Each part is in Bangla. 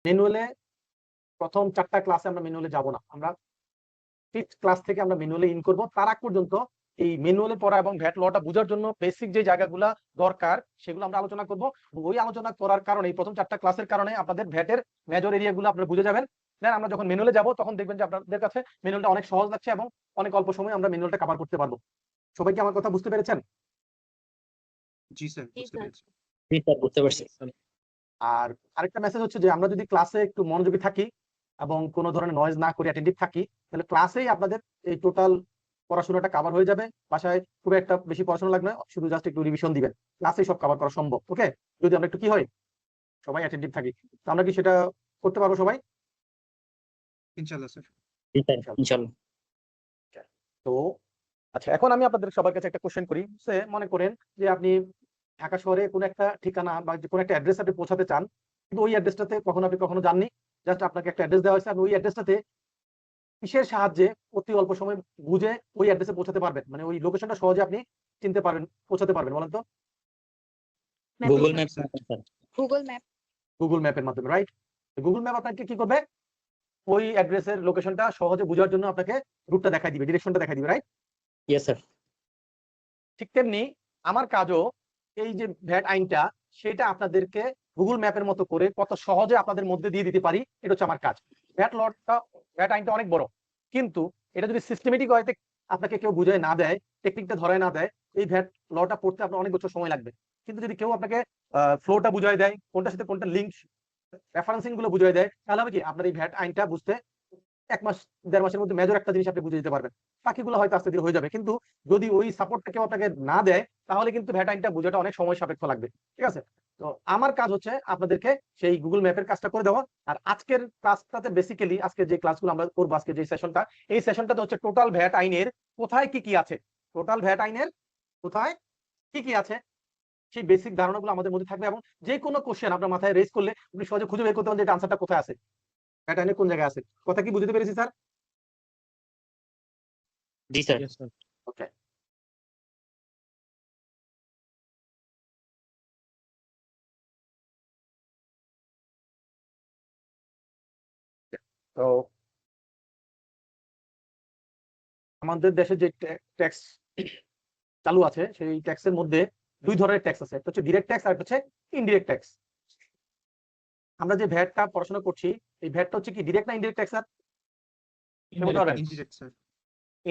ম্যানুয়ালে প্রথম 4টা ক্লাসে আমরা ম্যানুয়ালে যাব না, আমরা 5th ক্লাস থেকে আমরা ম্যানুয়ালে ইন করব। তার আগ পর্যন্ত এই ম্যানুয়ালে পড়া এবং ভ্যাট লটা বোঝার জন্য বেসিক যে জায়গাগুলো দরকার সেগুলো আমরা আলোচনা করব। ওই আলোচনা করার কারণে এই প্রথম 4টা ক্লাসের কারণে আপনাদের ভ্যাটের মেজর এরিয়াগুলো আপনারা বুঝে যাবেন। দেন আমরা যখন ম্যানুয়ালে যাব তখন দেখবেন যে আপনাদের কাছে ম্যানুয়ালটা অনেক সহজ লাগছে এবং অনেক অল্প সময়ে আমরা ম্যানুয়ালটা কভার করতে পারবো। সবাই কি আমার কথা বুঝতে পেরেছেন? জি স্যার, বুঝতে পেরেছি। জি স্যার, বুঝতে পারছি। আর আরেকটা মেসেজ হচ্ছে যে আমরা যদি ক্লাসে একটু মনোযোগী থাকি এবং কোনো ধরনের নয়েজ না করে অ্যাটেন্টিভ থাকি, তাহলে ক্লাসেই আপনাদের এই টোটাল পড়াশোনাটা কভার হয়ে যাবে। বাসায় খুব একটা বেশি পড়াশোনা লাগবে না, শুধু জাস্ট একটু রিভিশন দিবেন, ক্লাসেই সব কভার করা সম্ভব। ওকে, যদি আমরা একটু কি হয় সবাই অ্যাটেন্টিভ থাকি, তো আমরা কি সেটা করতে পারবো সবাই? ইনশাআল্লাহ স্যার। জি স্যার, ইনশাআল্লাহ। তো আচ্ছা, এখন আমি আপনাদের সবার কাছে একটা কোশ্চেন করি। সে মনে করেন যে আপনি ঢাকা শহরে কোনো একটা ঠিকানা বা কোনো একটা অ্যাড্রেস আপনি পৌঁছাতে চান, কিন্তু ওই অ্যাড্রেসটাতে আপনি কখনো যাননি, জাস্ট আপনাকে একটা অ্যাড্রেস দেওয়া হয়েছে, আপনি ওই অ্যাড্রেসটাতে কিসের সাহায্যে অতি অল্প সময় বুঝে ওই অ্যাড্রেসে পৌঁছাতে পারবেন, মানে ওই লোকেশনটা সহজে আপনি চিনতে পারবেন, পৌঁছাতে পারবেন, বলেন তো? Google map sir. Google map. Google ম্যাপের মাধ্যমে, রাইট? গুগল ম্যাপ আপনাকে কি করবে, ওই অ্যাড্রেসের লোকেশনটা সহজে বোঝার জন্য আপনাকে রুটটা দেখাই দিবে, ডিরেকশনটা দেখাই দিবে, রাইট? Yes sir. ঠিক তেমনি আমার কাজও এই যে ভ্যাট আইনটা, সেটা আপনাদেরকে গুগল ম্যাপের মতো করে কত সহজে আপনাদের মধ্যে দিয়ে দিতে পারি, এটা হচ্ছে আমার কাজ। ভ্যাট আইনটা অনেক বড়, কিন্তু এটা যদি সিস্টেমেটিক ওয়েতে আপনাকে কেউ বুঝায় না দেয়, টেকনিকটা ধরায় না দেয়, এই ভ্যাট লটা পড়তে আপনার অনেক বছর সময় লাগবে। কিন্তু যদি কেউ আপনাকে ফ্লোটা বুঝায় দেয়, কোনটার সাথে কোনটা লিঙ্ক, রেফারেন্সিং গুলো বুঝায় দেয়, তাহলে হবে কি আপনার এই ভ্যাট আইনটা বুঝতে 1 মাস 1.5 মাসের মধ্যে মেজর একটা জিনিস আপনি বুঝে দিতে পারবেন। বাকিগুলো হয়তো আস্তে ধীরে হয়ে যাবে, কিন্তু যদি ওই সাপোর্টটা কেউ আপনাকে না দেয়, তাহলে কিন্তু ভ্যাট আইনটা বোঝাটা অনেক সময় সাপেক্ষ লাগবে। ঠিক আছে? তো আমার কাজ হচ্ছে আপনাদেরকে সেই গুগল ম্যাপের কাজটা করে দেওয়া। আর আজকের ক্লাসটাতে বেসিক্যালি আজকে যে ক্লাসগুলো আমরা করবো, আজকে যে সেশনটা, এই সেশনটাতে হচ্ছে টোটাল ভ্যাট আইনের কোথায় কি কি আছে, টোটাল ভ্যাট আইনের কোথায় কি কি আছে সেই বেসিক ধারণাগুলো আমাদের মধ্যে থাকবে। এবং যে কোনো কোশ্চেন আপনার মাথায় রেজ করলে আপনি সহজে খুঁজে বের করতে পারেন যে এটা আনসারটা কোথায় আছে, ভ্যাট আইনের কোন জায়গায় আছে। কথা কি বুঝতে পেরেছি স্যার? জি স্যার। ওকে, তো আমাদের দেশে যে ট্যাক্স চালু আছে, সেই ট্যাক্সের মধ্যে 2 ধরনের ট্যাক্স আছে, একটা হচ্ছে ডিরেক্ট ট্যাক্স আর একটা হচ্ছে ইনডিরেক্ট ট্যাক্স। আমরা যে ভ্যাটটা পড়াশোনা করছি, এই ভ্যাটটা হচ্ছে কি ডিরেক্ট না indirect tax? Sir indirect sir.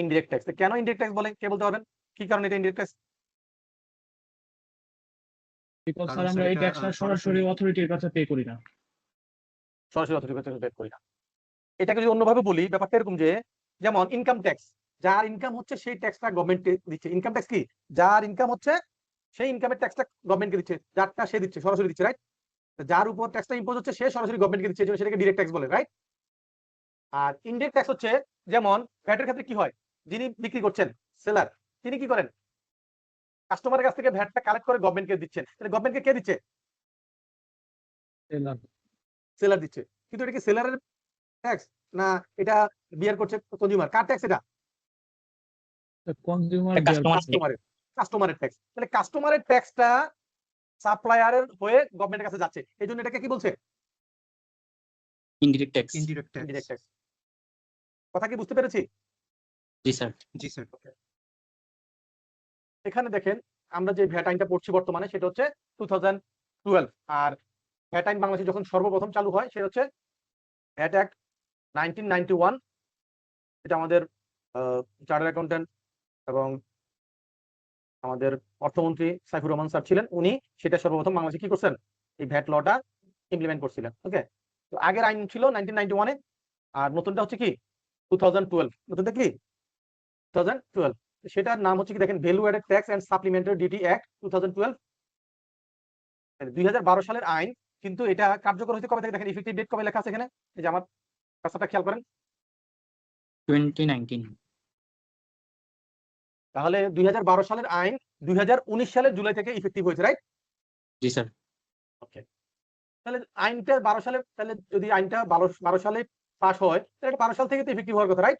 Indirect tax. কেন ইনডিরেক্ট ট্যাক্স বলে কে বলতে পারবেন? কি কারণে এটা ইনডিরেক্ট ট্যাক্স? বিকজ কারণ স্যার আমরা স্যার এই এটা ট্যাক্সটা সরাসরি অথরিটির কাছে পে করি না। সরাসরি অথরিটি পেড করি না। এটাকে যদি অন্যভাবে বলি, ব্যাপারটা এরকম যে, যেমন ইনকাম ট্যাক্স, যার ইনকাম হচ্ছে সেই ট্যাক্সটা গভর্নমেন্ট দিচ্ছে। ইনকাম ট্যাক্স কি, যার ইনকাম হচ্ছে সেই ইনকামের ট্যাক্সটা গভর্নমেন্টকে দিচ্ছে, যারটা সে দিচ্ছে সরাসরি দিচ্ছে, রাইট? যার উপর ট্যাক্সটা ইম্পোজ হচ্ছে সে সরাসরি গভর্নমেন্টকে দিচ্ছে, এজন্য সেটাকে ডিরেক্ট ট্যাক্স বলে, রাইট? আর ইনডিরেক্ট ট্যাক্স হচ্ছে, যেমন ভ্যাটের ক্ষেত্রে কি হয়, যিনি বিক্রি করছেন, সেলার, তিনি কি করেন, কাস্টমারের কাছ থেকে ভ্যাটটা কালেক্ট করে গভর্নমেন্টকে দিচ্ছেন, তাহলে গভর্নমেন্টকে কে দিচ্ছে? সেলার দিচ্ছে। কিন্তু এটা কি সেলারের ট্যাক্স না এটা বিয়ার করছে কনজিউমার? কার ট্যাক্স এটা? কাস্টমারের ট্যাক্স। তাহলে কাস্টমারের ট্যাক্সটা সাপ্লায়ারের হয়ে গভর্নমেন্টের কাছে যাচ্ছে, এই জন্য এটাকে কি বলছে? Indirect tax. Indirect indirect tax. Tax. কথা কি বুঝতে পেরেছি? জি স্যার। জি স্যার। এখানে দেখেন আমরা যে ভ্যাট আইনটা পড়ছি বর্তমানে, সেটা হচ্ছে 2012। আর ভ্যাট আইন বাংলাদেশে যখন সর্বপ্রথম চালু হয়, সেটা হচ্ছে ভ্যাট অ্যাক্ট 1991। এটা আমাদের চার্টার্ড অ্যাকাউন্ট্যান্ট এবং আমাদের অর্থমন্ত্রী সাইফুর রহমান স্যার ছিলেন, উনি সেটা সর্বপ্রথম বাংলাদেশে কি করছেন, এই ভ্যাট লটা ইমপ্লিমেন্ট করছিলেন। ওকে, তো আগের আইন ছিল 1991-এ, আর নতুনটা হচ্ছে কি 2012। নতুনটা কি 2012, সেটার নাম হচ্ছে কি দেখেন, value added tax and supplementary duty act 2012। 2012 সালের আইন, কিন্তু এটা কার্যকর হতে কবে থেকে দেখেন, ইফেক্টিভ ডেট কবে লেখা আছে এখানে, এই যে আমার কাজটা খেয়াল করেন, 2019। তাহলে 2012 সালের আইন 2019 সালের জুলাই থেকে ইফেক্টিভ হয়েছে, রাইট? জি স্যার। ওকে, তাহলে আইনটা 12 সালে, তাহলে যদি আইনটা 12 সালে পাস হয়, তাহলে 12 সাল থেকে তো ইফেক্টিভ হওয়ার কথা, রাইট?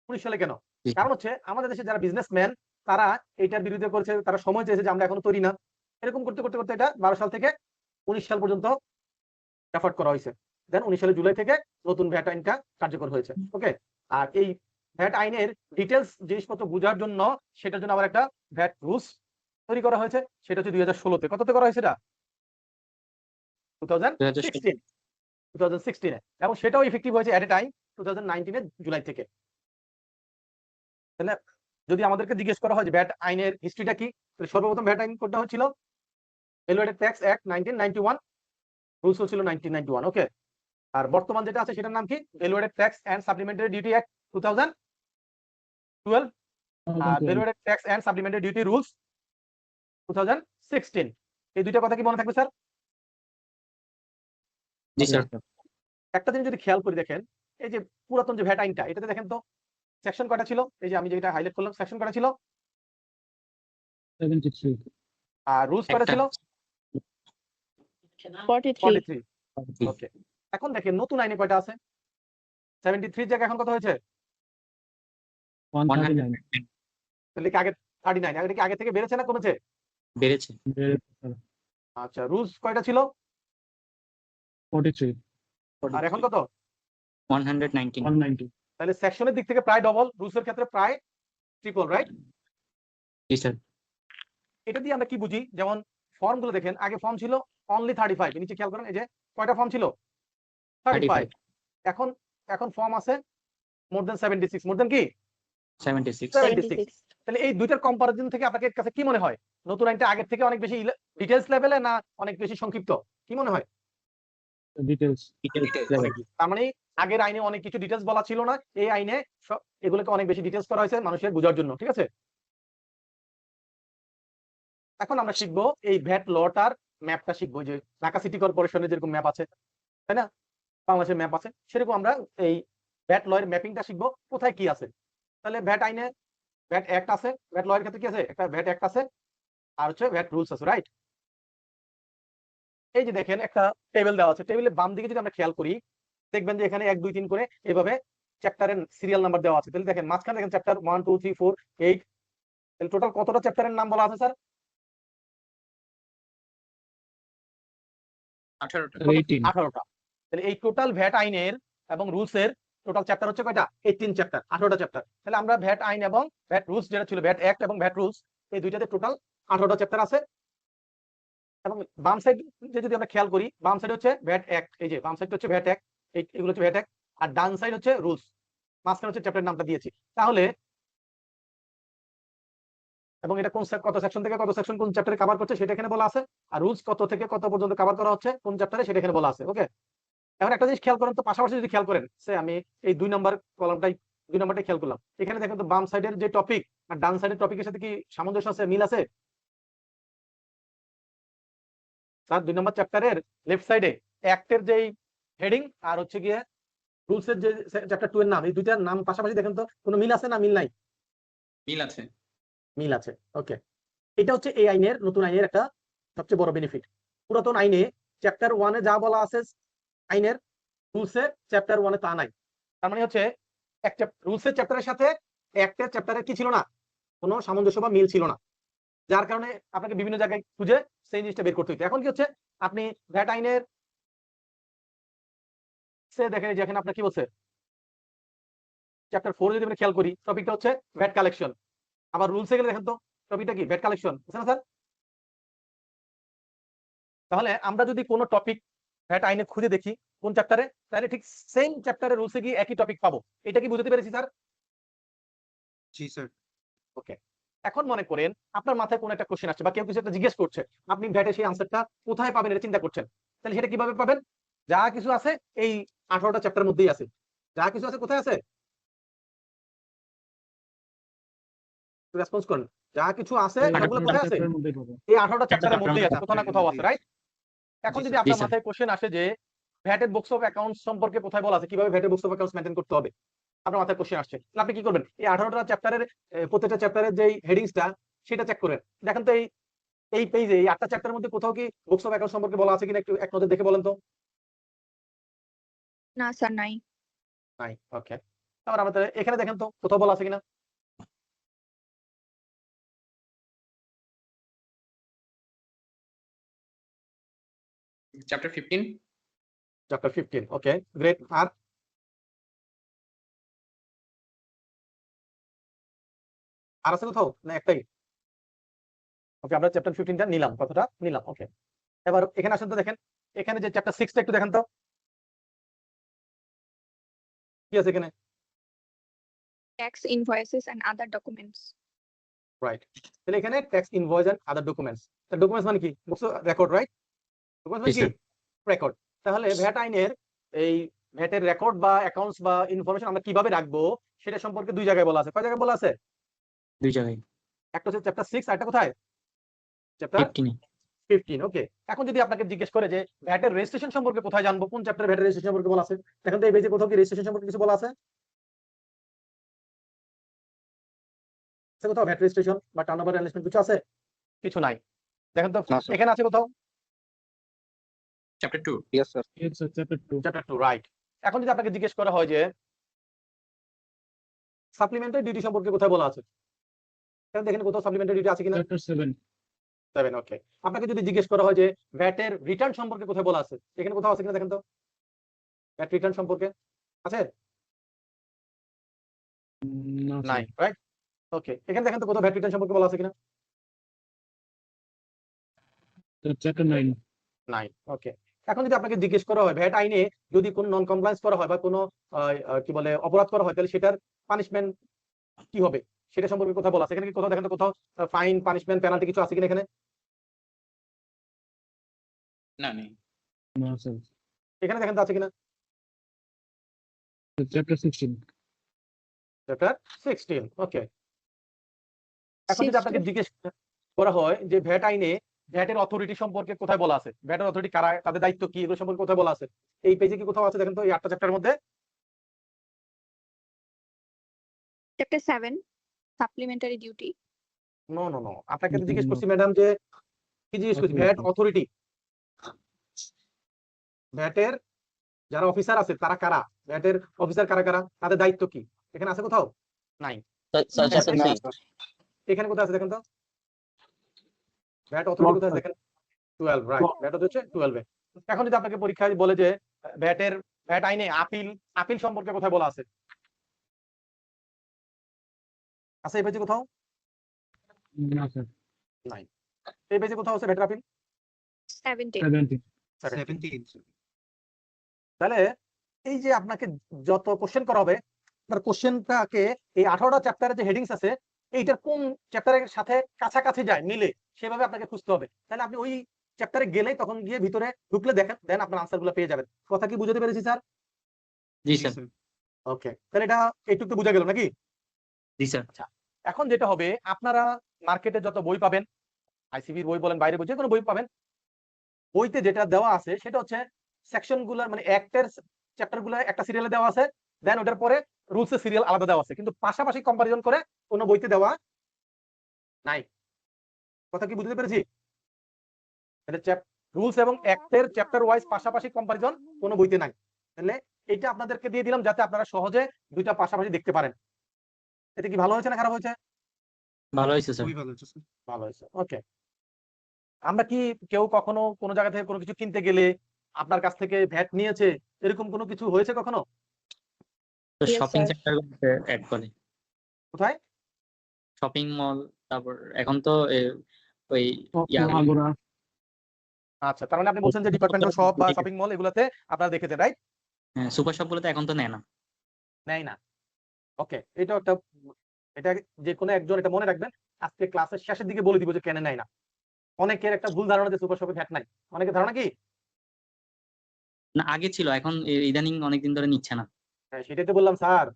19 সালে কেন? কারণ হচ্ছে আমাদের দেশে যারা বিজনেসম্যান, তারা এটার বিরুদ্ধে করেছে, তারা সময় চেয়েছে যে আমরা এখনো তৈরি না, এরকম করতে করতে করতে এটা 12 সাল থেকে 19 সাল পর্যন্ত এফোর্ট করা হয়েছে। দেন 19 সালের জুলাই থেকে নতুন ভ্যাট আইনটা কার্যকর হয়েছে। ওকে, আর এই ভ্যাট আইনের ডিটেলস জিনিসপত্র বোঝার জন্য সেটার জন্য আবার একটা ভ্যাট রুলস তৈরি করা হয়েছে, সেটা হচ্ছে 2016-তে। কততে করা হয়েছে এটা? 2016 2016-এ, এবং সেটাও ইফেক্টিভ হয়েছে এট এ টাইম 2019-এর জুলাই থেকে। তাহলে যদি আমাদেরকে জিজ্ঞেস করা হয় যে ভ্যাট আইনের হিস্ট্রিটা কি, তাহলে সর্বপ্রথম ভ্যাট আইন কোনটা হচ্ছিল? ভ্যালু ট্যাক্স অ্যাক্ট 1991, রুলস ছিল 1991। ওকে, আর বর্তমান যেটা আছে সেটার নাম কি? Value tax and supplementary duty act 2012, আর value tax and supplementary duty rules 2016। এই দুইটা কথা কি মনে থাকবে স্যার? জি স্যার। একটা জিনিস যদি খেয়াল করে দেখেন, এই যে পুরাতন যে ভ্যাট আইনটা, এটাতে দেখেন তো সেকশন কয়টা ছিল? এই যে আমি যেটা হাইলাইট করলাম, সেকশন কয়টা ছিল? 73 আর রুলস কয়টা একটা। ছিল? 43 43। ওকে, এখন দেখেন নতুন আইনে কয়টা আছে? 73 জায়গায় এখন কত হয়েছে? 139 তাহলে কি আগে 39? আগে কি আগে থেকে বেড়েছে না কমেছে? বেড়েছে। আচ্ছা, রুলস কয়টা ছিল? 43 আর এখন কত? 119। 190 তাহলে সেকশনের দিক থেকে প্রায় ডবল, রুলসের ক্ষেত্রে প্রায় ট্রিপল, রাইট? জি স্যার। এটা দিয়ে আমরা কি বুঝি? যেমন ফর্ম গুলো দেখেন, আগে ফর্ম ছিল অনলি 35, নিচে খেয়াল করেন, এই যে কয়টা ফর্ম ছিল? 35। এখন এখন ফর্ম আছে মোর দেন 76, মোর দেন কি 76। 76। তাহলে এই দুইটার কম্পারিজন থেকে আপনাকে কাছে কি মনে হয়? নতুন আইনটা আগের থেকে অনেক বেশি ডিটেইলস লেভেলে না অনেক বেশি সংক্ষিপ্ত? কি মনে হয়? ডিটেইলস তার মানে আগের আইনে অনেক কিছু ডিটেইলস বলা ছিল না, এই আইনে এগুলোকে অনেক বেশি ডিটেইলস করা হয়েছে মানুষের বোঝার জন্য। ঠিক আছে, এখন আমরা শিখবো এই ভ্যাট লটার ম্যাপটা শিখবো। যে ঢাকা সিটি কর্পোরেশনের যেরকম ম্যাপ আছে, তাই না, বাংলাদেশের ম্যাপ আছে, সেরকম আমরা এই ভ্যাট লয়ের ম্যাপিংটা শিখবো, কোথায় কি আছে। তাহলে ভ্যাট আইনে ভ্যাট অ্যাক্ট আছে, ভ্যাট লয়ের ক্ষেত্রে কি আছে? একটা ভ্যাট অ্যাক্ট আছে, আর হচ্ছে ভ্যাট রুলস আছে, রাইট? এই যে দেখেন একটা টেবিল দেওয়া আছে, টেবিলের বাম দিকে যদি আমরা খেয়াল করি, দেখবেন যে এখানে 1 2 3 করে এভাবে চ্যাপ্টারের সিরিয়াল নাম্বার দেওয়া আছে। তাহলে দেখেন মাঝখানে দেখেন চ্যাপ্টার 1 2 3 4 8, তাহলে টোটাল কতটা চ্যাপ্টারের নাম বলা আছে স্যার? 18টা। তাহলে এই টোটাল ভ্যাট আইনের এবং রুলস এর টোটাল চ্যাপ্টার হচ্ছে কয়টা? 18 চ্যাপ্টার, 18টা চ্যাপ্টার। তাহলে আমরা ভ্যাট আইন এবং ভ্যাট রুলস যেটা ছিল, ভ্যাট অ্যাক্ট এবং ভ্যাট রুলস, এই দুইটাতে টোটাল 18টা চ্যাপ্টার আছে। এবং বাম সাইড যদি আমরা খেয়াল করি, বাম সাইড হচ্ছে ভ্যাট অ্যাক্ট, এই যে বাম সাইড হচ্ছে ভ্যাট অ্যাক্ট, এগুলো হচ্ছে ভ্যাট অ্যাক্ট, আর ডান সাইড হচ্ছে রুলস, মাঝখানে হচ্ছে চ্যাপ্টারের নামটা দিয়েছি। তাহলে এবং এটা কোন কত সেকশন থেকে কত সেকশন কোন চ্যাপ্টারে কভার করছে সেটা এখানে বলা আছে, আর রুলস কত থেকে কত পর্যন্ত কভার করা হচ্ছে কোন চ্যাপ্টারে সেটা এখানে বলা আছে। ওকে, এখন একটা জিনিস খেয়াল করেন তো, পাশাপাশি যদি খেয়াল করেন, সে আমি এই 2 নম্বর কলামটাই 2 নম্বরটাই খেয়াল করলাম, এখানে দেখেন তো বাম সাইডের যে টপিক আর ডান সাইডের টপিকের সাথে কি সামঞ্জস্য আছে, মিল আছে? স্যার 2 নম্বর চ্যাপ্টারের লেফট সাইডে অ্যাক্টের যেই হেডিং আর হচ্ছে গিয়ে রুলসের যে চ্যাপ্টার 2 এর নাম, এই দুইটার নাম পাশাপাশি দেখেন তো, কোনো মিল আছে না মিল নাই? মিল আছে। মিল আছে। ওকে, এটা হচ্ছে এই আইনের, নতুন আইনের একটা সবচেয়ে বড় বেনিফিট। পুরাতন আইনে চ্যাপ্টার 1 এ যা বলা আছে আইনের, রুলসে চ্যাপ্টার 1 এ তা নাই। তার মানে হচ্ছে একটা রুলসের চ্যাপ্টারের সাথে একটা চ্যাপ্টারের কি ছিল না, কোনো সামঞ্জস্য বা মিল ছিল না, যার কারণে আপনাকে বিভিন্ন জায়গায় খুঁজে সেই জিনিসটা বের করতে হতো। এখন কি হচ্ছে, আপনি ভ্যাট আইনের সে দেখেন যে এখানে আপনার কি বলছে, চ্যাপ্টার 4 যদি আমরা খেয়াল করি, টপিকটা হচ্ছে ভ্যাট কালেকশন। আবার রুলসে গেলে দেখেন তো টপিকটা কি, ভ্যাট কালেকশন, বুঝছেন না স্যার? তাহলে আমরা যদি কোনো টপিক ভ্যাট আইনে খুঁজে দেখি কোন চ্যাপ্টারে, তাহলে ঠিক সেম চ্যাপ্টারে রুলসে গিয়ে একই টপিক পাবো। এটা কি বুঝতে পেরেছি স্যার? জি স্যার। ওকে, এখন মনে করেন আপনার মাথায় কোনো একটা কোশ্চেন আসছে বা কেউ কিছু একটা জিজ্ঞেস করছে, আপনি ভ্যাটে সেই আনসারটা কোথায় পাবেন এটা চিন্তা করছেন। তাহলে সেটা কিভাবে পাবেন? যা কিছু আছে এই 18টা চ্যাপ্টারের মধ্যেই আছে, যা কিছু আছে কোথায় আছে? রেসপন্স করেন, যা কিছু আছে সবগুলো কোথায় আছে? এই 18টা চ্যাপ্টারের মধ্যেই আছে, কোথাও না কোথাও আছে, রাইট? এখন যদি আপনার মাথায় কোশ্চেন আসে যে ভ্যাটের বুকস অফ অ্যাকাউন্টস সম্পর্কে কোথায় বলা আছে, কিভাবে ভ্যাটের বুকস অফ অ্যাকাউন্টস মেইনটেইন করতে হবে, আপনার মাথায় কোশ্চেন আসছে, তাহলে আপনি কি করবেন? এই 18টা চ্যাপ্টারের প্রত্যেকটা চ্যাপ্টারের যেই হেডিংসটা সেটা চেক করেন, দেখেন তো এই এই পেজে এই 8টা চ্যাপ্টারের মধ্যে কোথাও কি বুকস অফ অ্যাকাউন্টস সম্পর্কে বলা আছে কিনা একটু এক নজর দেখে বলেন তো। না স্যার নাই। নাই। ওকে, তারপর আমাদের এখানে দেখেন তো কোথাও বলা আছে কিনা। Chapter 15 chapter 15 okay great. আর আছে কোথাও না একটাই? ওকে আমরা চ্যাপ্টার 15টা নিলাম, কতটা নিলাম ওকে। এবার এখানে আসেন তো, দেখেন এখানে যে চ্যাপ্টার 6টা একটু দেখেন তো কি আছে এখানে। tax invoices and other documents. Right, তাহলে এখানে tax invoice and other documents. Documents মানে কি? বুঝছো? Record, right? ডকুমেন্টস মানে জি, কি? স্যার। রেকর্ড। তাহলে ভ্যাট আইনের এই ভ্যাটের রেকর্ড বা অ্যাকাউন্টস বা ইনফরমেশন আমরা কিভাবে রাখবো সেটা সম্পর্কে দুই জায়গায় বলা আছে। কয় জায়গায় বলা আছে? 2 জায়গায়। একটা হচ্ছে চ্যাপ্টার 6 আর একটা কোথায়? চ্যাপ্টার 15 15 ওকে। এখন যদি আপনাকে জিজ্ঞেস করে যে ভ্যাটের রেজিস্ট্রেশন সম্পর্কে কোথায় জানবো, কোন চ্যাপ্টারে ভ্যাটের রেজিস্ট্রেশন সম্পর্কে বলা আছে? দেখেন তো এই পেজে কোথাও কি রেজিস্ট্রেশন সম্পর্কে কিছু বলা আছে? আছে কোথাও ভ্যাট রেজিস্ট্রেশন বা টার্নওভার অ্যানালিসমেন্ট কিছু আছে? কিছু নাই। দেখেন তো না, স্যার। এখানে আছে কোথাও? Chapter 2 Yes, sir. Yes, sir. Chapter 2. Chapter 2 right. এখন যদি আপনাকে জিজ্ঞেস করা হয় যে সাপ্লিমেন্টারি ডিউটি সম্পর্কে কোথায় বলা আছে, এখন দেখেন কোথাও সাপ্লিমেন্টারি ডিউটি আছে কিনা? Chapter 7. 7 ওকে। আপনাকে যদি জিজ্ঞেস করা হয় যে ভ্যাটের রিটার্ন সম্পর্কে কোথায় বলা আছে, এখানে কোথাও আছে কিনা দেখেন তো? ভ্যাট রিটার্ন সম্পর্কে আছে? No, sir. নাই, রাইট? ওকে, এখানে দেখেন তো কোথাও ভ্যাট রিটার্ন সম্পর্কে বলা আছে কিনা? Chapter 9. নাই, ওকে। এখন যদি আপনাকে জিজ্ঞেস করা হয় ভ্যাট আইনে যদি কোনো নন কমপ্লায়েন্স করা হয় বা কোনো কি বলে অপরাধ করা হয় তাহলে সেটার পানিশমেন্ট কি হবে সেটা সম্পর্কে কোথায় বলা আছে? এখানে কি কোথাও দেখেন তো কোথাও ফাইন, পানিশমেন্ট, পেনাল্টি কিছু আছে কিনা এখানে? না নেই। No, sir. এখানে দেখেন তো আছে কিনা? Chapter 16. চ্যাপ্টার 16 ওকে। এখন যদি আপনাকে 16 জিজ্ঞেস করা হয় যে ভ্যাট আইনে ভ্যাটের অথরিটি সম্পর্কে কোথায় বলা আছে, ভ্যাটের অথরিটি কারা, তাদের দায়িত্ব কি, এগুলো সম্পর্কে কোথায় বলা আছে? এই পেজে কি কোথাও আছে দেখেন তো এই 8টা চ্যাপ্টারের মধ্যে? Chapter 7, supplementary duty. No no no, আপনাকে তো জিজ্ঞেস করছি ম্যাডাম যে কি জিজ্ঞেস করছি? ভ্যাট অথরিটি, ভ্যাটের যারা অফিসার আছে তারা কারা, ভ্যাটের অফিসার কারা কারা, তাদের দায়িত্ব কি, এখানে আছে কোথাও? নাই। Sir No, chapter sir. No, 3 sir. এখানে কোথায় আছে দেখেন তো? ভ্যাট অথরিটি কোথায় আছে দেখেন? 12 রাইট, ভ্যাট হচ্ছে 12 এ। এখন যদি আপনাকে পরীক্ষায় বলে যে ভ্যাট আইনে আপিল সম্পর্কে কোথায় বলা আছে? আছে এই পেজে কোথাও? No, sir. নাই। এই পেজে কোথাও আছে ভ্যাটের আপিল? 17. 17. 17, sir. তাহলে এই যে আপনাকে যত কোশ্চেন করা হবে তার কোশ্চেনটাকে এই 18টা চ্যাপ্টারে যে হেডিংস আছে এইটার কোন চ্যাপ্টারের সাথে কাছাকাছি যায় মিলে সেভাবে আপনাকে খুঁজতে হবে। তাহলে আপনি ওই চ্যাপ্টারে গেলেই তখন গিয়ে ভিতরে ঢুকলে দেখেন দেন আপনার আনসার গুলো পেয়ে যাবেন। কথা কি বুঝতে পেরেছি স্যার? জি Yes, স্যার। sir. ওকে, তাহলে এটা একটু বোঝা গেল নাকি? জি স্যার। এখন যেটা হবে আপনারা মার্কেটে যত বই পাবেন, আইসিবির বই বলেন বাইরে বই যে কোনো বই পাবেন, বইতে যেটা দেওয়া আছে সেটা হচ্ছে সেকশন গুলার মানে অ্যাক্টের চ্যাপ্টার গুলো একটা সিরিয়ালে দেওয়া আছে, দেন ওটার পরে রুলস এর সিরিয়াল আলাদা দেওয়া আছে, কিন্তু পাশাপাশি কম্পারিজন করে কোনো বইতে দেওয়া নাই। কথা কি বুঝতে পেরেছি? এটা রুলস এবং অ্যাক্টের চ্যাপ্টার ওয়াইজ পাশাপাশি কম্পারিজন কোনো বইতে নাই। তাহলে এটা আপনাদেরকে দিয়ে দিলাম যাতে আপনারা সহজে দুইটা পাশাপাশি দেখতে পারেন। এতে কি ভালো হয়েছে না খারাপ হয়েছে? ভালো হয়েছে স্যার। খুবই ভালো হচ্ছে, sir. ভালো হয়েছে ওকে। আমরা কি কেউ কখনো কোনো জায়গা থেকে কোনো কিছু কিনতে গেলে আপনার কাছ থেকে ভ্যাট নিয়েছে, এরকম কোনো কিছু হয়েছে কখনো? তো Yes, shopping sir. Centre add করে। কোথায়? শপিং মল, তারপর এখন তো ওই Agora. আচ্ছা, তার মানে আপনি বলছেন যে ডিপার্টমেন্টাল শপ বা শপিং মল এগুলাতে আপনারা দেখেছেন, রাইট? সুপার শপগুলোতে এখন তো নেয় না। নেয় না। ওকে, এটা যে কোনো একজন এটা মনে রাখবেন, আজকে ক্লাসের শেষের দিকে বলে দিব যে কেন নেয় না। অনেকের একটা ভুল ধারণা যে সুপার শপে ভ্যাট নাই। অনেকের ধারণা কি? না আগে ছিল, এখন ইদানিং অনেকদিন ধরে নিচ্ছে না। হ্যাঁ, সেটাই তো বললাম স্যার।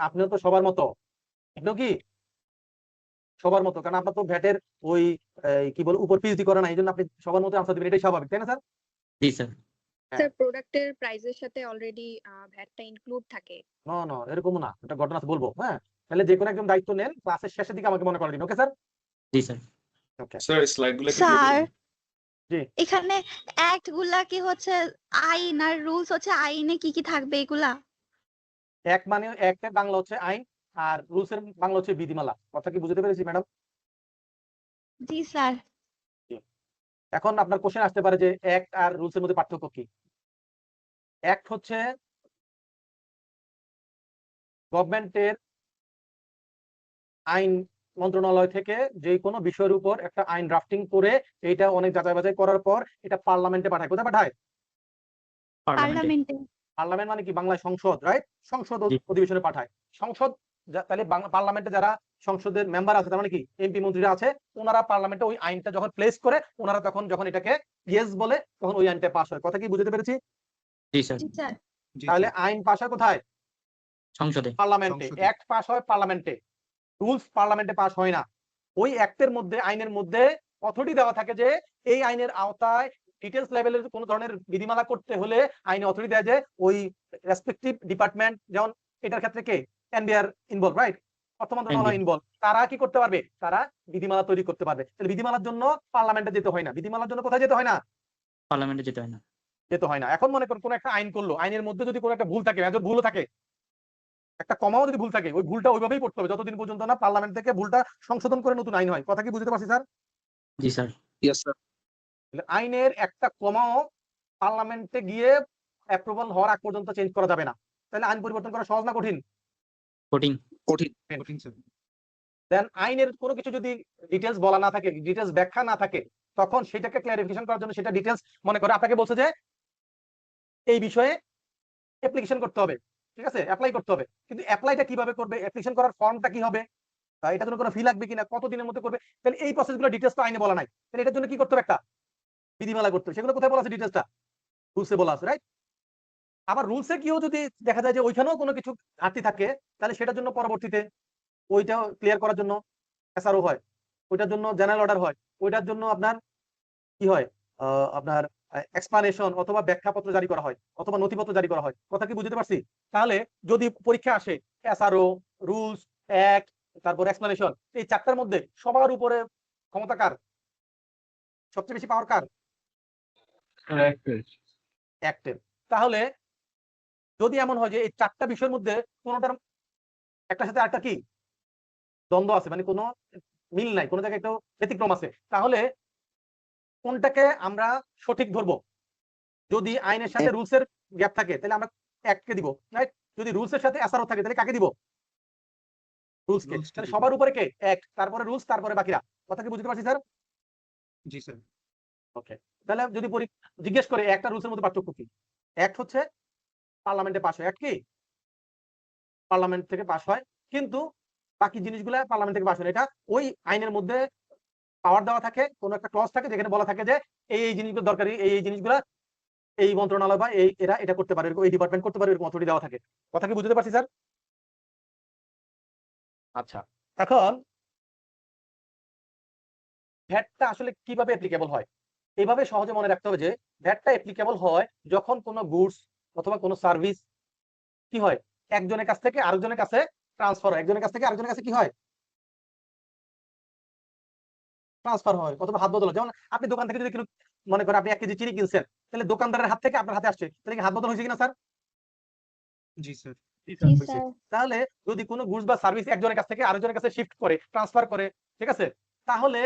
আপনিও তো সবার মতো, আপনিও কি সবার মতো, কারণ আপনার তো ভ্যাটের ওই কি বলে উপর পিএইচডি করা নাই, এই জন্য আপনি সবার মতো আনসার দিবেন, এটাই স্বাভাবিক, তাই না স্যার? জি স্যার। স্যার প্রোডাক্টের প্রাইসের সাথে অলরেডি ভ্যাটটা ইনক্লুড থাকে। না এরকম না, এটা ঘটনা আছে বলবো। হ্যাঁ, তাহলে যে কোনো একজন দায়িত্ব নেন, ক্লাসের শেষের দিকে আমাকে মনে করে দিন। Okay sir? জি স্যার। ওকে স্যার স্লাইডগুলো কি স্যার জি। এখানে অ্যাক্ট গুলা কি হচ্ছে আইন আর রুলস হচ্ছে আইনে কি কি থাকবে এগুলা? এক মানে একটা বাংলা হচ্ছে আইন আর রুলস এর বাংলা হচ্ছে বিধিমালা। কথা কি বুঝতে পেরেছি ম্যাডাম? জি স্যার। এখন আপনার কোশ্চেন আসতে পারে যে অ্যাক্ট আর রুলস এর মধ্যে পার্থক্য কি? অ্যাক্ট হচ্ছে গভর্নমেন্টের আইন মন্ত্রণালয় থেকে যে কোনো বিষয়ের উপর একটা আইন ড্রাফটিং করে এটা অনেক যাচাই বাছাই করার পর এটা পার্লামেন্টে পাঠায়। কোথায় পাঠায়? পার্লামেন্টে। পার্লামেন্টে। পার্লামেন্ট মানে কি বাংলায় সংসদ, রাইট? সংসদ জি। অধিবেশনে পাঠায়। সংসদ তাহলে পার্লামেন্টে যারা সংসদের মেম্বার আছে তার মানে কি এমপি মন্ত্রীরা আছে, ওনারা পার্লামেন্টে ওই আইনটা যখন প্লেস করে ওনারা তখন যখন এটাকে ইয়েস বলে তখন ওই আইনটা পাস হয়। কথা কি বুঝতে পেরেছি? জি স্যার। জি স্যার। জি তাহলে স্যার আইন পাস হয় কোথায়? সংসদে। পার্লামেন্টে। সংসদে। অ্যাক্ট পাস হয় পার্লামেন্টে, রুলস পার্লামেন্টে পাস হয় না। ওই অ্যাক্টের মধ্যে আইনের মধ্যে অথরিটি দেওয়া থাকে যে এই আইনের আওতায় ডিটেলস লেভেলের কোন ধরনের বিধিমালা করতে হলে আইনে অথরিটি দেয় যে ওই রেসপেক্টিভ ডিপার্টমেন্ট, যেমন এটার ক্ষেত্রে কে এনবিআর ইনভলভ, রাইট? অর্থ মন্ত্রণালয় ইনভলভ। তারা কি করতে পারবে? তারা বিধিমালা তৈরি করতে পারবে। তাহলে বিধিমালার জন্য পার্লামেন্টে যেতে হয় না। বিধিমালার জন্য কোথায় যেতে হয় না? পার্লামেন্টে যেতে হয় না। যেতে হয় না। এখন মনে করুন কোন একটা আইন করলো, আইনের মধ্যে যদি কোনো একটা ভুল থাকে, মেজর ভুলও থাকে, একটা কমাও যদি ভুল থাকে, ওই ভুলটা ওইভাবেই পড়তে হবে যতদিন পর্যন্ত না পার্লামেন্ট থেকে ভুলটা সংশোধন করে নতুন আইন হয়। কথা কি বুঝতে পারছি স্যার? জি স্যার। ইয়েস স্যার তাহলে আইনের একটা কমাও পার্লামেন্টে গিয়ে অ্যাপ্রুভাল হওয়ার আগ পর্যন্ত চেঞ্জ করা যাবে না। তাহলে আইন পরিবর্তন করা সহজ না কঠিন? ভোটিং। কঠিন কঠিন স্যার দেন আইনের কোনো কিছু যদি ডিটেলস বলা না থাকে, ডিটেলস ব্যাখ্যা না থাকে, তখন সেটাকে ক্লারিফিকেশন করার জন্য সেটা ডিটেলস মনে করে আপনাকে বলছে যে এই বিষয়ে অ্যাপ্লিকেশন করতে হবে, ঠিক আছে, অ্যাপ্লাই করতে হবে। কিন্তু অ্যাপ্লাইটা কিভাবে করবে, অ্যাপ্লিকেশন করার ফর্মটা কি হবে, এটার জন্য কোনো ফি লাগবে কিনা, কত দিনের মধ্যে করবে, তাহলে এই প্রসেসগুলো ডিটেলস তো আইনে বলা নাই। তাহলে এটার জন্য কি করতে হবে? একটা বিধিমালা করতে হবে। সেগুলো কোথায় বলা আছে? ডিটেলসটা রুলসে বলা আছে, রাইট? আবার রুলসে কিও যদি দেখা যায় যে ওইখানেও কোনো কিছু ঘাটতি থাকে, তাহলে সেটার জন্য পরবর্তীতে ওইটা ক্লিয়ার করার জন্য এসআরও হয়, ওইটার জন্য জেনারেল অর্ডার হয়, ওইটার জন্য আপনার কি হয়, আপনার এক্সপ্লানেশন অথবা ব্যাখ্যাপত্র জারি করা হয় অথবা নথিপত্র জারি করা হয়। কথা কি বুঝতে পারছি? তাহলে যদি পরীক্ষা আসে এসআরও, রুলস, অ্যাক্ট, তারপর এক্সপ্লানেশন, এই চারটার মধ্যে সবার উপরে ক্ষমতা কার, সবচেয়ে বেশি পাওয়ার কার? অ্যাক্টের। তাহলে যদি এমন হয় যে এই চারটা বিষয়ের মধ্যে কোনোটার একটার সাথে আরেকটা কি দ্বন্দ্ব আছে, মানে কোনো মিল নাই, কোনো জায়গায় একটু ব্যতিক্রম আছে, তাহলে কোনটাকে আমরা সঠিক ধরবো? যদি আইনের সাথে রুলসের গ্যাপ থাকে তাহলে আমরা অ্যাক্টকে দিব, রাইট? যদি রুলসের সাথে এসআরও থাকে তাহলে কাকে দিব? রুলসকে। Rules কে তাহলে দিব। সবার উপরে কে? অ্যাক্ট, তারপরে রুলস, তারপরে বাকিরা। কথা কি বুঝতে পারছি স্যার? জি স্যার ওকে। তাহলে যদি জিজ্ঞেস করে একটা রুলসের মধ্যে পার্থক্য কি? অ্যাক্ট হচ্ছে পার্লামেন্টে পাস হয়, অ্যাক্ট কি পার্লামেন্ট থেকে পাস হয়, কিন্তু বাকি জিনিসগুলো পার্লামেন্ট থেকে পাস হয় না। এটা ওই আইনের মধ্যে পাওয়ার দেওয়া থাকে, কোনো একটা ক্লজ থাকে যেখানে বলা থাকে যে এই জিনিসগুলো দরকারি, এই জিনিসগুলো এই মন্ত্রণালয় বা এরা এটা করতে পারে, এই ডিপার্টমেন্ট করতে পারে, এরকম অথরিটি দেওয়া থাকে। কথা কি বুঝতে পারছি স্যার? আচ্ছা, এখন ভ্যাটটা আসলে কিভাবে অ্যাপ্লিকেবল হয়? এইভাবে সহজে মনে রাখতে হবে যে ভ্যাটটা অ্যাপ্লিকেবল হয় যখন কোনো গুডস অথবা কোনো সার্ভিস কি হয়, একজনের কাছ থেকে আরেকজনের কাছে ট্রান্সফার হয়, একজনের কাছ থেকে আরেকজনের কাছে কি হয়, ট্রান্সফার হয় অথবা হাত বদল হয়। যেমন আপনি দোকান থেকে যদি কিনো, মনে করেন আপনি 1 কেজি চিনি কিনছেন, তাহলে দোকানদারের হাত থেকে আপনার হাতে আসছে, তাহলে কি হাত বদল হয়েছে কিনা স্যার? জি স্যার জি হয়েছে। স্যার। তাহলে যদি কোনো গুডস বা সার্ভিস একজনের কাছ থেকে আরেকজনের কাছে শিফট করে, ট্রান্সফার করে, ঠিক আছে, তাহলে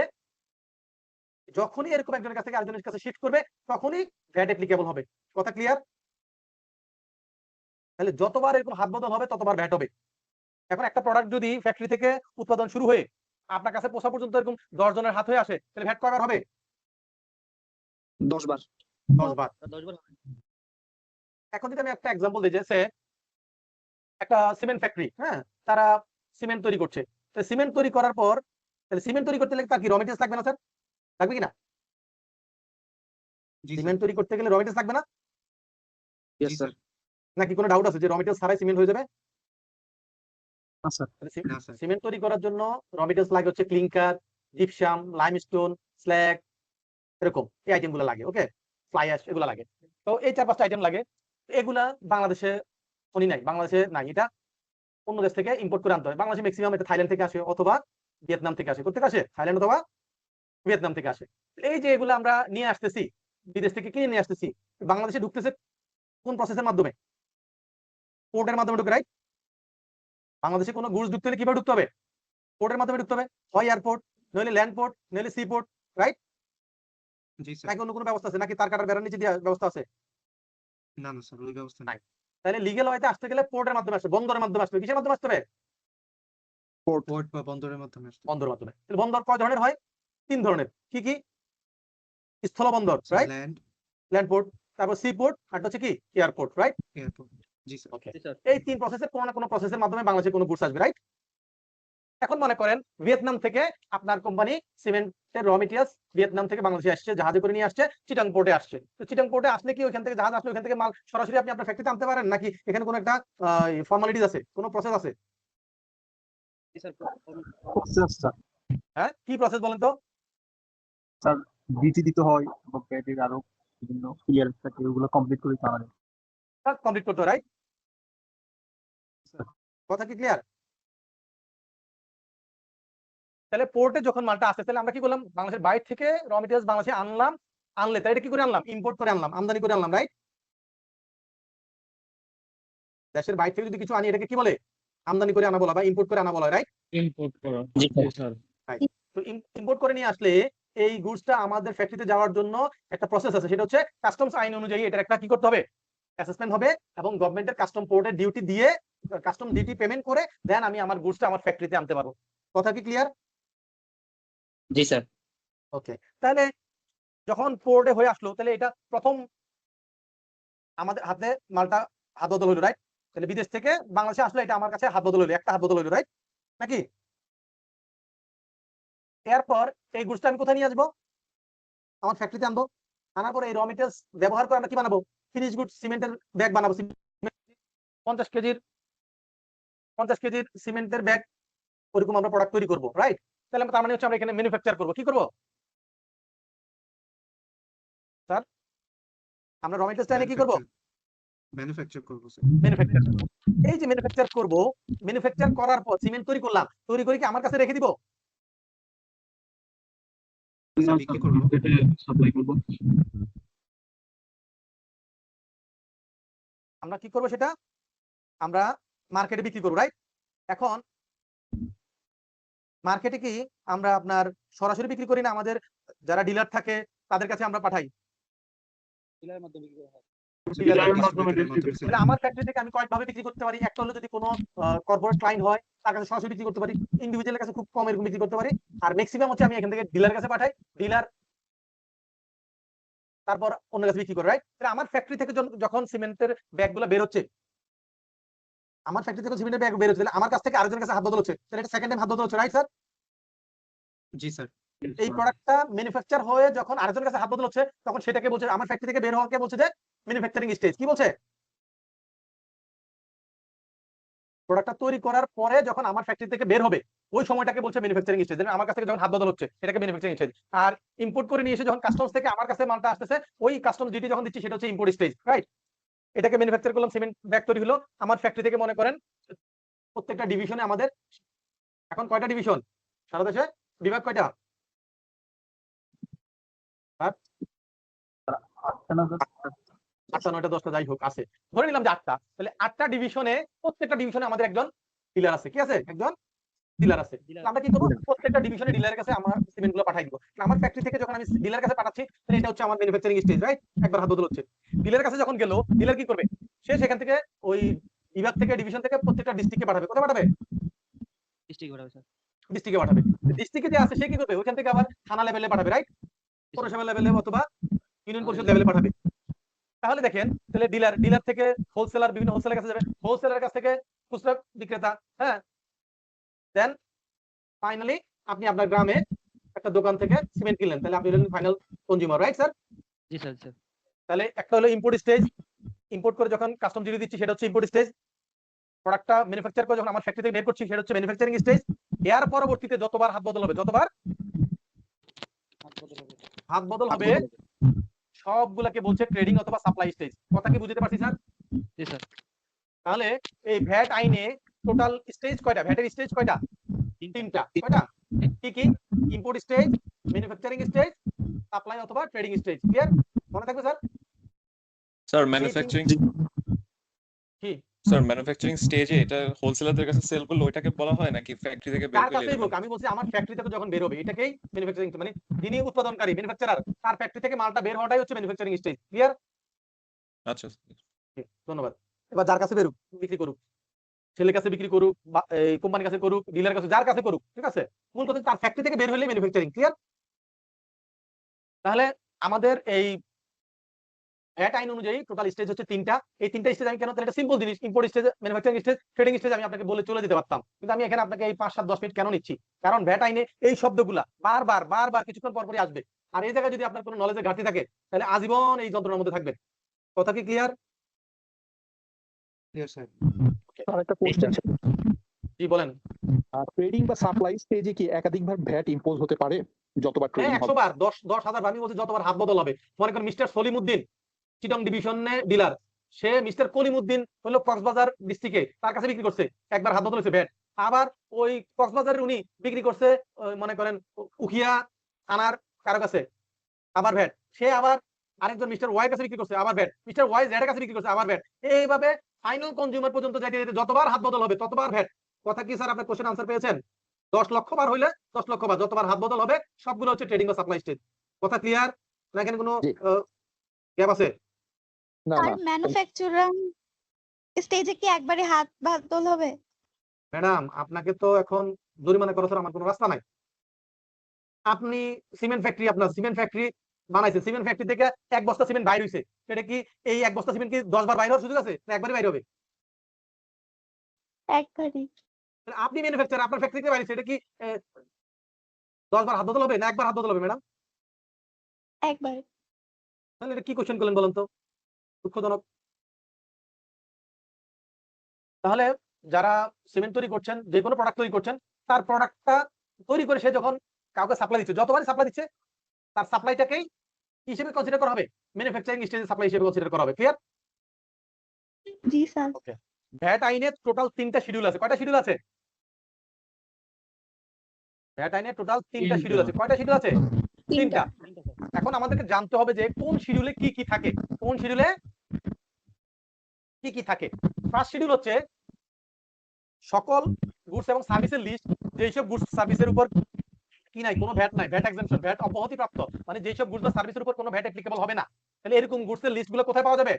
যখনই এরকম একজনের কাছ থেকে আরেকজনের কাছে শিফট করবে তখনই ভ্যাট অ্যাপ্লিকেবল হবে। কথা ক্লিয়ার? তাহলে যতবার এরকম হাত বদল হবে ততবার ভ্যাট হবে। এখন একটা প্রোডাক্ট যদি ফ্যাক্টরি থেকে উৎপাদন শুরু হয়ে আপনার কাছে পৌঁছা পর্যন্ত এরকম 10 জনের হাত হয়ে আসে, তাহলে ভ্যাট কয়বার হবে? 10 বার 10 বার। 10 বার। এখন যদি আমি একটা এক্সাম্পল দিই, যে একটা সিমেন্ট ফ্যাক্টরি, হ্যাঁ, তারা সিমেন্ট তৈরি করছে। সিমেন্ট তৈরি করার পর তাহলে সিমেন্ট তৈরি করতে গেলে তার কি র মেটেরিয়ালস লাগবে না স্যার? লাগবে কিনা? জি স্যার সিমেন্ট তৈরি করতে গেলে র মেটেরিয়ালস লাগবে না? জি স্যার নাকি কোনো ডাউট আছে যে র মেটেরিয়ালস ছাড়াই সিমেন্ট হয়ে যাবে? না স্যার সিমেন্ট তৈরি করার জন্য র মেটেরিয়ালস লাগে হচ্ছে ক্লিংকার, জিপসাম, লাইমস্টোন, স্ল্যাগ, এরকম এই আইটেম গুলো লাগে। ওকে, ফ্লাই অ্যাশ এগুলো লাগে। তো এই 4-5টা আইটেম লাগে। এগুলা বাংলাদেশে নাই, বাংলাদেশে নাই, এটা অন্য দেশ থেকে ইম্পোর্ট করে আনতে হয়। বাংলাদেশে ম্যাক্সিমাম এটা থাইল্যান্ড থেকে আসে অথবা ভিয়েতনাম থেকে আসে। কোথা থেকে আসে? থাইল্যান্ড অথবা ভিয়েতনাম থেকে আসে। এই যে এগুলো আমরা নিয়ে আসতেছি, বিদেশ থেকে কিনে নিয়ে আসতেছি, বাংলাদেশে ঢুকতেছে কোন প্রসেসের মাধ্যমে? পোর্টের মাধ্যমে ঢুকে, রাইট? বাংলাদেশে কোনো গুডস ঢুকতে হলে কিভাবে ঢুকতে হবে? পোর্টের মাধ্যমে ঢুকতে হবে, হয় এয়ারপোর্ট, নইলে ল্যান্ড পোর্ট, নইলে সি পোর্ট, রাইট? জি স্যার নাকি অন্য কোনো ব্যবস্থা আছে, নাকি তার কাটার বেড়ার নিচে দিয়ে ব্যবস্থা আছে? না না স্যার ওই ব্যবস্থা নাই। তাহলে লিগ্যাল ওয়েতে আসতে গেলে পোর্টের মাধ্যমে আসবে, বন্দরের মাধ্যমে আসবে, কিসের মাধ্যমে আসতে হবে? পোর্ট বা বন্দরের মাধ্যমে আসতে বন্দরের মাধ্যমে। তাহলে বন্দর কয় ধরনের হয়? 3 ধরনের। কি কি? স্থলবন্দর, রাইট? ল্যান্ড ল্যান্ড পোর্ট, তারপর সি পোর্ট, আর হচ্ছে কি এয়ারপোর্ট, রাইট? এয়ারপোর্ট। জি স্যার। ওকে। জি স্যার। এই 3 প্রসেসের কোনো না কোনো প্রসেসের মাধ্যমে বাংলাদেশে কোনো গুডস আসবে, রাইট? এখন মনে করেন ভিয়েতনাম থেকে আপনার কোম্পানি সিমেন্টের র মেটেরিয়ালস ভিয়েতনাম থেকে বাংলাদেশে আসছে, জাহাজে করে নিয়ে আসছে, চিটাং পোর্টে আসছে। তো চিটাং পোর্টে আসলে কি ওখান থেকে জাহাজ আসলে ওখান থেকে মাল সরাসরি আপনি আপনার ফ্যাক্টরিতে আনতে পারেন, নাকি এখানে কোনো একটা ফর্মালিটিস আছে, কোনো প্রসেস আছে? জি স্যার। প্রসেস স্যার, হ্যাঁ, কি প্রসেস বলেন তো? স্যার ডিটি দিতে হয় এবং প্যাডের আরো বিভিন্ন ক্লিয়ারেন্স থাকে, ওগুলো কমপ্লিট করে দিতে হবে। কমপ্লিট করতে রাইট? স্যার। কথা কি ক্লিয়ার? তাহলে পোর্টে যখন মালটা আসছে, তাহলে আমরা কি করলাম? বাংলাদেশের বাইরে থেকে র মেটেরিয়ালস বাংলাদেশে আনলাম, আনলে তাই এটা কি করে আনলাম? ইম্পোর্ট করে আনলাম, আমদানি করে আনলাম, রাইট? দেশের বাইরে থেকে যদি কিছু আনি এটাকে কি বলে? আমদানি করে আনা বলা বা ইম্পোর্ট করে আনা বলা, রাইট? ইম্পোর্ট করা। জি জি স্যার। স্যার। তো ইম্পোর্ট করে নিয়ে আসলে এই গুডসটা আমাদের ফ্যাক্টরিতে যাওয়ার জন্য একটা প্রসেস আছে, সেটা হচ্ছে কাস্টমস আইন অনুযায়ী এটার একটা কি করতে হবে? অ্যাসেসমেন্ট হবে, এবং গভর্নমেন্টের কাস্টম পোর্টের ডিউটি দিয়ে কাস্টম ডিউটি পেমেন্ট করে দেন আমি আমার গুডসটা আমার ফ্যাক্টরিতে আনতে পারবো। কথা কি ক্লিয়ার? জি স্যার। ওকে। তাহলে যখন পোর্টে হয়ে আসলো, তাহলে এটা প্রথম আমাদের হাতে মালটা হাত বদল হলো, রাইট? তাহলে বিদেশ থেকে বাংলাদেশে আসলে এটা আমার কাছে হাত বদল হলো, একটা হাত বদল হলো, রাইট নাকি? এরপর এই গুডসটা আমি কোথায় নিয়ে আসবো? আমার ফ্যাক্টরিতে আনবো। আনার পরে এই র মেটেরিয়ালস ব্যবহার করে আমরা কি বানাবো? ফিনিশ গুড সিমেন্টের ব্যাগ বানাবো। 50 কেজির সিমেন্টের ব্যাগ, ওরকম আমরা প্রোডাক্ট তৈরি করবো, রাইট? তাহলে তার মানে হচ্ছে আমরা এখানে ম্যানুফ্যাকচার করবো। কি করবো স্যার? আমরা র মেটেরিয়ালস এনে কি করবো? ম্যানুফ্যাকচার করব স্যার। ম্যানুফ্যাকচার। এই যে ম্যানুফ্যাকচার করব, ম্যানুফ্যাকচার করার পর সিমেন্ট তৈরি করলাম, তৈরি করে কি আমার কাছে রেখে দিব? স্যার বিক্রি করব। মার্কেটে সাপ্লাই করব। আমরা কি করব সেটা? আমরা মার্কেটে বিক্রি করব, রাইট? এখন মার্কেটে কি আমরা আপনার সরাসরি বিক্রি করি না, আমাদের যারা ডিলার থাকে তাদের কাছে আমরা পাঠাই? ডিলারের মাধ্যমে বিক্রি করা হয়। ডিলারের মাধ্যমে তাহলে আমার ফ্যাক্টরি থেকে আমি কয়েকভাবে বিক্রি করতে পারি। একটা হলো যদি কোনো কর্পোরেট ক্লায়েন্ট হয় তার কাছে সরাসরি বিক্রি করতে পারি, ইন্ডিভিজুয়ালের কাছে খুব কম এরকম বিক্রি করতে পারি, আর ম্যাক্সিমাম হচ্ছে আমি এখান থেকে ডিলার কাছে পাঠাই, ডিলার তারপর অন্য কাছে বিক্রি করে, রাইট? তাহলে আমার ফ্যাক্টরি থেকে যখন সিমেন্টের ব্যাগগুলো বের হচ্ছে, আমার ফ্যাক্টরি থেকে সিমেন্টের ব্যাগ বের হচ্ছে, তাহলে আমার কাছ থেকে আরেকজনের কাছে হাত বদল হচ্ছে, তাহলে এটা সেকেন্ড টাইম হাত বদল হচ্ছে, রাইট স্যার? জি স্যার। এই প্রোডাক্টটা ম্যানুফ্যাকচার হয়ে যখন আরেকজনের কাছে হাত বদল হচ্ছে, তখন সেটাকে বলছে, আমার ফ্যাক্টরি থেকে বের হওয়াকে বলছে যে ম্যানুফ্যাকচারিং স্টেজ। কি বলছে? প্রোডাক্টটা তৈরি করার পরে যখন আমার ফ্যাক্টরি থেকে বের হবে, ওই সময়টাকে বলছে ম্যানুফ্যাকচারিং স্টেজ। আমার কাছ থেকে যখন হাত বদল হচ্ছে সেটাকে ম্যানুফ্যাকচারিং স্টেজ। আর ইম্পোর্ট করে নিয়ে এসে যখন কাস্টমস থেকে আমার কাছে মালটা আসতেছে, ওই কাস্টমস ডিউটি যখন দিচ্ছি সেটা হচ্ছে ইম্পোর্ট স্টেজ, রাইট? এটাকে ম্যানুফ্যাকচার করলাম, সিমেন্ট ব্যাগ তৈরি হলো আমার ফ্যাক্টরি থেকে। মনে করেন প্রত্যেকটা ডিভিশনে আমাদের এখন কয়টা ডিভিশন? সারা দেশে বিভাগ কয়টা? আটটা, 9টা, 10টা, যাই হোক আছে, ধরে নিলাম যে 8টা। তাহলে 8টা ডিভিশনে প্রত্যেকটা ডিভিশনে আমাদের একজন ডিলার আছে। কি আছে? একজন ডিলার আছে। আমরা কি করবো? প্রত্যেকটা ডিভিশনে ডিলারের কাছে আমার সিমেন্ট গুলো পাঠাই দিব। আমার ফ্যাক্টরি থেকে যখন আমি ডিলার কাছে পাঠাচ্ছি, তাহলে এটা হচ্ছে আমার ম্যানুফ্যাকচারিং স্টেজ, রাইট? একবার হাত বদল হচ্ছে। ডিলারের কাছে যখন গেল, ডিলার কি করবে? সে সেখান থেকে ওই বিভাগ থেকে, ডিভিশন থেকে প্রত্যেকটা ডিস্ট্রিক্টে পাঠাবে। কোথায় পাঠাবে? ডিস্ট্রিক্ট করা হয় স্যার। ডিস্ট্রিক্টে পাঠাবে। ডিস্ট্রিক্টে যে আছে সে কি করবে? ওইখান থেকে আবার থানা লেভেলে পাঠাবে, রাইট? পৌরসভা লেভেলে অথবা ইউনিয়ন পরিষদ লেভেলে পাঠাবে। তাহলে দেখেন, তাহলে ডিলার থেকে হোলসেলার, বিভিন্ন হোলসেলার কাছে যাবে, হোলসেলার কাছ থেকে খুচরা বিক্রেতা, হ্যাঁ, দেন ফাইনালি আপনি আপনার গ্রামে একটা দোকান থেকে সিমেন্ট কিনলেন, তাহলে আপনি হলেন ফাইনাল কনজিউমার, রাইট স্যার? জি স্যার। স্যার তাহলে একটা হলো ইম্পোর্ট স্টেজ, ইম্পোর্ট করে যখন কাস্টম ডিউটি দিচ্ছি সেটা হচ্ছে ইম্পোর্ট স্টেজ। প্রোডাক্টটা ম্যানুফ্যাকচার করে যখন আমার ফ্যাক্টরি থেকে বের করছি সেটা হচ্ছে ম্যানুফ্যাকচারিং স্টেজ। এর পরবর্তীতে যতবার হাত বদল হবে, যতবার হাত বদল হবে, সবগুলাকে বলছে ট্রেডিং অথবা সাপ্লাই স্টেজ। কথা কি বুঝতে পারছি স্যার? জি স্যার। তাহলে এই ভ্যাট আইনে টোটাল স্টেজ কয়টা? ভ্যাটের স্টেজ কয়টা? 3টা। কয়টা? কি কি? Import stage, manufacturing stage, supply অথবা ট্রেডিং স্টেজ। ক্লিয়ার? মনে থাকবে স্যার? স্যার ম্যানুফ্যাকচারিং কি ম্যানুফ্যাকচারিং স্টেজে এটা হোলসেলারদের কাছে সেল করলে ওইটাকে বলা হয় নাকি ফ্যাক্টরি থেকে বের কার করে কাছেই হোক, আমি বলছি আমার ফ্যাক্টরি থেকে যখন বের হবে এটাকেই ম্যানুফ্যাকচারিং, মানে যিনি উৎপাদনকারী ম্যানুফ্যাকচারার, তার ফ্যাক্টরি থেকে মালটা বের হওয়াটাই হচ্ছে ম্যানুফ্যাকচারিং স্টেজ। ক্লিয়ার? আচ্ছা Okay, ধন্যবাদ। এবার যার কাছে বেরুক বিক্রি করুক, ছেলের কাছে বিক্রি করুক বা এই কোম্পানির কাছে করুক, ডিলার কাছে, যার কাছে করুক, ঠিক আছে? মূল কথা তার ফ্যাক্টরি থেকে বের হলে ম্যানুফ্যাকচারিং, ক্লিয়ার? তাহলে আমাদের এই ভ্যাট আইন অনুযায়ী টোটাল স্টেজ হচ্ছে 3টা। এই 3টা স্টেজ আমি কেন, তাহলে এটা সিম্পল জিনিস, import stage, manufacturing stage, trading stage আমি আপনাকে বলে চলে দিতে পারতাম, কিন্তু আমি এখানে আপনাকে এই 5-7-10 মিনিট কেন নিচ্ছি? কারণ ভ্যাট আইনে এই শব্দগুলা বারবার কিছুক্ষণ পর পরই আসবে, আর এই জায়গায় যদি আপনার কোনো নলেজের ঘাটতি থাকে তাহলে আজীবন এই যন্ত্রণার মধ্যে থাকবেন। কথা কি ক্লিয়ার? Clear sir. স্যার একটা কোশ্চেন, জি বলেন। ট্রেডিং বা সাপ্লাই স্টেজে কি একাধিকবার ভ্যাট ইম্পোজ হতে পারে যতবার হ্যাঁ, ট্রেডিং 100 হবে? বার, 10,000 বার। আমি বলছি যতবার হাত বদল হবে। মনে করেন মিস্টার সলিমউদ্দিন চিটং ডিভিশনে ডিলার, সে মিস্টার কলিমউদ্দিন হলো কক্সবাজার ডিস্ট্রিক্টে, তার কাছে বিক্রি করছে, একবার হাত বদল হয়েছে ভ্যাট। আবার ওই কক্সবাজারের উনি বিক্রি করছে মনে করেন উখিয়া থানার কারো কাছে, আবার ভ্যাট। সে আবার আরেকজন মিস্টার ওয়াই কাছে বিক্রি করছে, আবার ভ্যাট। মিস্টার ওয়াই জেড কাছে বিক্রি করছে, আবার ভ্যাট। এইভাবে ফাইনাল কনজিউমার পর্যন্ত যাইতে যাইতে যতবার হাত বদল হবে ততবার ভ্যাট। কথা কি স্যার, আপনার কোশ্চেন আনসার পেয়েছেন? 10 লক্ষ বার হইলে 10 লক্ষ বার, যতবার হাত বদল হবে সবগুলো হচ্ছে ট্রেডিং বা সাপ্লাই স্টেজ। কথা ক্লিয়ার? না এখানে কোনো জি। গ্যাপ আছে? না আর না ম্যানুফ্যাকচারিং স্টেজে কি একবারে হাত বদল হবে? ম্যাডাম, আপনাকে তো এখন জরিমানা করা ছাড়া আমার কোনো রাস্তা নাই। আপনি সিমেন্ট ফ্যাক্টরি, আপনার সিমেন্ট ফ্যাক্টরি বানাইছে, সিমেন্ট ফ্যাক্টরি থেকে 1 বস্তা সিমেন্ট বাইর হইছে, এটা কি এই 1 বস্তা সিমেন্ট কি 10 বার বাইর হওয়ার সুযোগ আছে, না একবারই বাইর হবে? একবারই। তাহলে আপনি ম্যানুফ্যাকচার, আপনার ফ্যাক্টরি থেকে বাইর হইছে, এটা কি 10 বার হাত বদল হবে, না একবার হাত বদল হবে ম্যাডাম? একবার। তাহলে এটা কি কোশ্চেন করলেন বলেন তো, দুঃখজনক। তাহলে যারা সিমেন্ট তৈরি করছেন, যে কোনো প্রোডাক্ট তৈরি করছেন, তার প্রোডাক্টটা তৈরি করে সে যখন কাউকে সাপ্লাই দিচ্ছে, যতবারই সাপ্লাই দিচ্ছে তার সাপ্লাইটাকেই হিসেবে কনসিডার করা হবে, ম্যানুফ্যাকচারিং স্টেজে সাপ্লাই হিসেবে কনসিডার করা হবে। ক্লিয়ার? জি স্যার। ওকে। ভ্যাট আইনে টোটাল 3টা শিডিউল আছে। কয়টা শিডিউল আছে? ভ্যাট আইনে টোটাল 3টা শিডিউল আছে। কয়টা শিডিউল আছে? 3টা। এখন আমাদেরকে জানতে হবে যে কোন শিডিউলে কি কি থাকে, কোন শিডিউলে কি কি থাকে। ফার্স্ট শিডিউল হচ্ছে সকল গুডস এবং সার্ভিসের লিস্ট, যেসব গুডস সার্ভিসের উপর কি নাই, কোনো ভ্যাট নাই, ভ্যাট এক্সাম্পশন, ভ্যাট অব্যাহতিপ্রাপ্ত, মানে যেসব গুডস বা সার্ভিসের উপর কোনো ভ্যাট অ্যাপ্লিকেবল হবে না। তাহলে এরকম গুডস এর লিস্টগুলো কোথায় পাওয়া যাবে?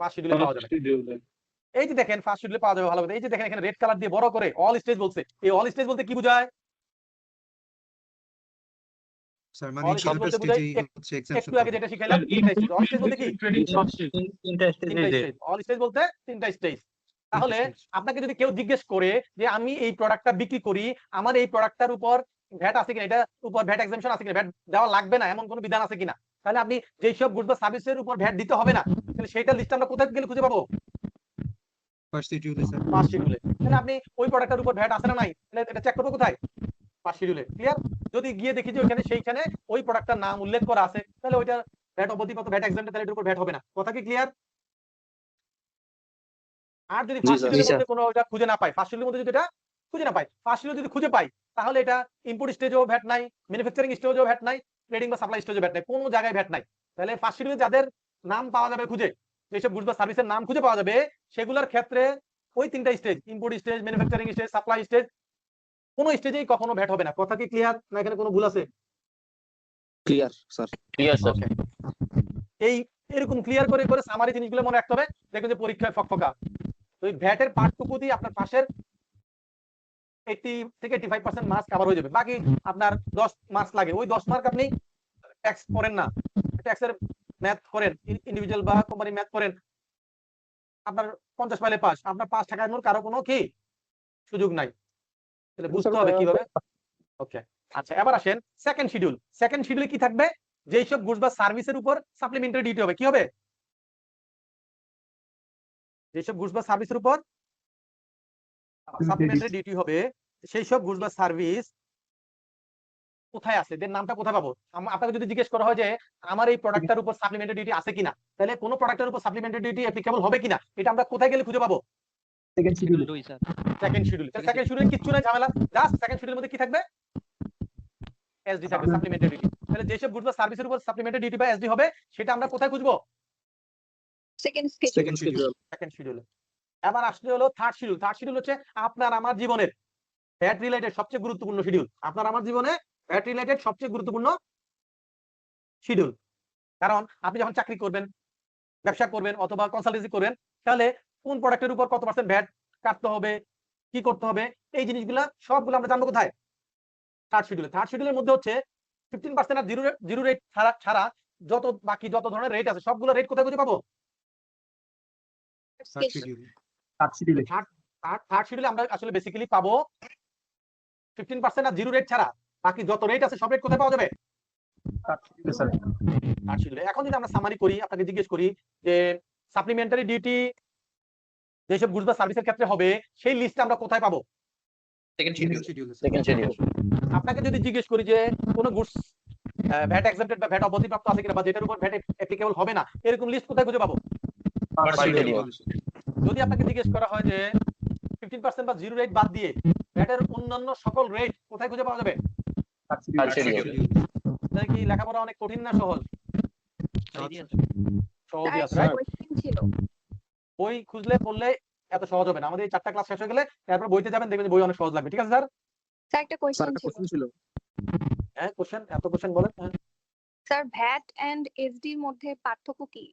ফার্স্ট শিডিউলে পাওয়া যাবে। এই যে দেখেন ফার্স্ট শিডিউলে পাওয়া যাবে, ভালো কথা। এই যে দেখেন এখানে রেড কালার দিয়ে বড় করে অল স্টেজ বলছে। এই অল স্টেজ বলতে কি বোঝায়? স্যার মানে অল স্টেজ সবটা বলতে বোঝায় স্টেজেই হচ্ছে একটু এক্সেপশন আগে যেটা শিখাইলাম, 3টা স্টেজ। অল স্টেজ বলতে কি? 3টা স্টেজ। অল স্টেজ বলতে 3টা স্টেজ। তাহলে আপনাকে যদি কেউ জিজ্ঞেস করে যে আমি এই প্রোডাক্টটা বিক্রি করি, আমার এই প্রোডাক্টটার উপর ভ্যাট আছে কিনা, এটা উপর ভ্যাট এক্সাম্পশন আছে কিনা, ভ্যাট দেওয়া লাগবে না এমন কোনো বিধান আছে কিনা, তাহলে আপনি যেই সব গুডস বা সার্ভিসের উপর ভ্যাট দিতে হবে না, তাহলে সেইটা লিস্ট আমরা কোথায় গেলে খুঁজে পাবো? ফার্স্ট শিডিউলে স্যার। ফার্স্ট শিডিউলে। তাহলে আপনি ওই প্রোডাক্টের উপর ভ্যাট আছে না নাই, তাহলে এটা চেক করবো কোথায়? ফার্স্ট শিডিউলে। ক্লিয়ার? যদি গিয়ে দেখি যে ওইখানে সেইখানে ওই প্রোডাক্টটার নাম উল্লেখ করা আছে, তাহলে ওইটা ভ্যাট অবধিপ্রাপ্ত, ভ্যাট এক্সাম্পশন, তাহলে এটার উপর ভ্যাট হবে না। কথা কি ক্লিয়ার? আর যদি ফার্স্ট শিডিউলের মধ্যে কোনো ওটা খুঁজে না পাই, ফার্স্ট শিডিউলের মধ্যে যদি এটা খুঁজে না পাই, ফার্স্ট শিডিউল যদি খুঁজে পাই, তাহলে এটা ইম্পোর্ট স্টেজেও ভ্যাট নাই, ম্যানুফ্যাকচারিং স্টেজেও ভ্যাট নাই, ট্রেডিং বা সাপ্লাই স্টেজেও ভ্যাট নাই, কোনো জায়গায় ভ্যাট নাই। তাহলে ফার্স্ট শিডিউলে যাদের নাম পাওয়া যাবে খুঁজে, যেসব গুডস বা সার্ভিসের নাম খুঁজে পাওয়া যাবে, সেগুলোর ক্ষেত্রে ওই 3টা stage, import stage, manufacturing stage, supply stage, কোনো স্টেজেই কখনো ভ্যাট হবে না। কথা কি ক্লিয়ার, না এখানে কোনো ভুল আছে? Clear sir. Okay. এই এরকম ক্লিয়ার করে করে সামারি জিনিসগুলো মনে রাখতে হবে, দেখবেন যে পরীক্ষায় ফকফকা। ওই ভ্যাটের পার্টটুকু দিয়ে আপনার পাশের 80 থেকে 85% মার্কস কভার হয়ে যাবে। বাকি আপনার 10 মার্কস লাগে, ওই 10 মার্ক আপনি ট্যাক্স করেন না, ট্যাক্সের ম্যাথ করেন, ইন্ডিভিজুয়াল বা কোম্পানি ম্যাথ করেন, আপনার 50 পাইলে পাস, আপনার 5 টাকার কারো কোনো কি সুযোগ নাই। তাহলে বুঝতে হবে কিভাবে। ওকে, আচ্ছা এবার আসেন সেকেন্ড শিডিউল। সেকেন্ড শিডিউলে কি থাকবে? যেই সব গুডস বা সার্ভিসের উপর সাপ্লিমেন্টারি ডিউটি হবে, কি হবে? যেসব গুডস বা সার্ভিসের উপর সাপ্লিমেন্টারি ডিউটি হবে, সেই সব গুডস বা সার্ভিস কোথায় আছে, এদের নামটা কোথায় পাবো? আপনাকে যদি জিজ্ঞেস করা হয় যে আমার এই প্রোডাক্টটার উপর সাপ্লিমেন্টারি ডিউটি আছে কিনা, তাহলে কোন প্রোডাক্টের উপর সাপ্লিমেন্টারি ডিউটি অ্যাপ্লিকেবল হবে কিনা, এটা আমরা কোথায় গেলে খুঁজে পাবো? Second schedule. সেকেন্ড শিডিউলে। সেকেন্ড শিডিউলে কিচ্ছু নাই ঝামেলা, জাস্ট সেকেন্ড শিডিউলের মধ্যে কি থাকবে? এসডি থাকবে, সাপ্লিমেন্টারি ডিউটি। তাহলে যেসব গুডস বা সার্ভিসের উপর সাপ্লিমেন্টারি ডিউটি বা এসডি হবে, সেটা আমরা কোথায় খুঁজবো? Second second schedule. সেকেন্ড শিডিউলে। এবার আসলে হলো থার্ড শিডিউল। থার্ড শিডিউল হচ্ছে আপনার আমার জীবনের ভ্যাট রিলেটেড সবচেয়ে গুরুত্বপূর্ণ শিডিউল। আপনার আমার জীবনে ভ্যাট রিলেটেড সবচেয়ে গুরুত্বপূর্ণ শিডিউল। কারণ আপনি যখন চাকরি করবেন, ব্যবসা করবেন অথবা কনসালটেন্সি করবেন, তাহলে কোন প্রোডাক্টের উপর কত পার্সেন্ট ভ্যাট কাটতে হবে, কি করতে হবে, এই জিনিসগুলা সবগুলো আমরা জানবো কোথায়? থার্ড শিডিউলে। থার্ড শিডিউলের মধ্যে হচ্ছে 15% আর জিরো রেট ছাড়া যত বাকি যত ধরনের রেট আছে সবগুলো রেট কোথায় খুঁজে পাবো? Third schedule. থার্ড শিডিউলে। থার্ড শিডিউলে আমরা আসলে বেসিক্যালি পাবো 15% আর জিরো রেট ছাড়া বাকি যত রেট আছে সব রেট কোথায় পাওয়া যাবে? থার্ড শিডিউলে স্যার। থার্ড শিডিউলে। এখন যদি আমরা সামারি করি, আপনাকে জিজ্ঞেস করি যে সাপ্লিমেন্টারি ডিউটি যেসব গুডস বা সার্ভিসের ক্ষেত্রে হবে সেই লিস্টটা আমরা কোথায় পাবো? Second schedule, sir. Second schedule. আপনাকে যদি জিজ্ঞেস করি যে কোন গুডস ভ্যাট এক্সেম্পটেড বা ভ্যাট অবধিপ্রাপ্ত আছে কিনা বা যেটার উপর ভ্যাট অ্যাপ্লিকেবল হবে না, এরকম লিস্ট কোথায় খুঁজে পাবো? First First schedule. যদি আপনাকে জিজ্ঞেস করা হয় যে 15% বা জিরো রেট বাদ দিয়ে ভ্যাটের অন্যান্য সকল রেট কোথায় খুঁজে পাওয়া যাবে? Third Third শিডিউলে। schedule. তাহলে কি লেখাপড়া অনেক কঠিন না সহজ? সহজই আছে, স্যার right? কোয়েশ্চেন ছিল। বই খুঁজলে পড়লে এত সহজ হবে না। আমাদের এই 4টা ক্লাস শেষ হয়ে গেলে তারপর বইতে যাবেন, দেখবেন যে বই অনেক সহজ লাগবে। ঠিক আছে স্যার? স্যার একটা কোয়েশ্চেন ছিল। হ্যাঁ, কোশ্চেন, এত কোশ্চেন বলেন। হ্যাঁ, স্যার ভ্যাট এন্ড এসডি এর মধ্যে পার্থক্য কি?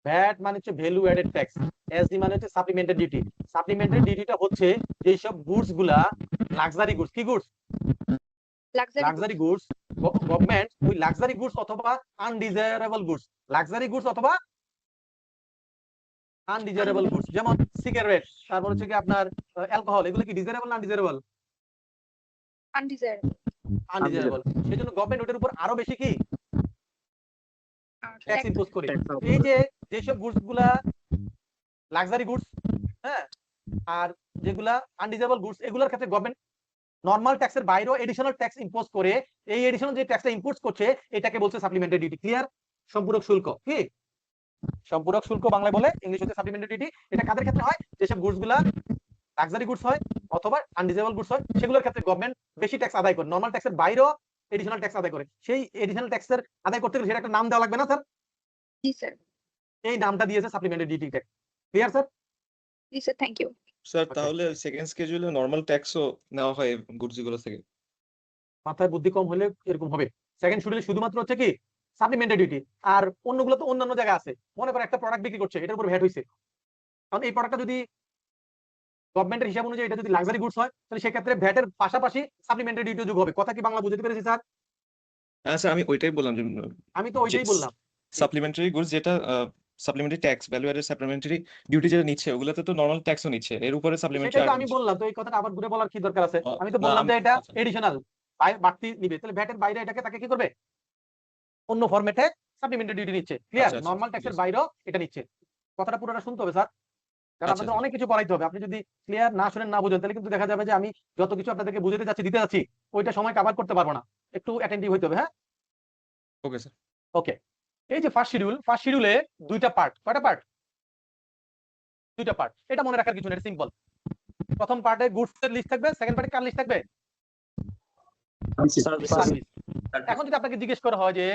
ভ্যাট মানে হচ্ছে ভ্যালু অ্যাডেড ট্যাক্স, এসডি মানে হচ্ছে সাপ্লিমেন্টারি ডিউটি। সাপ্লিমেন্টারি ডিউটিটা হচ্ছে যেসব গুডস গুলা লাক্সারি গুডস, কি গুডস? লাক্সারি গুডস, গভর্নমেন্ট ওই লাক্সারি গুডস অথবা আনডিজায়ারেবল গুডস, লাক্সারি গুডস অথবা আনডিজায়ারেবল গুডস, যেমন সিগারেট, তারপর হচ্ছে কি আপনার অ্যালকোহল, এগুলো কি ডিজায়ারেবল না আনডিজায়ারেবল? আনডিজায়ারেবল। আনডিজায়ারেবল। সেজন্য গভর্নমেন্ট ওটার উপর আরো বেশি কি ট্যাক্স ইম্পোজ করে। এই যে যেসব গুডস গুলা লাক্সারি গুডস, হ্যাঁ, আর যেগুলা আনডিজায়ারেবল গুডস, এগুলোর ক্ষেত্রে গভর্নমেন্ট নরমাল ট্যাক্সের বাইরেও এডিশনাল ট্যাক্স ইম্পোজ করে। এই এডিশনাল যে ট্যাক্সটা ইম্পোজ করছে এটাকে বলছে সাপ্লিমেন্টারি ডিউটি। ক্লিয়ার? সম্পূরক শুল্ক। কি সম্পূরক শুল্ক বাংলায় বলে, ইংলিশ হচ্ছে সাপ্লিমেন্টারি ডিউটি। এটা কাদের ক্ষেত্রে হয়? যেসব গুডস গুলা লাক্সারি গুডস হয় অথবা আনডিজায়ারেবল গুডস হয়, সেগুলোর ক্ষেত্রে গভর্নমেন্ট বেশি ট্যাক্স আদায় করে, নরমাল ট্যাক্সের বাইরেও এডিশনাল ট্যাক্স আদায় করে। সেই এডিশনাল ট্যাক্সের আদায় করতে গেলে সেটা একটা নাম দেওয়া লাগবে না স্যার? জি স্যার। এই নামটা দিয়েছে supplementary duty tax. Clear sir? জি sir, thank you. Sir Okay. তাহলে সেকেন্ড স্কেজুলে নরমাল ট্যাক্সও নেওয়া হয় গুডস গুলো থেকে? মাথায় বুদ্ধি কম হলে এরকম হবে। সেকেন্ড শিডিউলে শুধুমাত্র হচ্ছে কি সাপ্লিমেন্টারি ডিউটি, আর অন্যগুলো তো অন্যান্য জায়গায় আছে। মনে করেন একটা প্রোডাক্ট বিক্রি করছে, এটার উপর ভ্যাট হইছে, কারণ এই প্রোডাক্টটা যদি গভর্নমেন্টের হিসাব অনুযায়ী এটা যদি লাক্সারি গুডস হয়, তাহলে সেক্ষেত্রে ভ্যাটের পাশাপাশি সাপ্লিমেন্টারি ডিউটি যোগ হবে। কথা কি বাংলা বুঝতে পেরেছি স্যার? হ্যাঁ স্যার, আমি ওইটাই বললাম যে আমি তো ওইটাই বললাম। সাপ্লিমেন্টারি গুডস যেটা supplementary tax, value added supplementary duty যেটা নিচ্ছে, ওগুলোতে তো নরমাল ট্যাক্সও নিচ্ছে, এর উপরে সাপ্লিমেন্টারি সেটাই তো আমি বললাম, তো এই কথাটা আবার ঘুরে বলার কি দরকার আছে? আমি তো না, বললাম যে এটা আচ্ছা। এডিশনাল বাড়তি নিবে, তাহলে ভ্যাটের বাইরে এটাকে তাকে কি করবে? অন্য ফরম্যাটে সাপ্লিমেন্টারি ডিউটি নিচ্ছে। ক্লিয়ার? আচ্ছা, আচ্ছা, নরমাল ট্যাক্সের yes. বাইরেও এটা নিচ্ছে। কথাটা পুরোটা শুনতে হবে স্যার, কারণ আচ্ছা, আপনাদের অনেক কিছু পড়াইতে হবে। আপনি যদি ক্লিয়ার না শুনেন, না বুঝেন, তাহলে কিন্তু দেখা যাবে যে আমি যত কিছু আপনাদেরকে বুঝাতে যাচ্ছি, দিতে যাচ্ছি, ওইটা সময় কভার করতে পারবো না। একটু অ্যাটেন্টিভ হইতে হবে। হ্যাঁ, ওকে স্যার। ওকে। এই যে ফার্স্ট শিডিউলে দুইটা পার্ট। কয়টা পার্ট? দুইটা পার্ট। এটা মনে রাখার কিছু নেই, সিম্পল। প্রথম পার্টে গুডস এর লিস্ট থাকবে, সেকেন্ড পার্টে কার লিস্ট থাকবে? সার্ভিস। সার্ভিস। এখন যদি আপনাকে জিজ্ঞেস করা হয় যে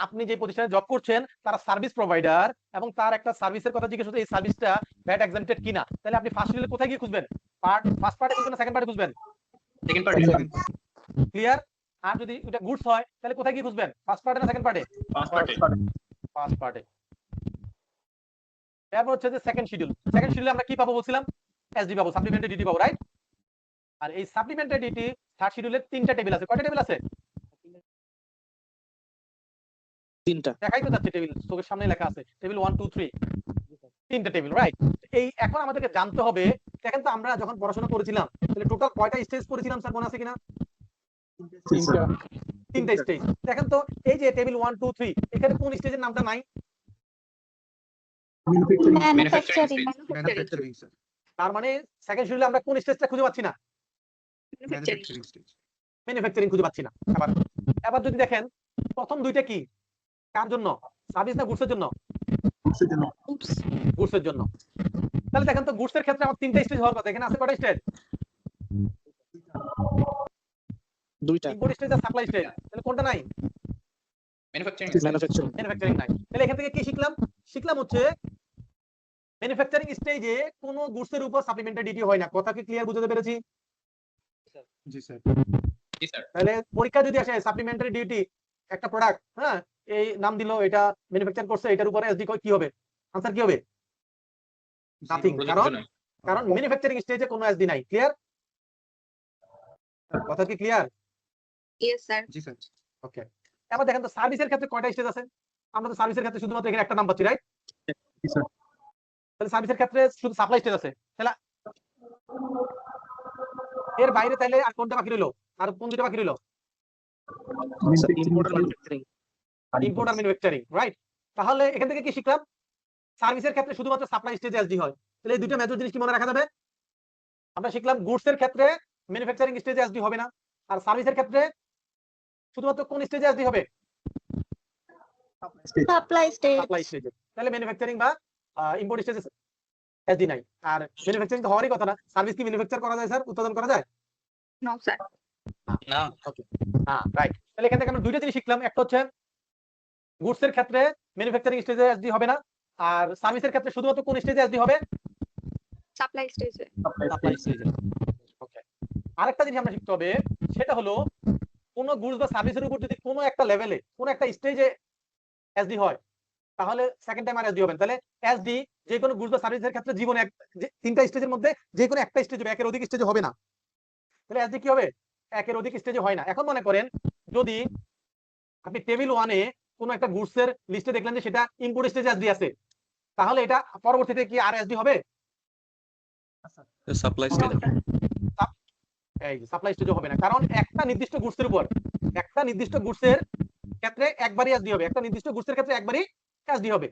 আপনি যে প্রতিষ্ঠানে জব করছেন তারা সার্ভিস প্রোভাইডার এবং তার একটা সার্ভিসের কথা জিজ্ঞেস হচ্ছে, এই সার্ভিসটা ভ্যাট এক্সাম্পটেড কিনা, তাহলে আপনি ফার্স্ট শিডিউলে কোথায় গিয়ে খুঁজবেন? ফার্স্ট পার্টে খুঁজবেন না সেকেন্ড পার্টে খুঁজবেন? Second part. ক্লিয়ার? আর যদি এটা গুডস হয় তাহলে কোথায় গিয়ে খুঁজবেন? ফার্স্ট পার্টে না সেকেন্ড পার্টে? ফার্স্ট পার্টে। তারপর হচ্ছে যে সেকেন্ড শিডিউলে আমরা কি পাবো বলছিলাম? এসডি পাবো, সাপ্লিমেন্টারি ডিউটি পাবো, রাইট? আর এই সাপ্লিমেন্টারি ডিউটি থার্ড শিডিউলের 3টা টেবিল আছে। কয়টা টেবিল আছে? 3টা। দেখাই তো যাচ্ছে, টেবিল চোখের সামনে লেখা আছে, টেবিল 1 2 3, 3টা টেবিল, রাইট? এই এখন আমাদেরকে জানতে হবে, দেখেন তো আমরা যখন পড়াশোনা করেছিলাম তাহলে টোটাল কয়টা স্টেজ পড়েছিলাম স্যার, মনে আছে কিনা? 3টা স্টেজ। দেখেন তো এই যে টেবিল 1 2 3, এখানে কোন স্টেজের নামটা নাই? ম্যানুফ্যাকচারিং। Manufacturing, sir. তার মানে সেকেন্ড শিডিউলে আমরা কোন স্টেজটা খুঁজে পাচ্ছি না? Manufacturing stage. ম্যানুফ্যাকচারিং খুঁজে পাচ্ছি না। এবার যদি দেখেন প্রথম দুইটা কি কার জন্য? সার্ভিস না গুডসের জন্য? গুডসের জন্য। তাহলে দেখেন তো গুডসের ক্ষেত্রে আমার 3টা স্টেজ হওয়ার কথা, এখানে আছে কয়টা স্টেজ? 2টা। ইম্পোর্ট স্টেজ আর সাপ্লাই স্টেজ। তাহলে কোনটা নাই? ম্যানুফ্যাকচারিং। ম্যানুফ্যাকচারিং নাই। তাহলে এখান থেকে কি শিখলাম হচ্ছে ম্যানুফ্যাকচারিং স্টেজে কোনো গুডসের উপর সাপ্লিমেন্টারি ডিউটি হয় না। কথা কি ক্লিয়ার বুঝতে পেরেছি? জি স্যার। তাহলে পরীক্ষা যদি আসে সাপ্লিমেন্টারি ডিউটি একটা প্রোডাক্ট, হ্যাঁ, এই নাম দিল, এটা ম্যানুফ্যাকচার করছে, এটার উপরে এসডি কি হবে? আনসার কি হবে? নাথিং, কারণ ম্যানুফ্যাকচারিং স্টেজে কোনো এসডি নাই। ক্লিয়ার? কথা কি ক্লিয়ার? Yes sir. জি স্যার। ওকে, এবার দেখেন তো সার্ভিসের ক্ষেত্রে কয়টা স্টেজ আছে? আমরা তো সার্ভিসের ক্ষেত্রে শুধুমাত্র এখানে একটা নাম পাচ্ছি, রাইট? জি স্যার। তাহলে সার্ভিসের ক্ষেত্রে শুধু সাপ্লাই স্টেজ আছে, তাহলে এর বাইরে তাহলে আর কোনটা বাকি রইলো? আর কোন দুটো বাকি রইলো? Import manufacturing. ইম্পোর্ট আর ম্যানুফ্যাকচারিং, রাইট? তাহলে এখান থেকে কি শিখলাম? সার্ভিসের ক্ষেত্রে শুধুমাত্র সাপ্লাই স্টেজে এসডি হয়। তাহলে এই দুটো মেজর জিনিস কি মনে রাখা যাবে? আমরা শিখলাম গুডস এর ক্ষেত্রে ম্যানুফ্যাকচারিং স্টেজে এসডি হবে না, আর সার্ভিসের ক্ষেত্রে শুধুমাত্র কোন স্টেজে এসডি হবে? Supply stage. সাপ্লাই স্টেজে। তাহলে ম্যানুফ্যাকচারিং বা ইম্পোর্ট স্টেজে এসডি নাই। আর ম্যানুফ্যাকচারিং তো হওয়ারই কথা না। সার্ভিস কি ম্যানুফ্যাকচার করা যায় স্যার? উৎপাদন করা যায়? No sir. না। ওকে, হ্যাঁ, রাইট। তাহলে এখান থেকে আমরা দুইটা জিনিস শিখলাম। একটা হচ্ছে গুডস এর ক্ষেত্রে ম্যানুফ্যাকচারিং স্টেজে এসডি হবে না, আর সার্ভিসের ক্ষেত্রে শুধুমাত্র কোন স্টেজে এসডি হবে? সাপ্লাই স্টেজে। সাপ্লাই স্টেজে। ওকে, আরেকটা জিনিস আমরা শিখতে হবে, সেটা হলো কোন গুডস বা সার্ভিসের উপর যদি কোনো একটা লেভেলে কোনো একটা স্টেজে এসডি হয়, তাহলে সেকেন্ড টাইম আর এসডি হবে না। তাহলে এসডি যে কোনো গুডস বা সার্ভিসের ক্ষেত্রে জীবনে তিনটা স্টেজের মধ্যে যে কোনো একটা স্টেজ হবে, একের অধিক স্টেজে হবে না। তাহলে এসডি কি হবে? একের অধিক স্টেজে হয় না। এখন মনে করেন যদি আপনি টেবিল 1 এ কোনো একটা গুডস এর লিস্টে দেখলেন যে সেটা ইম্পোর্ট স্টেজে এসডি আছে, তাহলে এটা পরবর্তীতে কি আর এসডি হবে? সাপ্লাই স্টেজ এই সাপ্লাই স্টেজে হবে না, কারণ একটা নির্দিষ্ট গুডস এর উপর একটা নির্দিষ্ট গুডস এর ক্ষেত্রে একবারই এসডি হবে, একটা নির্দিষ্ট গুডস এর ক্ষেত্রে একবারই এসডি হবে।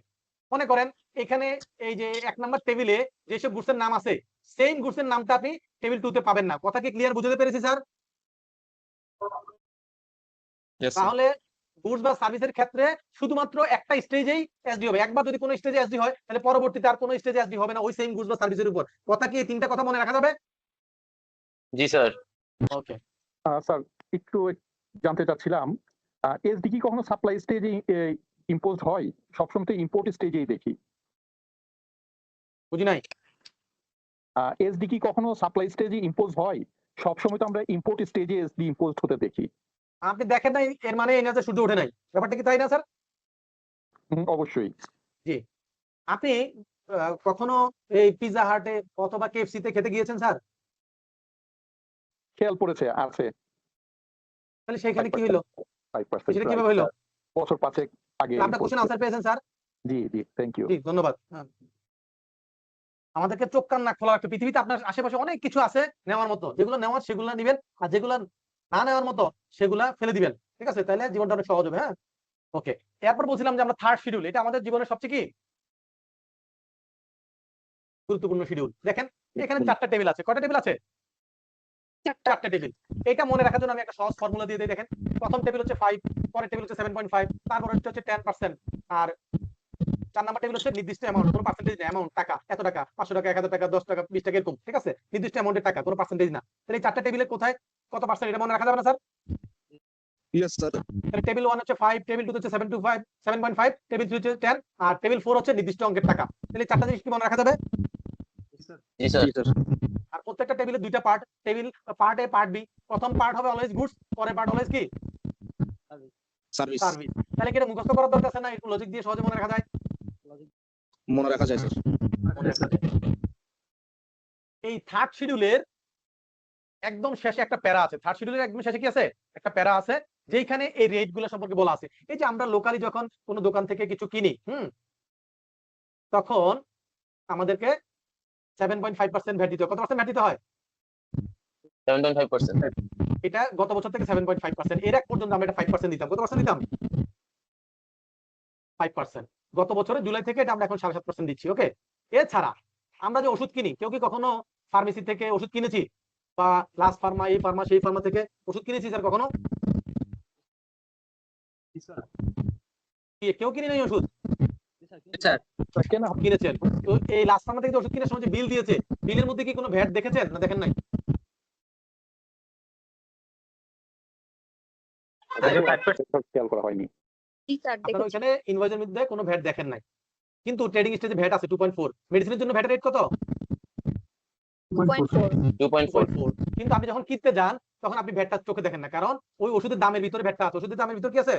মনে করেন এখানে এই যে 1 নাম্বার টেবিলে যেসব গুডস এর নাম আছে, সেম গুডস এর নামটা আপনি টেবিল 2 তে পাবেন না। কথা কি ক্লিয়ার বুঝতে পেরেছি স্যার? তাহলে গুডস বা সার্ভিসের ক্ষেত্রে শুধুমাত্র একটা স্টেজেই এসডি হবে। একবার যদি কোনো স্টেজে এসডি হয়, তাহলে পরবর্তীতে আর কোনো স্টেজে এসডি হবে না ওই সেম গুডস বা সার্ভিসের উপর। কথা কি এই তিনটা কথা মনে রাখা যাবে? জি স্যার। ওকে, স্যার একটু জানতে চাচ্ছিলাম, এসডি কি কখনো সাপ্লাই স্টেজে ইম্পোজ হয়? সবসময় তো ইম্পোর্ট স্টেজেই দেখি। বুঝি নাই। এসডি কি কখনো সাপ্লাই স্টেজে ইম্পোজ হয়? সবসময় তো আমরা ইম্পোর্ট স্টেজে এসডি ইম্পোজ হতে দেখি। আপনি দেখেন নাই এর মানে এই না যে সূর্য ওঠে নাই, ব্যাপারটা কি তাই না স্যার? অবশ্যই। জি, আপনি কখনো এই পিৎজা হাটে অথবা কেএফসি তে খেতে গিয়েছেন স্যার? খেয়াল পড়েছে, আছে। তাহলে সেখানে কি হলো? 5% সেটা কিভাবে হলো? বছর 5 আগে। আপনার কোশ্চেন আনসার পেয়েছেন স্যার? জি জি, থ্যাংক ইউ। জি, ধন্যবাদ। আমাদেরকে চোখ কান নাক খোলা রাখতে। পৃথিবীতে আপনার আশেপাশে অনেক কিছু আছে নেওয়ার মতো, যেগুলো নেওয়ার সেগুলো নেবেন, আর যেগুলো না নেওয়ার মতো সেগুলা ফেলে দিবেন। ঠিক আছে? তাহলে জীবনটা অনেক সহজ হবে। হ্যাঁ, ওকে। এরপর বলছিলাম যে আমরা থার্ড শিডিউল, এটা আমাদের জীবনের সবচেয়ে কি গুরুত্বপূর্ণ শিডিউল। দেখেন এখানে 4টা টেবিল আছে। কয়টা টেবিল আছে? 4টা টেবিল। এটা মনে রাখার জন্য আমি একটা সহজ ফর্মুলা দিয়ে দিই। দেখেন প্রথম টেবিল হচ্ছে 5, পরের টেবিল হচ্ছে 7.5, তারপর হচ্ছে 10%, আর 4 নাম্বার টেবিল হচ্ছে নির্দিষ্ট অ্যামাউন্ট, কোনো পার্সেন্টেজ না, অ্যামাউন্ট টাকা, এত টাকা, 500 টাকা, 1000 টাকা, 10 টাকা, 20 টাকা, এরকম। ঠিক আছে? নির্দিষ্ট অ্যামাউন্টের টাকা, কোনো পার্সেন্টেজ না। তাহলে এই 4টা টেবিলে কোথায় কত পার্সেন্ট এটা মনে রাখা যাবে না স্যার? Yes sir. তাহলে টেবিল 1 হচ্ছে 5, টেবিল 2 হচ্ছে 7.5, টেবিল 3 হচ্ছে 10, আর টেবিল 4 হচ্ছে নির্দিষ্ট অঙ্কের টাকা। তাহলে 4টা জিনিস কি মনে রাখা যাবে? জি স্যার। আর প্রত্যেকটা টেবিলে দুইটা part, table part A part B. প্রথম পার্ট হবে অলওয়েজ গুডস, পরের পার্ট অলওয়েজ কি সার্ভিস। সার্ভিস। তাহলে কি এটা মুখস্থ করার দরকার আছে না? একটু লজিক দিয়ে সহজে মনে রাখা যায়। মনে রাখা যায় স্যার। মনে রাখা যায়। এই থার্ড শিডিউলের একদম শেষে একটা প্যারা আছে। থার্ড শিডিউলের একদম শেষে কি আছে? একটা প্যারা আছে, যেখানে এই রেট গুলো সম্পর্কে বলা আছে। এই যে আমরা লোকালি যখন কোনো দোকান থেকে কিছু কিনি, তখন আমাদেরকে 7.5% ভ্যাট দিতে হয়। কত পার্সেন্ট ভ্যাট দিতে হয়? 7.5%। এটা গত বছর থেকে 7.5%। এর এক পর্যন্ত আমরা এটা 5% দিতাম। কত পার্সেন্ট দিতাম? 5%। গত বছরের জুলাই থেকে এটা আমরা এখন 7.5% দিচ্ছি। ওকে। এছাড়া আমরা যে ওষুধ কিনি, কেউ কি কখনো ফার্মেসি থেকে ওষুধ কিনেছি? বা লাস্ট ফার্মা, এই ফার্মা, সেই ফার্মা থেকে ওষুধ কিনেছি স্যার কখনো? কেউ কিনে নাই ওষুধ? কেন কিনেছেন। তো এই লাস্ট ফার্মা থেকে ওষুধ কেনার সময় যে বিল দিয়েছে, বিলের মধ্যে কি কোনো ভ্যাট দেখেছেন না দেখেন নাই? খেয়াল করা হয়নি। জি স্যার, আপনারা দেখেছি। ওইখানে ইনভয়েসের মধ্যে কোনো ভ্যাট দেখেন নাই, কিন্তু ট্রেডিং স্টেজে ভ্যাট আছে 2.4। মেডিসিনের জন্য ভ্যাটের রেট কত? 2.4। 2.4। কিন্তু আপনি যখন কিনতে যান তখন আপনি ভ্যাটটা চোখে দেখেন না, কারণ ওই ওষুধের দামের ভিতরে ভ্যাটটা আছে। ওষুধের দামের ভিতরে কি আছে?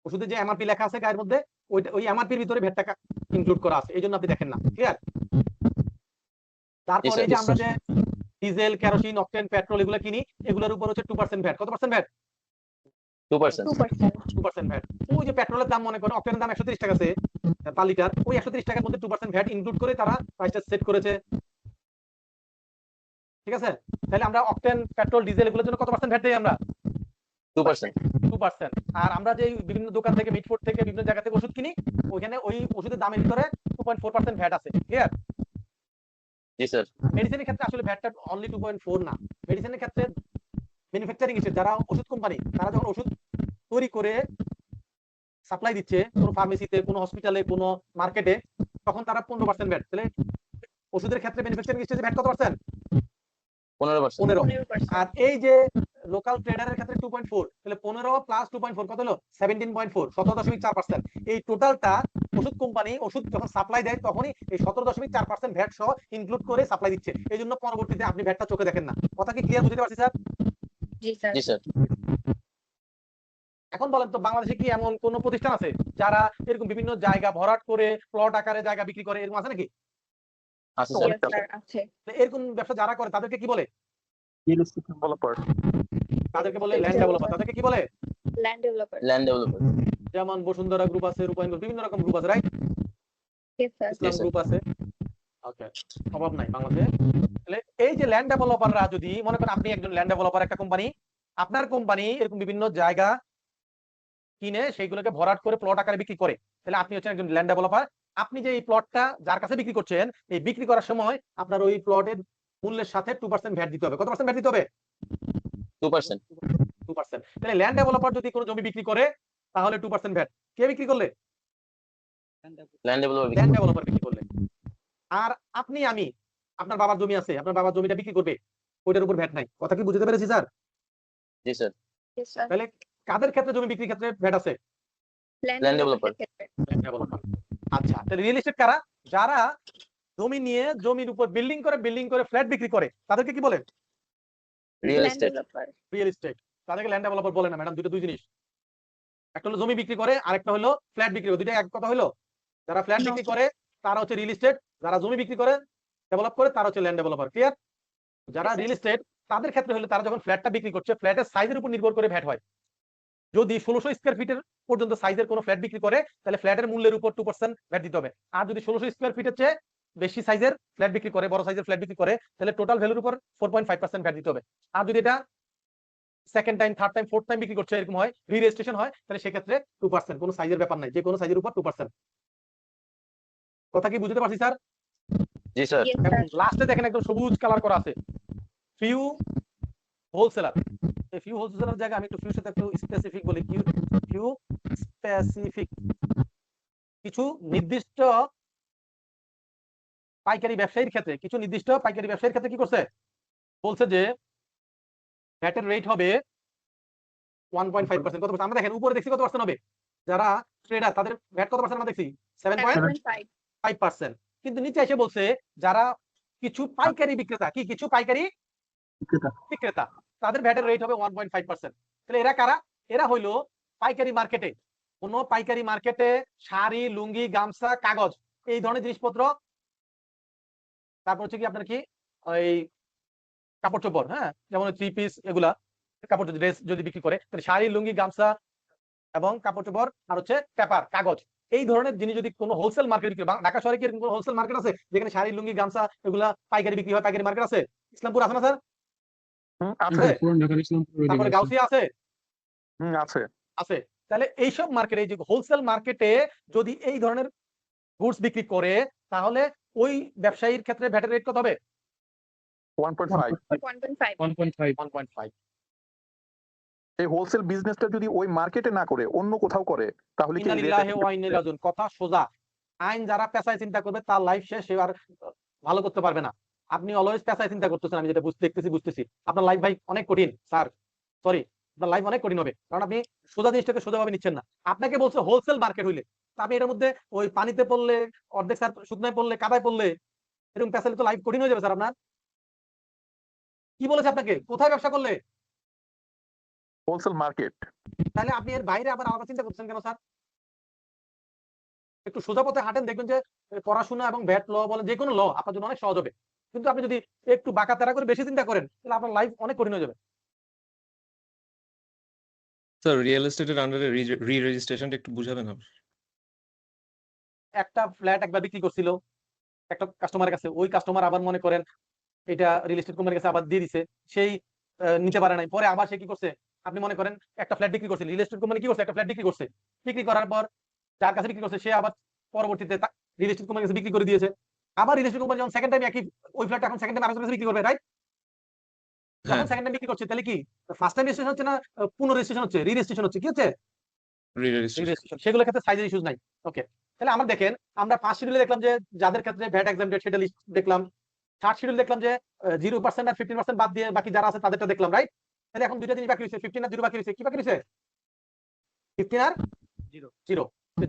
ওষুধে যে এমআরপি লেখা আছে গায়ের মধ্যে ওই এমআরপির ভিতরে ভ্যাটটা ইনক্লুড করা আছে, এই জন্য আপনি দেখেন না। ক্লিয়ার? তারপরে যে আমরা যে ডিজেল, কেরোসিন, অকটেন, পেট্রোল এগুলো কিনি, এগুলোর উপর হচ্ছে 2% ভ্যাট। কত পার্সেন্ট ভ্যাট? 2%. 2% ভ্যাট। ওই যে পেট্রোলের দাম মনে করেন অকটেনের দাম 130 টাকা আছে পার লিটার, ওই 130 টাকার মধ্যে 2% ভ্যাট ইনক্লুড করে তারা প্রাইসটা সেট করেছে। ঠিক আছে? তাহলে আমরা অকটেন, পেট্রোল, ডিজেল এগুলোর জন্য কত পার্সেন্ট ভ্যাট দেই আমরা? 2%. 2%। আর আমরা যে বিভিন্ন দোকান থেকে, মিটফুড থেকে, বিভিন্ন জায়গা থেকে ওষুধ কিনি, ওইখানে ওই ওষুধের দামের ভিতরে 2.4% ভ্যাট আছে। ক্লিয়ার? জি স্যার. মেডিসিনের ক্ষেত্রে আসলে ভ্যাটটা অনলি 2.4 না। মেডিসিনের ক্ষেত্রে ম্যানুফ্যাকচারিং এসে যারা ওষুধ কোম্পানি, তারা যখন ওষুধ তৈরি করে সাপ্লাই দিচ্ছে কোনো ফার্মেসিতে, কোনো হসপিটালে, কোনো মার্কেটে, তখন তারা 15% ভ্যাট। তাহলে ওষুধের ক্ষেত্রে ম্যানুফ্যাকচারিং স্টেজে ভ্যাট কত পার্সেন্ট? 15%. 15। আর এই যে লোকাল ট্রেডারের ক্ষেত্রে 2.4, তাহলে 15 প্লাস 2.4 কত হলো? 17.4, 17.4%। এই টোটালটা ওষুধ কোম্পানি ওষুধ যখন সাপ্লাই দেয় তখনই এই 17.4% ভ্যাট সহ ইনক্লুড করে সাপ্লাই দিচ্ছে। এই জন্য পরবর্তীতে আপনি ভ্যাটটা চোখে দেখেন না। কথা কি ক্লিয়ার বুঝতে পারছি স্যার? জি স্যার। জি স্যার. এখন বলেন তো, বাংলাদেশে কি এমন কোন প্রতিষ্ঠান আছে যারা এরকম বিভিন্ন জায়গা ভরাট করে প্লট আকারে জায়গা বিক্রি করে, এরকম আছে নাকি? আছে স্যার. Yes, sir, আছে। এরকম ব্যবসা যারা করে তাদেরকে কি বলে? Real estate developer. তাদেরকে বলে ল্যান্ড ডেভেলপার। তাদেরকে কি বলে? Land developer. Land developer. যেমন বসুন্ধরা গ্রুপ আছে, রূপায়ণ গ্রুপ, বিভিন্ন রকম গ্রুপ আছে, রাইট? Yes, sir. ইসলাম sir. গ্রুপ আছে। ওকে, অভাব নাই বাংলাদেশে। তাহলে এই যে ল্যান্ড ডেভেলপাররা, যদি মনে করেন আপনি একজন ল্যান্ড ডেভেলপার, একটা কোম্পানি, আপনার কোম্পানি এরকম বিভিন্ন জায়গা কিনে সেইগুলোকে ভরাট করে প্লট আকারে বিক্রি করে, তাহলে আপনি হচ্ছেন একজন ল্যান্ড ডেভেলপার। আপনি যে এই প্লটটা যার কাছে বিক্রি করছেন, এই বিক্রি করার সময় আপনার ওই প্লটের মূল্যের সাথে 2% ভ্যাট দিতে হবে। কত পার্সেন্ট ভ্যাট দিতে হবে? 2%. 2%। তাহলে ল্যান্ড ডেভেলপার যদি কোনো জমি বিক্রি করে, তাহলে 2% ভ্যাট। কে বিক্রি করলে? Land developer. ল্যান্ড ডেভেলপার বিক্রি করলে। আর আপনি, আমি, আপনার বাবার জমি আছে, আপনার বাবার জমিটা বিক্রি করবে, ওইটার উপর ভ্যাট নাই। কথা কি বুঝতে পেরেছি স্যার? জি স্যার. Yes, sir. তাহলে কাদের ক্ষেত্রে জমি বিক্রির ক্ষেত্রে ভ্যাট আছে? Land Land developer developer. ক্ষেত্রে। Land developer. আচ্ছা, তাহলে রিয়েল এস্টেট কারা? যারা জমি নিয়ে জমির উপর বিল্ডিং করে ফ্ল্যাট বিক্রি করে, তাদেরকে কি বলে? Real Land estate. developer. Real estate. তাদেরকে ল্যান্ড ডেভেলপার বলে না ম্যাডাম, দুই জিনিস। একটা হলো জমি বিক্রি করে, আরেকটা হলো ফ্ল্যাট বিক্রি করে। দুইটা এক কথা হলো? যারা ফ্ল্যাট No, বিক্রি sir. করে তারা হচ্ছে রিয়েল এস্টেট, যারা জমি বিক্রি করে ডেভেলপ করে তারা হচ্ছে ল্যান্ড ডেভেলপার। ক্লিয়ার? যারা Yes, sir. রিয়েল এস্টেট, তাদের ক্ষেত্রে হলো তারা যখন ফ্ল্যাটটা বিক্রি করছে, ফ্ল্যাটের সাইজের উপর নির্ভর করে ভ্যাট হয়। যদি 1600 স্কয়ার ফিটের পর্যন্ত সাইজের কোনো ফ্ল্যাট বিক্রি করে, তাহলে ফ্ল্যাটের মূল্যের উপর 2% ভ্যাট দিতে হবে। আর যদি 1600 স্কয়ার ফিটের চেয়ে বেশি সাইজের ফ্ল্যাট বিক্রি করে, বড় সাইজের ফ্ল্যাট বিক্রি করে, তাহলে টোটাল ভ্যালুর উপর 4.5% ভ্যাট দিতে হবে। আর যদি এটা second time, third time, fourth time বিক্রি করছে, এরকম হয়, রি-রেজিস্ট্রেশন হয়, তাহলে সেক্ষেত্রে 2%। কোনো সাইজের ব্যাপার নাই, যে কোনো সাইজের উপর 2%। কথা কি বুঝতে পারছি স্যার? জি স্যার. Yes, sir. লাস্টে দেখেন একদম সবুজ কালার করা আছে, ফিউ হোলসেলার। এই ফিউ হোলসেলার জায়গায় আমি একটু ফিউর সাথে একটু স্পেসিফিক বলি। ফিউ স্পেসিফিক, কিছু নির্দিষ্ট পাইকারি ব্যবসায়ীর ক্ষেত্রে, কিছু নির্দিষ্ট পাইকারি ব্যবসায়ীর ক্ষেত্রে কি করছে? বলছে যে ভ্যাটের রেট হবে 1.5%। কত পার্সেন্ট? আমরা দেখেন উপরে দেখছি কত পার্সেন্ট হবে। যারা ট্রেডার তাদের ভ্যাট কত পার্সেন্ট আমরা দেখছি? 7.5%। 7.5. কিন্তু নিচে এসে বলছে যারা কিছু পাইকারি বিক্রেতা, কি কিছু পাইকারি বিক্রেতা, তাদের ভ্যাটের রেট হবে 1.5%। তাহলে এরা কারা? এরা হইলো পাইকারি মার্কেটে, কোন পাইকারি মার্কেটে শাড়ি, লুঙ্গি, গামছা, কাগজ, এই ধরনের জিনিসপত্র, তারপর হচ্ছে কি আপনার কি ওই কাপড় চোপড়, হ্যাঁ, যেমন 3 পিস, এগুলা কাপড় ড্রেস যদি বিক্রি করে, তাহলে শাড়ি, লুঙ্গি, গামছা এবং কাপড় চোপড়, আর হচ্ছে পেপার, কাগজ, এই ধরনের জিনিস যদি কোনো হোলসেল মার্কেট বিক্রি, ঢাকা শহরে কি এরকম কোনো হোলসেল মার্কেট আছে যেখানে শাড়ি, লুঙ্গি, গামছা এগুলা পাইকারি বিক্রি হয়? পাইকারি মার্কেট আছে? ইসলামপুর আছে না স্যার? আছে। তারপরে গাউসিয়া আছে? আছে। আছে। তাহলে এইসব মার্কেটে, এই যে হোলসেল মার্কেটে যদি এই ধরনের গুডস বিক্রি করে, তাহলে ওই ব্যবসায়ীর ক্ষেত্রে ভ্যাটের রেট কত হবে? 1.5। 1.5. 1.5। এই হোলসেল বিজনেসটা যদি ওই মার্কেটে না করে অন্য কোথাও করে, তাহলে কি ইন্না লিল্লাহি ওয়া ইন্না ইলাইহি রাজিউন। কথা সোজা। আইন যারা পেশায় চিন্তা করবে তার লাইফ শেষ, সে আর ভালো করতে পারবে না। আপনি অলওয়েজ পেশায় চিন্তা করতেছেন, আমি যেটা বুঝতেছি আপনার লাইফ ভাই অনেক কঠিন স্যার, সরি, আপনার লাইফ অনেক কঠিন হবে, কারণ আপনি সোজা জিনিসটাকে সোজাভাবে নিচ্ছেন না। আপনাকে বলছে হোলসেল মার্কেট হইলে, তা আপনি এটার মধ্যে ওই পানিতে পড়লে, অর্ধেক স্যার শুকনায় পড়লে, কাদায় পড়লে, এরকম পেশালে তো লাইফ কঠিন হয়ে যাবে স্যার আপনার। কি বলেছে আপনাকে? কোথায় ব্যবসা করলে? Wholesale market. তাহলে আপনি এর বাইরে আবার আলাদা চিন্তা করছেন কেন স্যার? একটু সোজা পথে হাঁটেন, দেখবেন যে পড়াশোনা এবং ভ্যাট ল বলেন, যে কোনো ল আপনার জন্য অনেক সহজ হবে। কিন্তু আপনি যদি একটু বাঁকা তেরা করে বেশি চিন্তা করেন, তাহলে আপনার লাইফ অনেক কঠিন হয়ে যাবে। স্যার রিয়েল এস্টেটের আন্ডারে রি রেজিস্ট্রেশনটা একটু বুঝাবেন আপনি? একটা ফ্ল্যাট একবার বিক্রি করছিল একটা কাস্টমারের কাছে, ওই কাস্টমার আবার মনে করেন এটা রিয়েল এস্টেট কোম্পানির কাছে আবার দিয়ে দিছে, সেই নিতে পারে নাই, পরে আবার সে কি করছে, আপনি মনে করেন একটা ফ্ল্যাট বিক্রি করছে, রিয়েল এস্টেট কোম্পানি কি করছে, একটা ফ্ল্যাট বিক্রি করছে, বিক্রি করার পর যার কাছে বিক্রি করছে সে আবার পরবর্তীতে রিয়েল এস্টেট কোম্পানির কাছে বিক্রি করে দিয়েছে। আবার রিয়েল এস্টেট কোম্পানি যখন সেকেন্ড টাইম একই ওই ফ্ল্যাট এখন সেকেন্ড টাইম আরেকজনের কাছে বিক্রি করবে, রাইট? যখন হ্যাঁ, সেকেন্ড টাইম বিক্রি করছে, তাহলে কি ফার্স্ট টাইম রেজিস্ট্রেশন হচ্ছে না, পুনঃ রেজিস্ট্রেশন হচ্ছে, রি রেজিস্ট্রেশন হচ্ছে, কি হচ্ছে? রি রেজিস্ট্রেশন। রেজিস্ট্রেশন। সেগুলোর ক্ষেত্রে সাইজের ইস্যুস নাই। ওকে, তাহলে আমরা দেখেন, আমরা ফার্স্ট শিডিউলে দেখলাম যে যাদের ক্ষেত্রে ভ্যাট এক্সামটেড সেটা লিস্ট দেখলাম, থার্ড শিডিউল দেখলাম যে 0% আর 15% বাদ দিয়ে বাকি যারা আছে তাদেরটা দেখলাম, রাইট? তাহলে এখন দুইটা জিনিস বাকি রয়েছে, 15 আর 0 বাকি রয়েছে। কি বাকি রয়েছে? 15 আর 0।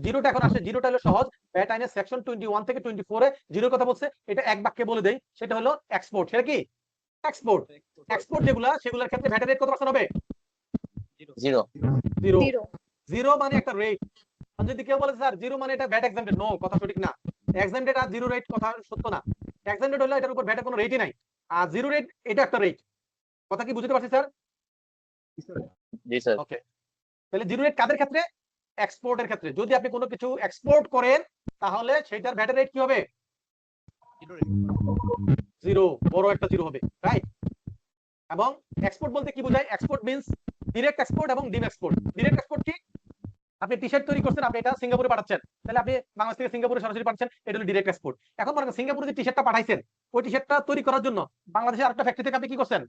জিরোটা এখন আসে, জিরোটা হলো সহজ, ভ্যাট আইনের সেকশন 21 থেকে 24 এ জিরোর কথা বলছে, এটা এক বাক্যে বলে দেই, সেটা হলো এক্সপোর্ট। সেটা কি? এক্সপোর্ট। এক্সপোর্ট সেগুলোর ক্ষেত্রে ভ্যাটের রেট কত পার্সেন্ট হবে? 0 0। 0 0 মানে একটা রেট। যদি কেউ বলে স্যার 0 মানে এটা ভ্যাট এক্সামটেড, নো, কথা সঠিক না। এক্সামটেড আর 0 রেট কথা সত্য না। এক্সামটেড হলো এটার উপর ভ্যাটের কোনো রেটই নাই, আর 0 রেট এটা একটা রেট। কথা কি বুঝতে পারছি স্যার? জি স্যার ওকে, তাহলে 0 রেট কাদের ক্ষেত্রে? এক্সপোর্টের ক্ষেত্রে। যদি আপনি কোনো কিছু এক্সপোর্ট করেন তাহলে সেটার ভ্যাটের রেট কি হবে? 0, বড় একটা 0 হবে, রাইট? এবং এক্সপোর্ট বলতে কি বোঝায়? এক্সপোর্ট মিন্স ডিরেক্ট এক্সপোর্ট এবং ডিম এক্সপোর্ট। ডিরেক্ট এক্সপোর্ট কি? আপনি টি-শার্ট তৈরি করছেন, আপনি এটা সিঙ্গাপুরে পাঠাচ্ছেন, তাহলে আপনি বাংলাদেশ থেকে সিঙ্গাপুরে সরাসরি পাঠাচ্ছেন, এটা হলো ডিরেক্ট এক্সপোর্ট। এখন মনে করেন সিঙ্গাপুরে যে টি-শার্টটা পাঠাইছেন, ওই টি-শার্টটা তৈরি করার জন্য বাংলাদেশের আরেকটা ফ্যাক্টরি থেকে আপনি কি করছেন?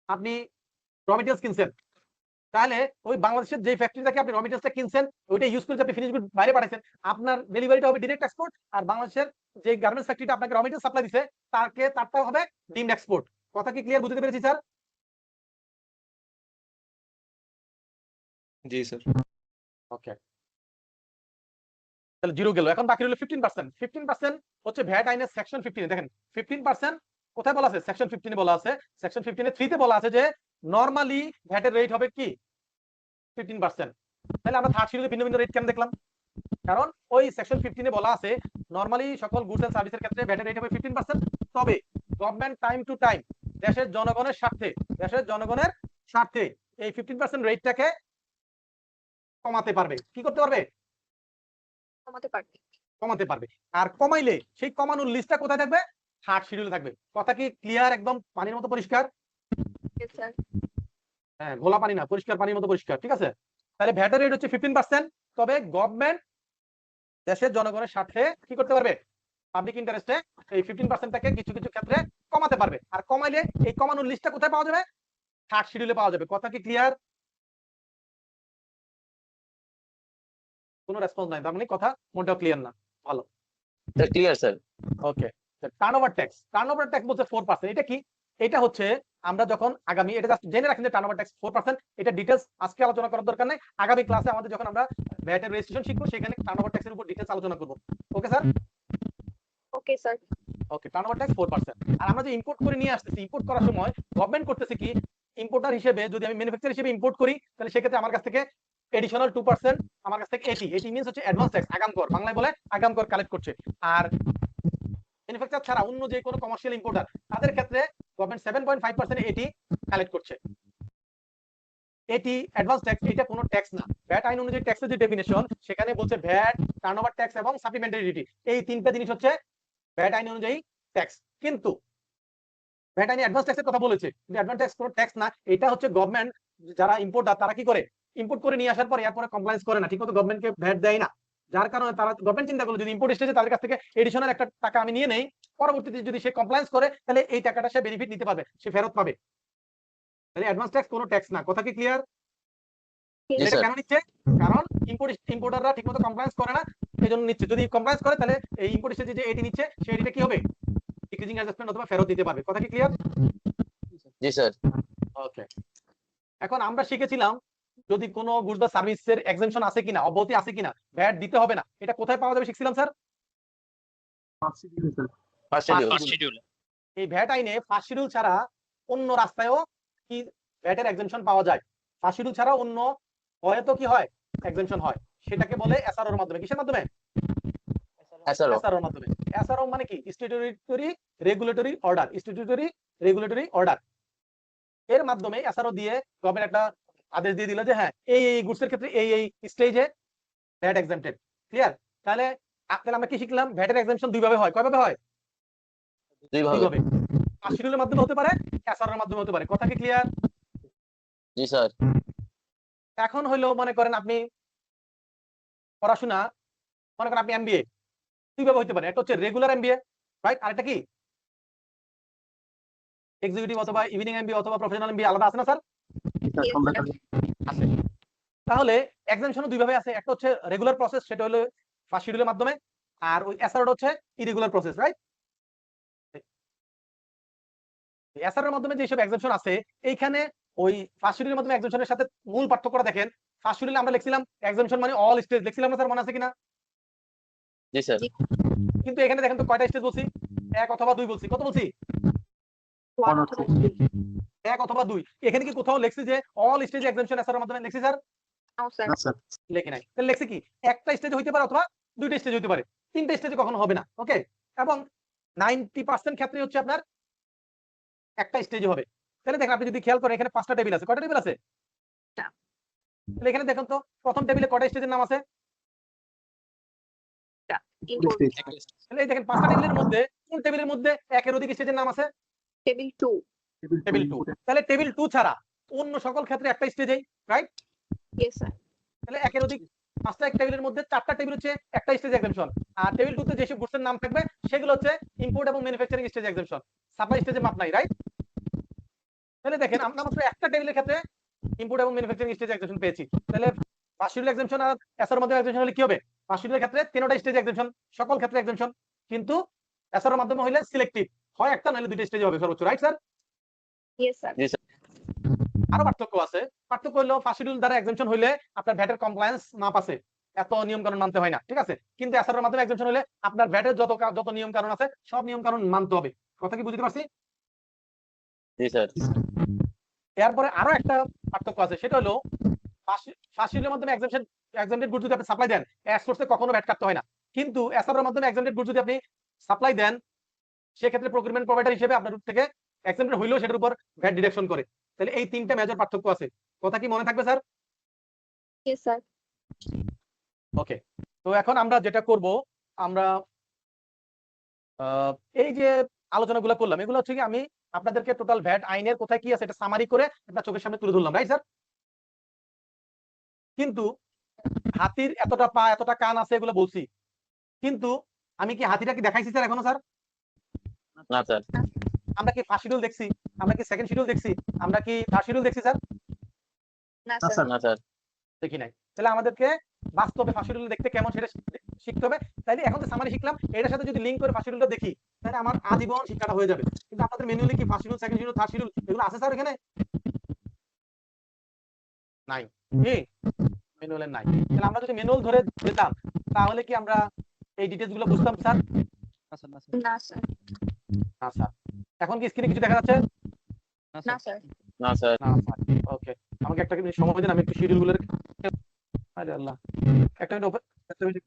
আপনি র মেটেরিয়ালস কিনছেন, তাহলে ওই বাংলাদেশের যে ফ্যাক্টরি থেকে আপনি র মেটেরিয়ালসটা কিনছেন, ওইটা ইউজ করে আপনি ফিনিশ গুড বাইরে পাঠাইছেন, আপনার ডেলিভারিটা হবে ডিরেক্ট এক্সপোর্ট। আর বাংলাদেশের যে গার্মেন্টস ফ্যাক্টরিটা আপনাকে র মেটেরিয়াল সাপ্লাই দিছে, তারটা হবে ডিমড এক্সপোর্ট। কথা কি ক্লিয়ার বুঝতে পেরেছি স্যার? জি স্যার। ওকে, তাহলে 0 গেল, এখন বাকি রইল 15%। 15% হচ্ছে ভ্যাট আইনের সেকশন 15 এ। দেখেন 15% কোথায় বলা আছে? সেকশন 15 এ বলা আছে। সেকশন 15 এ 3 তে বলা আছে যে নরমালি ভ্যাটের রেট হবে কি? 15%। তাহলে আমরা থার্ড শিডিউলে ভিন্ন ভিন্ন রেট কেন দেখলাম? কারণ ওই সেকশন 15 এ বলা আছে নরমালি সকল গুডস এন্ড সার্ভিসের ক্ষেত্রে ভ্যাটের রেট হবে 15%। তবে গভর্নমেন্ট টাইম টু টাইম দেশের জনগণের স্বার্থে এই 15% রেটটাকে কমাতে পারবে। কি করতে পারবে? কমাতে পারবে। আর কমাইলে সেই কমানোর লিস্টটা কোথায় থাকবে? থার্ড শিডিউলে থাকবে। কথা কি ক্লিয়ার? একদম পানির মতো পরিষ্কার? স্যার হ্যাঁ, ঘোলা পানি না, পরিষ্কার পানির মতো পরিষ্কার, ঠিক আছে? তাহলে ভ্যাটের রেট হচ্ছে 15%, তবে গভর্নমেন্ট দেশের জনগণের স্বার্থে কি করতে পারবে? পাবলিক ইন্টারেস্টে এই 15%টাকে কিছু কিছু ক্ষেত্রে কমাতে পারবে। আর কমাইলে এই কমানোর লিস্টটা কোথায় পাওয়া যাবে? থার্ড শিডিউলে পাওয়া যাবে। কথা কি ক্লিয়ার? কোনো রেসপন্স নাই, তার মানে কথা মনটাও ক্লিয়ার না। ভালো, sir clear sir okay. Turnover tax বলছে 4%। এটা কি? এটা হচ্ছে আমরা যখন আগামী, এটা জাস্ট জেনে রাখেন যে টার্নওভার ট্যাক্স 4%। এটা ডিটেইলস আজকে আলোচনা করার দরকার নাই, আগামী ক্লাসে আমাদের যখন আমরা ভ্যাটের রেজিস্ট্রেশন শিখবো সেখানে টার্নওভার ট্যাক্সের উপর ডিটেইলস আলোচনা করব। Okay sir? Okay sir okay, turnover tax 4%। আর আমরা যে ইম্পোর্ট করে নিয়ে আসতেছি, ইম্পোর্ট করার সময় গভর্নমেন্ট করতেছে কি, ইম্পোর্টার হিসেবে যদি আমি ম্যানুফ্যাকচারার হিসেবে ইম্পোর্ট করি, তাহলে সেক্ষেত্রে আমার কাছ থেকে এডিশনাল 2% আমার কাছ থেকে এটি মিন্স হচ্ছে অ্যাডভান্স ট্যাক্স, আগাম কর, বাংলায় বলে আগাম কর কালেক্ট করছে। আর ম্যানুফ্যাকচার ছাড়া অন্য যে কোনো কমার্শিয়াল ইম্পোর্টার, তাদের ক্ষেত্রে গভর্নমেন্ট 7.5% এটি কালেক্ট করছে। এটি অ্যাডভান্স ট্যাক্স, এটা কোনো ট্যাক্স না। ভ্যাট আইন অনুযায়ী ট্যাক্সের যে ডেফিনিশন, সেখানে বলছে ভ্যাট, টার্নওভার ট্যাক্স এবং সাপ্লিমেন্টারি ডিউটি, এই তিনটা জিনিস হচ্ছে ভ্যাট আইন অনুযায়ী ট্যাক্স। কিন্তু ভ্যাট আইনে অ্যাডভান্স ট্যাক্সের কথা বলেছে, কিন্তু অ্যাডভান্স ট্যাক্স কোনো ট্যাক্স না। এটা হচ্ছে গভর্নমেন্ট, যারা ইম্পোর্টার তারা কি করে, ইম্পোর্ট করে নিয়ে আসার পর এরপরে কমপ্লায়েন্স করে না, ঠিকমতো গভর্নমেন্টকে ভ্যাট দেয় না, যার কারণে তারা গভর্নমেন্ট চিন্তা করলো যদি ইম্পোর্ট স্টেজে তাদের কাছ থেকে এডিশনাল একটা টাকা আমি নিয়ে নেই, পরবর্তীতে যদি সে কমপ্লায়েন্স করে তাহলে এই টাকাটা সে বেনিফিট নিতে পারবে, সে ফেরত পাবে। তাহলে অ্যাডভান্স ট্যাক্স কোনো ট্যাক্স না। কথা কি ক্লিয়ার? জি এটা স্যার কেন নিচ্ছে? কারণ ইম্পোর্টাররা ঠিকমতো কমপ্লায়েন্স করে না, সেজন্য নিচ্ছে। যদি কমপ্লায়েন্স করে তাহলে এই ইম্পোর্ট স্টেজে যে এটি নিচ্ছে সেই এটিটা কি হবে? ডিক্রিজিং অ্যাডজাস্টমেন্ট অথবা ফেরত দিতে পারবে। কথা কি ক্লিয়ার? জি স্যার ওকে, এখন আমরা শিখেছিলাম যদি কোনো গুডস বা সার্ভিসের এক্সেমশন আছে কিনা, অব্যাহতি আছে কিনা, ভ্যাট দিতে হবে না, এটা কোথায় পাওয়া যাবে শিখছিলাম স্যার? ফার্স্ট এই ভ্যাট আইনে ফার্স্ট শিডিউল ছাড়া অন্য রাস্তায়ও কি ভ্যাটের এক্সেমশন পাওয়া যায়। ফার্স্ট শিডিউল ছাড়া অন্য হয়তো কি হয় এক্সেমশন হয়, সেটাকে বলে এসআরওর মাধ্যমে। কিসের মাধ্যমে? SRO এসআরওর মাধ্যমে। এসআরও মানে কি? Statutory regulatory order. Statutory regulatory order এর মাধ্যমে এসআরও দিয়ে গভর্নমেন্ট একটা আদেশ দিয়ে দিল যে হ্যাঁ এই গুডসের ক্ষেত্রে এই স্টেজে ভ্যাট এক্সেম্পটেড। ক্লিয়ার? তাহলে তাহলে আমরা কি শিখলাম? ভ্যাটের এক্সেমশন দুই ভাবে হয়। কয় ভাবে হয়? দুই দুইভাবে। ভাবে। ফার্স্ট শিডিউলের মাধ্যমে হতে পারে, এসআরওর মাধ্যমে হতে পারে। কথা কি ক্লিয়ার? জি স্যার। এখন হইলো মনে করেন আপনি পড়াশোনা, মনে করেন আপনি এমবিএ, দুই ভাবে হতে পারে। একটা হচ্ছে রেগুলার এমবিএ, রাইট? আরেকটা কি এক্সিকিউটিভ অথবা ইভিনিং এমবিএ অথবা প্রফেশনাল এমবিএ, আলাদা আছে না স্যার? Yes, sir. আছে। তাহলে এক্সামশনও দুই ভাবে আছে। একটা হচ্ছে রেগুলার প্রসেস, সেটা হলো ফার্স্ট শিডিউলের মাধ্যমে, আর ওই এসআরও হচ্ছে ইরেগুলার প্রসেস, রাইট? এসআরওর মাধ্যমে যেসব এক্সামশন আছে, এইখানে ওই ফার্স্ট শিডিউলের মাধ্যমে এক্সামশনের সাথে মূল পার্থক্যটা দেখেন। ফার্স্ট শিডিউলে আমরা লিখছিলাম এক্সামশন মানে অল স্টেজ লিখছিলাম না স্যার, মনে আছে কিনা? জি স্যার। কিন্তু এখানে দেখেন তো কয়টা স্টেজ বলছি? এক অথবা দুই বলছি। কত বলছি? One of those. এক অথবা দুই। এখানে কি কোথাও লিখছি যে অল স্টেজ এক্সামশন এসআরওর মাধ্যমে লিখছি স্যার? No, sir. না স্যার লেখি নাই। তাহলে লিখছি কি একটা স্টেজ হইতে পারে অথবা দুইটা স্টেজ হইতে পারে, তিনটা স্টেজে কখনো হবে না। ওকে? এবং 90% ক্ষেত্রে হচ্ছে আপনার একটা স্টেজে হবে। তাহলে দেখেন আপনি যদি খেয়াল করেন এখানে 5টা টেবিল আছে। কয়টা টেবিল আছে? টা। তাহলে এখানে দেখুন তো প্রথম টেবিলে কয়টা স্টেজের নাম আছে? Import. তাহলে এই দেখেন 5টা টেবিলের মধ্যে কোন টেবিলের মধ্যে একের অধিক স্টেজের নাম আছে? Table 2. টেবিল 2। তাহলে টেবিল 2 ছাড়া অন্য সকল ক্ষেত্রে একটা স্টেজেই, রাইট? Yes, sir. তাহলে একের অধিক 5টা টেবিলের মধ্যে 4টা টেবিল হচ্ছে একটা স্টেজ এক্সামশন, আর টেবিল 2 তে যেসব গুডসের নাম থাকবে সেগুলো হচ্ছে ইম্পোর্ট এবং ম্যানুফ্যাকচারিং স্টেজ এক্সামশন। সাপ্লাই স্টেজে মাপ নাই, রাইট? তাহলে দেখেন আমরা মাত্র একটা টেবিলের ক্ষেত্রে ইম্পোর্ট এবং ম্যানুফ্যাকচারিং স্টেজ এক্সামশন পেয়েছি। তাহলে ফার্স্ট শিডিউল এক্সামশন আর এসআর মধ্যে এক্সামশন হলে কি হবে? ফার্স্ট শিডিউলের ক্ষেত্রে 3টা স্টেজ এক্সামশন, সকল ক্ষেত্রে এক্সামশন, কিন্তু এসআর এর মাধ্যমে হইলে সিলেক্টিভ, হয় একটা নাহলে দুইটা স্টেজ হবে সর্বোচ্চ, রাইট স্যার? Yes, sir. জি স্যার। আরো পার্থক্য আছে। পার্থক্য হলো ফার্স্ট শিডিউল দ্বারা এক্সামশন হইলে আপনার ভ্যাটের কমপ্লায়েন্স মাপ আছে, এত নিয়ম কানুন মানতে হয় না, ঠিক আছে? কিন্তু এসআর এর মাধ্যমে এক্সামশন হলে আপনার ভ্যাটের যত নিয়ম কানুন আছে সব নিয়ম কানুন মানতে হবে। কথা কি বুঝতে পারছি? জি স্যার। এরপরে আরো একটা পার্থক্য আছে, সেটা হলো ফার্স্ট শিডিউলের মাধ্যমে এক্সামটেড গুড যদি আপনি সাপ্লাই দেন, এক্স সোর্সে কখনো ভ্যাট কাটতে হয় না। কিন্তু এসআর এর মাধ্যমে এক্সামটেড গুড যদি আপনি সাপ্লাই দেন, সেক্ষেত্রে প্রকিউরমেন্ট প্রোভাইডার হিসেবে আপনার থেকে এক্সামটেড হইলেও সেটার উপর ভ্যাট ডিডাকশন করে। তাহলে এই তিনটা মেজর পার্থক্য আছে। কথা কি মনে থাকবে স্যার? Yes, sir. ওকে। তো এখন আমরা যেটা করব, আমরা এই যে আলোচনাগুলো করলাম এগুলো হচ্ছে কি আমি আপনাদেরকে টোটাল ভ্যাট আইনের কোথায় কি আছে এটা সামারি করে আপনার চোখের সামনে তুলে ধরলাম, রাইট স্যার? কিন্তু হাতির এতটা পা এতটা কান আছে এগুলো বলছি, কিন্তু আমি কি হাতিটাকে দেখাইছি স্যার এখনো স্যার? না স্যার। আমরা কি ফার্স্ট শিডিউল দেখছি? আমরা কি সেকেন্ড শিডিউল দেখছি? আমরা কি থার্ড শিডিউল দেখছি স্যার? No, না sir. স্যার না স্যার। দেখি নাই। তাহলে আমাদেরকে বাস্তবে ফার্স্ট শিডিউল দেখতে কেমন সেটা শিখতে হবে। তাইলে এখন তো সামারি শিখলাম, এটার সাথে যদি লিংক করে ফার্স্ট শিডিউলটা দেখি তাহলে আমার আজীবন শিক্ষাটা হয়ে যাবে। কিন্তু আপনাদের ম্যানুয়ালি কি first schedule, second schedule, third schedule এগুলো আছে স্যার এখানে? নাই। কি ম্যানুয়ালে নাই? তাহলে আমরা যদি ম্যানুয়াল ধরে যেতাম তাহলে কি আমরা এই ডিটেইলস গুলো বুঝতাম স্যার? No, sir. না স্যার। এখন কি স্ক্রিনে কিছু দেখা যাচ্ছে? No, sir. না স্যার। না স্যার। ওকে, আমাকে একটা মিনিট সময় দিন, আমি একটু শিডিউল গুলো, আরে আল্লাহ, একটা মিনিট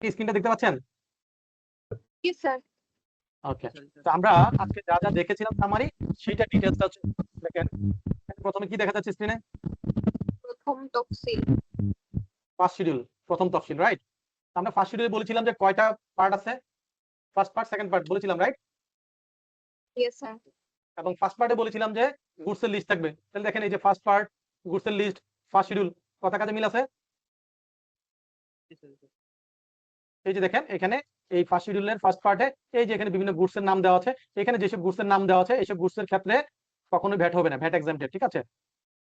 স্ক্রিনটা দেখতে পাচ্ছেন? জি স্যার। ওকে, তো আমরা আজকে যা যা দেখেছিলাম সামারি সেটা ডিটেইলসটা হচ্ছে দেখেন। প্রথমে কি দেখা যাচ্ছে স্ক্রিনে? প্রথম তফসিল। ফার্স্ট শিডিউল, প্রথম তফসিল, রাইট? আমরা ফার্স্ট শিডিউলে বলেছিলাম যে কয়টা পার্ট আছে, ফার্স্ট পার্ট সেকেন্ড পার্ট বলেছিলাম, রাইট? Yes sir. এবং ফার্স্ট পার্টে বলেছিলাম যে গুডসের লিস্ট থাকবে। তাহলে দেখেন এই যে ফার্স্ট পার্ট, গুডসের লিস্ট, ফার্স্ট শিডিউল, কথা কাজে মিল আছে? এই যে দেখেন এখানে এই ফার্স্ট শিডিউলের ফার্স্ট পার্টে এই যে এখানে বিভিন্ন গুডসের নাম দেওয়া আছে। এখানে যেসব গুডসের নাম দেওয়া আছে এইসব গুডসের ক্ষেত্রে কখনোই ভ্যাট হবে না, ভ্যাট এক্সাম্পটেড, ঠিক আছে?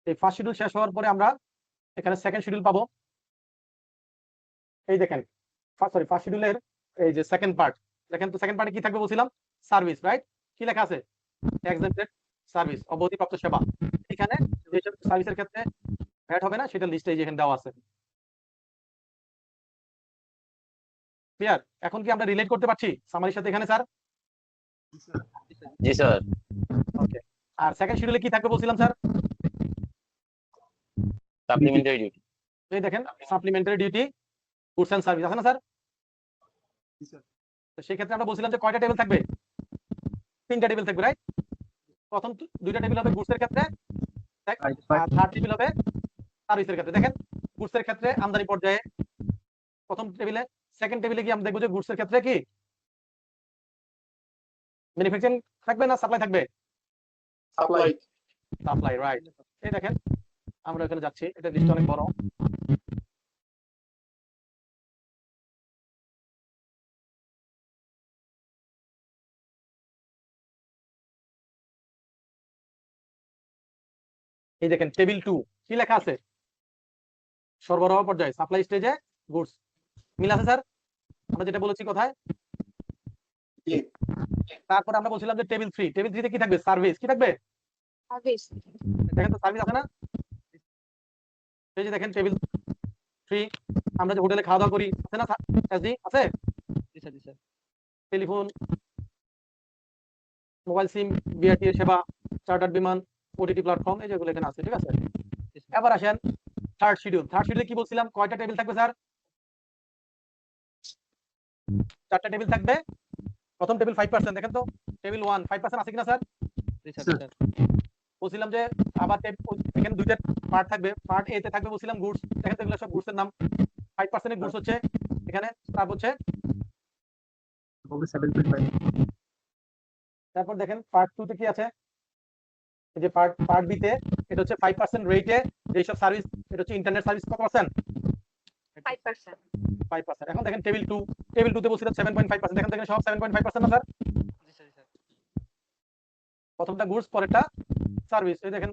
এই ফার্স্ট শিডিউল শেষ হওয়ার পরে আমরা এখানে সেকেন্ড শিডিউল পাবো। এই দেখেন ফার্স্ট শিডিউলের এই যে সেকেন্ড পার্ট দেখেন, তো সেকেন্ড পার্টে কি থাকবে বলছিলাম? Service, right? কি লেখা আছে? এক্সাম্পটেড সার্ভিস, অব্যাহতিপ্রাপ্ত সেবা। এখানে যেসব সার্ভিসের ক্ষেত্রে ভ্যাট হবে না সেটা লিস্টে এখানে দেওয়া আছে। ক্লিয়ার? এখন কি আমরা রিলেট করতে পারছি সামারির সাথে এখানে স্যার? জি স্যার। ওকে, আর সেকেন্ড শিডিউলে কি থাকবে বলছিলাম স্যার? Supplementary duty. এই দেখেন supplementary duty, goods and service আছে না স্যার? তো সেই ক্ষেত্রে আমরা বলছিলাম যে কয়টা টেবিল থাকবে? 3টা টেবিল থাকবে, রাইট? প্রথম 2টা টেবিল হবে গুডস এর ক্ষেত্রে, আর থার্ড টেবিল হবে সার্ভিসের ক্ষেত্রে। দেখেন গুডস এর ক্ষেত্রে আমদানি পর্যায়ে প্রথম টেবিলে, সেকেন্ড টেবিলে কি আমরা দেখবো যে গুডস এর ক্ষেত্রে কি ম্যানুফ্যাকচারিং থাকবে না সাপ্লাই থাকবে? Supply, right? এই দেখেন আমরা এখানে যাচ্ছি, এটা লিস্ট অনেক বড়। এই দেখেন টেবিল 2 কি লেখা আছে? সরবরাহ পর্যায়ে, সাপ্লাই স্টেজে গুডস। মিল আছে স্যার আমরা যেটা বলেছি কথায়? তারপর আমরা বলছিলাম যে টেবিল 3, টেবিল 3 তে কি থাকবে? সার্ভিস। কি থাকবে? সার্ভিস। দেখেন তো সার্ভিস আছে না? এই যে দেখেন টেবিল 3, আমরা যে হোটেলে খাওয়া দাওয়া করি আছে না এসডি আছে? টেলিফোন, মোবাইল সিম, বিআরটি সেবা, চার্টার্ড বিমান, ওটিটি প্ল্যাটফর্ম, এই যেগুলো এখানে আছে, ঠিক আছে? এবার আসেন থার্ড শিডিউল। থার্ড শিডিউলে কি বলছিলাম কয়টা টেবিল থাকবে স্যার? 4টা টেবিল থাকবে। প্রথম টেবিল 5%, দেখেন তো টেবিল 1 5% আছে কিনা স্যার? বলছিলাম যে আবার এখানে 2টা পার্ট থাকবে। পার্ট এ তে থাকবে বলছিলাম গুডস, দেখেন তো এগুলো সব গুডস এর নাম। 5% গুডস হচ্ছে এখানে, তারপর হচ্ছে 7.5। তারপর দেখেন পার্ট 2 তে কি আছে? এই যে পার্ট বি তে এটা হচ্ছে 5% রেটে যেসব সার্ভিস, এটা হচ্ছে ইন্টারনেট সার্ভিস কত পার্সেন্ট? 5%। 5%। এখন দেখেন টেবিল 2, টেবিল 2 তে বলছিলাম 7.5%, দেখেন দেখেন সব 7.5% না স্যার? প্রথমটা গুডস, পরেরটা সার্ভিস। এই দেখেন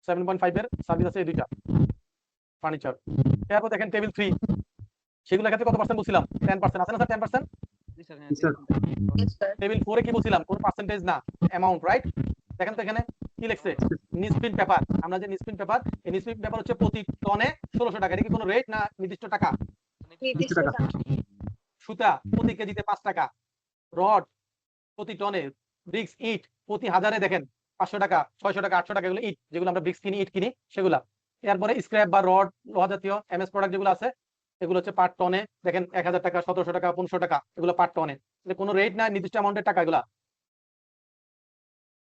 7.5 এর সার্ভিস আছে এই দুইটা, ফার্নিচার। এরপর দেখেন টেবিল 3, সেগুলোর ক্ষেত্রে কত পার্সেন্ট বলছিলাম? 10% আছে না স্যার? 10%। Yes sir. টেবিল 4 এ কি বলছিলাম? কোন পার্সেন্টেজ না, অ্যামাউন্ট, রাইট? দেখেন তো এখানে কি লিখছে? Newsprint paper. আমরা যে নিউজপ্রিন্ট পেপার, এই নিউজপ্রিন্ট পেপার হচ্ছে প্রতি টনে 1600 টাকা। এটা কি কোনো রেট না নির্দিষ্ট টাকা? নির্দিষ্ট টাকা। টাকা। সুতা প্রতি কেজিতে 5 টাকা, রড প্রতি টনে, ব্রিক্স ইট প্রতি হাজারে দেখেন 500 টাকা, 600 টাকা, 800 টাকা, এগুলো ইট, যেগুলো আমরা ব্রিক্স কিনি, ইট কিনি সেগুলা। এরপরে স্ক্র্যাপ বা রড, লোহা জাতীয় এমএস প্রোডাক্ট যেগুলো আছে এগুলো হচ্ছে পার টনে, দেখেন 1000 টাকা, 1700 টাকা, 1500 টাকা, এগুলো পার টনে। কোনো রেট না, নির্দিষ্ট অ্যামাউন্টের টাকা এগুলা।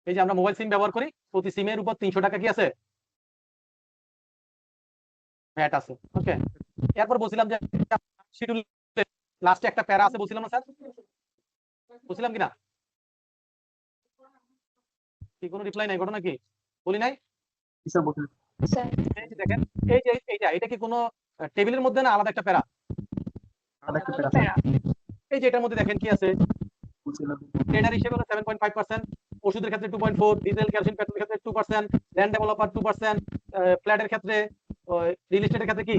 এই যে আমরা মোবাইল সিম ব্যবহার করি, প্রতি সিমের উপর 300 টাকা কি আছে? ভ্যাট আছে। ওকে, এরপর বলছিলাম যে শিডিউল লাস্টে একটা প্যারা আছে বলছিলাম না স্যার? বলছিলাম কিনা? কি কোনো রিপ্লাই নাই, ঘটনা কি বলি নাই? স্যার। এই যে দেখেন এই যে এটা কি কোনো টেবিলের মধ্যে না আলাদা একটা প্যারা? প্যারা। এই যে এটার মধ্যে দেখেন কি আছে? ট্রেডার হিসেবে হলো 7.5%, ওষুধের ক্ষেত্রে 2.4, ডিজেল, কেরোসিন, পেট্রোলের ক্ষেত্রে 2%, ল্যান্ড ডেভেলপার 2%, ফ্ল্যাটের ক্ষেত্রে, রিয়েল এস্টেটের ক্ষেত্রে কি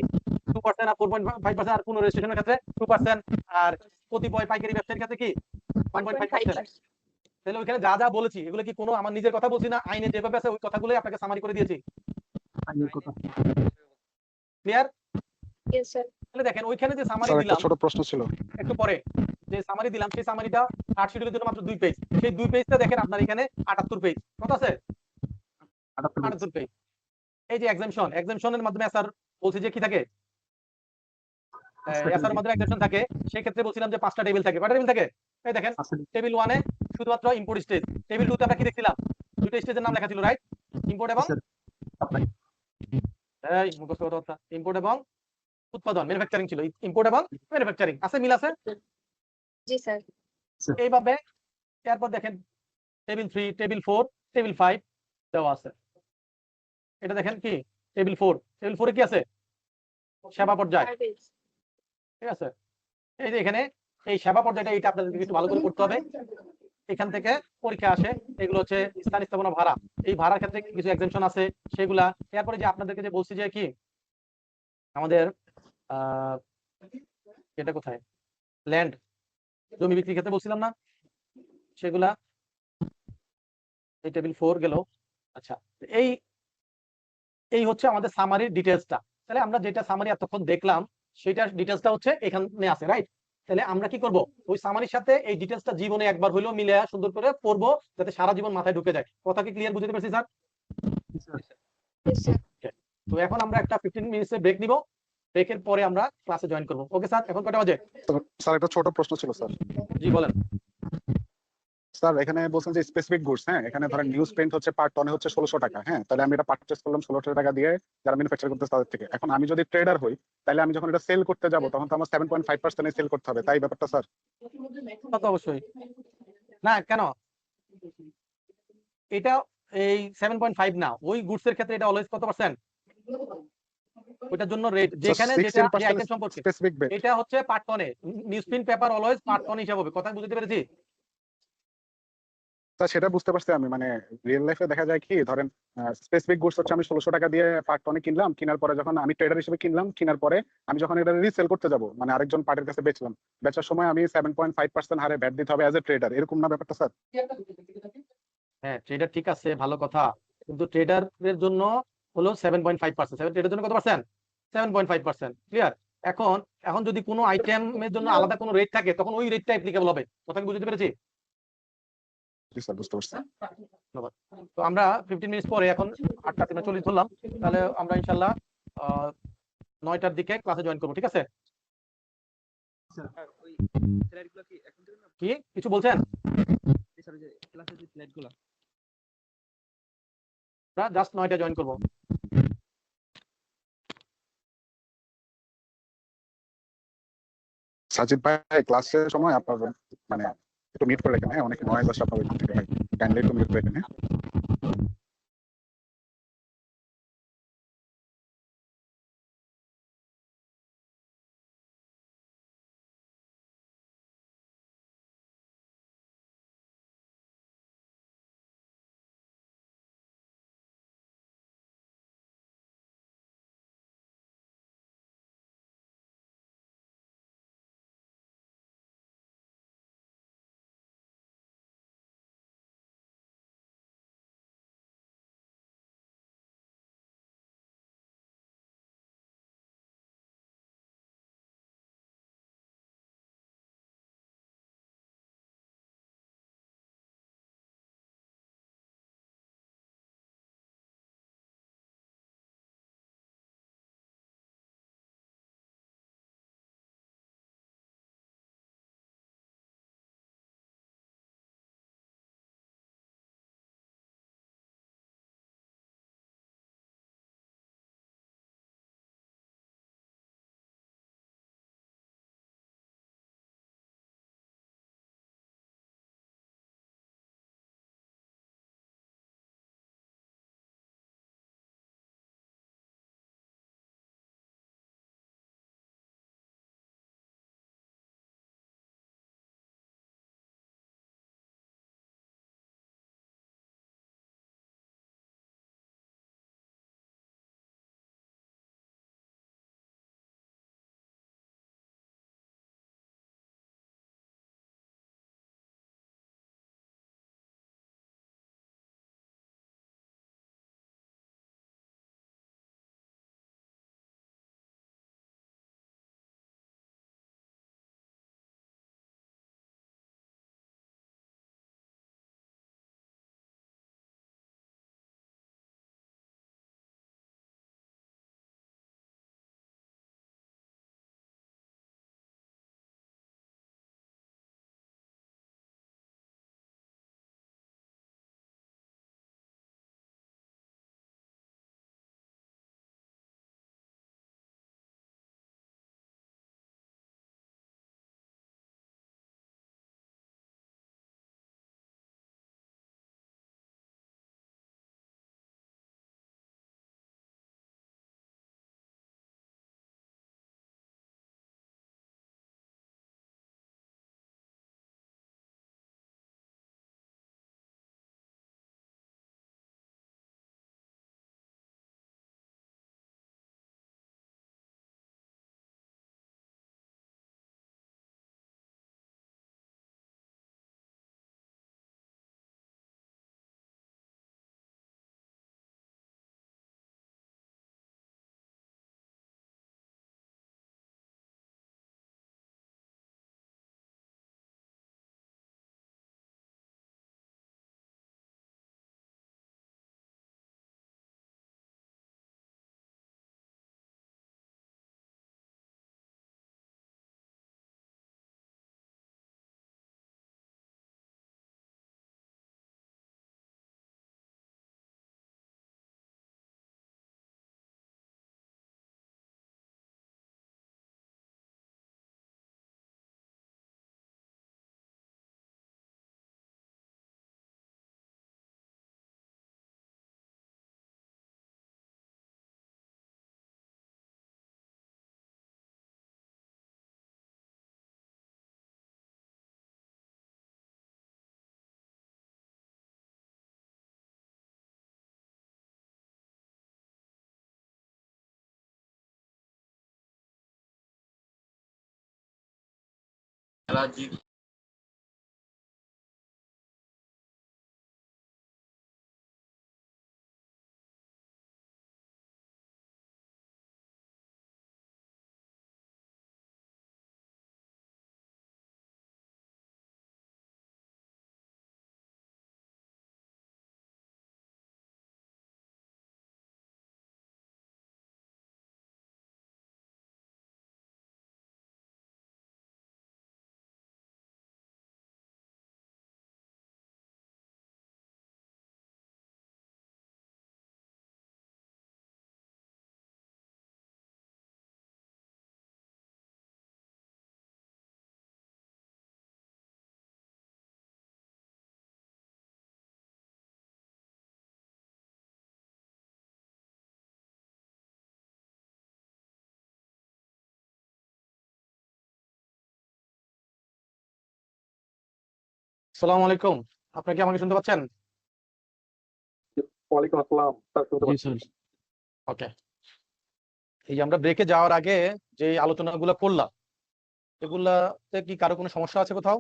2% আর 4.5%, আর কোনো রেজিস্ট্রেশনের ক্ষেত্রে 2%, আর কতিপয় পাইকারি ব্যবসায়ীর ক্ষেত্রে কি 1.5%। তাহলে ওইখানে যা যা বলেছি এগুলো কি কোনো আমার নিজের কথা বলছি না, আইনে যেভাবে আছে ওই কথাগুলোই আপনাকে সামারি করে দিয়েছি। ক্লিয়ার? Yes sir. তাহলে দেখেন ওইখানে যে সামারি দিলাম, ছোট প্রশ্ন ছিল একটু পরে, যে সামারি দিলাম সেই সামারিটা 8 শিডিউলের জন্য মাত্র 2 পেজ। সেই 2 পেজটা দেখেন আপনার এখানে 78 পেজ। কত আছে? 78 পেজ। এই যে এক্সামশনের মাধ্যমে স্যার বলছে যে কি থাকে? এসআর এর মাধ্যমে এক্সেপশন থাকে, সেই ক্ষেত্রে বলছিলাম যে 5টা টেবিল থাকে। কয়টা টেবিল থাকে? এই দেখেন, টেবিল 1 এ শুধুমাত্র ইম্পোর্ট স্টেজ, টেবিল 2 তে আমরা কি দেখছিলাম? দুটো স্টেজের নাম লেখা ছিল, রাইট? ইম্পোর্ট এবং মুখস্থ কথা, ইম্পোর্ট এবং উৎপাদন, ম্যানুফ্যাকচারিং ছিল। ইম্পোর্ট এবং ম্যানুফ্যাকচারিং আছে, মিল আছে? জি স্যার। এইভাবে এরপর দেখেন টেবিল 3, টেবিল 4, টেবিল 5 দেওয়া আছে। এটা দেখেন কি টেবিল 4, টেবিল 4 এ কি আছে? সেবা পর্যায়, ঠিক আছে? এই যে এখানে এই সেবা পর্যায়টা, এটা আপনাদেরকে একটু ভালো করে করতে হবে। এখান থেকে পরীক্ষা আসে, এগুলো হচ্ছে স্থান স্থাপনা ভাড়া। এই ভাড়ার ক্ষেত্রে কিছু এক্সেমশন আছে সেগুলা। এরপরে যে আপনাদেরকে যে বলছি যে কি আমাদের এটা কোথায়, ল্যান্ড, জমি বিক্রির ক্ষেত্রে বলছিলাম না, সেগুলা এই টেবিল 4 গেল। আচ্ছা, এই এই হচ্ছে আমাদের সামারির ডিটেইলসটা। তাহলে আমরা যেটা সামারি এতক্ষণ দেখলাম সেটার ডিটেইলসটা হচ্ছে এখানে আছে, রাইট? তাহলে আমরা কি করব, ওই সামারির সাথে এই ডিটেইলসটা জীবনে একবার হইলেও মিলে সুন্দর করে পড়বো, যাতে সারা জীবন মাথায় ঢুকে যায়। কথা কি ক্লিয়ার বুঝতে পারছি স্যার? তো এখন আমরা একটা 15 মিনিটসের ব্রেক নিব, ব্রেকের পরে আমরা ক্লাসে জয়েন করব। ওকে স্যার, এখন কয়টা বাজে? স্যার একটা ছোট প্রশ্ন ছিল স্যার। জি বলেন। স্যার এখানে বলছেন যে স্পেসিফিক গুডস, হ্যাঁ, এখানে ধরেন নিউজ প্রিন্ট হচ্ছে পার টনে হচ্ছে 1600 টাকা, হ্যাঁ, তাহলে আমি এটা পারচেজ করলাম 1600 টাকা দিয়ে যারা ম্যানুফ্যাকচার করতেছে তাদের থেকে। এখন আমি যদি ট্রেডার হই, তাহলে আমি যখন এটা সেল করতে যাব তখন তো আমার 7.5% সেল করতে হবে, তাই ব্যাপারটা স্যার? তা তো অবশ্যই না, কেন এটা এই 7.5 না, ওই গুডস এর ক্ষেত্রে এটা অলওয়েজ কত পার্সেন্ট? ওটার জন্য রেট যেখানে যেটা যে আইটেম সম্পর্কে, স্পেসিফিক বেট। এটা হচ্ছে পার টনে। News print paper always per ton হিসাব হবে। কথা বুঝতে পেরেছি? স্যার সেটা বুঝতে পারছি আমি, মানে রিয়েল লাইফে দেখা যায় কি, ধরেন স্পেসিফিক গুডস হচ্ছে আমি 1600 টাকা দিয়ে পার টনে কিনলাম, কেনার পরে যখন আমি ট্রেডার হিসেবে কিনলাম, কেনার পরে আমি যখন এটা রিসেল করতে যাব, মানে আরেকজন পার্টির কাছে বেচলাম, বেচার সময় আমি 7.5% হারে ভ্যাট দিতে হবে অ্যাজ এ ট্রেডার, এরকম না ব্যাপারটা স্যার? হ্যাঁ, ট্রেডার ঠিক আছে, ভালো কথা, কিন্তু ট্রেডারের জন্য হলো 7.5%, ট্রেডারের জন্য কত পার্সেন্ট? 7.5%। ক্লিয়ার? এখন এখন যদি কোনো আইটেমের জন্য আলাদা কোনো রেট থাকে, তখন ওই রেটটা অ্যাপ্লিকেবল হবে। কথা কি বুঝতে পেরেছি? জি স্যার, বুঝতে পারছি। ধন্যবাদ। তো আমরা 15 মিনিট পরে, এখন 8:40 ধরলাম, তাহলে আমরা ইনশাল্লাহ 9টার দিকে ক্লাসে জয়েন করবো, ঠিক আছে? কি কিছু বলছেন? জাস্ট 9টায় জয়েন করবো। সাজিদ ভাই ক্লাসের সময় আপনার মানে একটু মিট করে রাখেন, হ্যাঁ, অনেক নয়েজ আসে আপনার ওইখান থেকে ভাই, কাইন্ডলি একটু মিট করে রাখেন, হ্যাঁ। আসসালামু আলাইকুম, আপনারা কি আমাকে শুনতে পাচ্ছেন? ওয়ালাইকুম আসসালাম স্যার, শুনতে জি স্যার। ওকে, এই যে আমরা ব্রেকে যাওয়ার আগে যে আলোচনাগুলো করলাম, এগুলাতে কি কারো কোনো সমস্যা আছে কোথাও?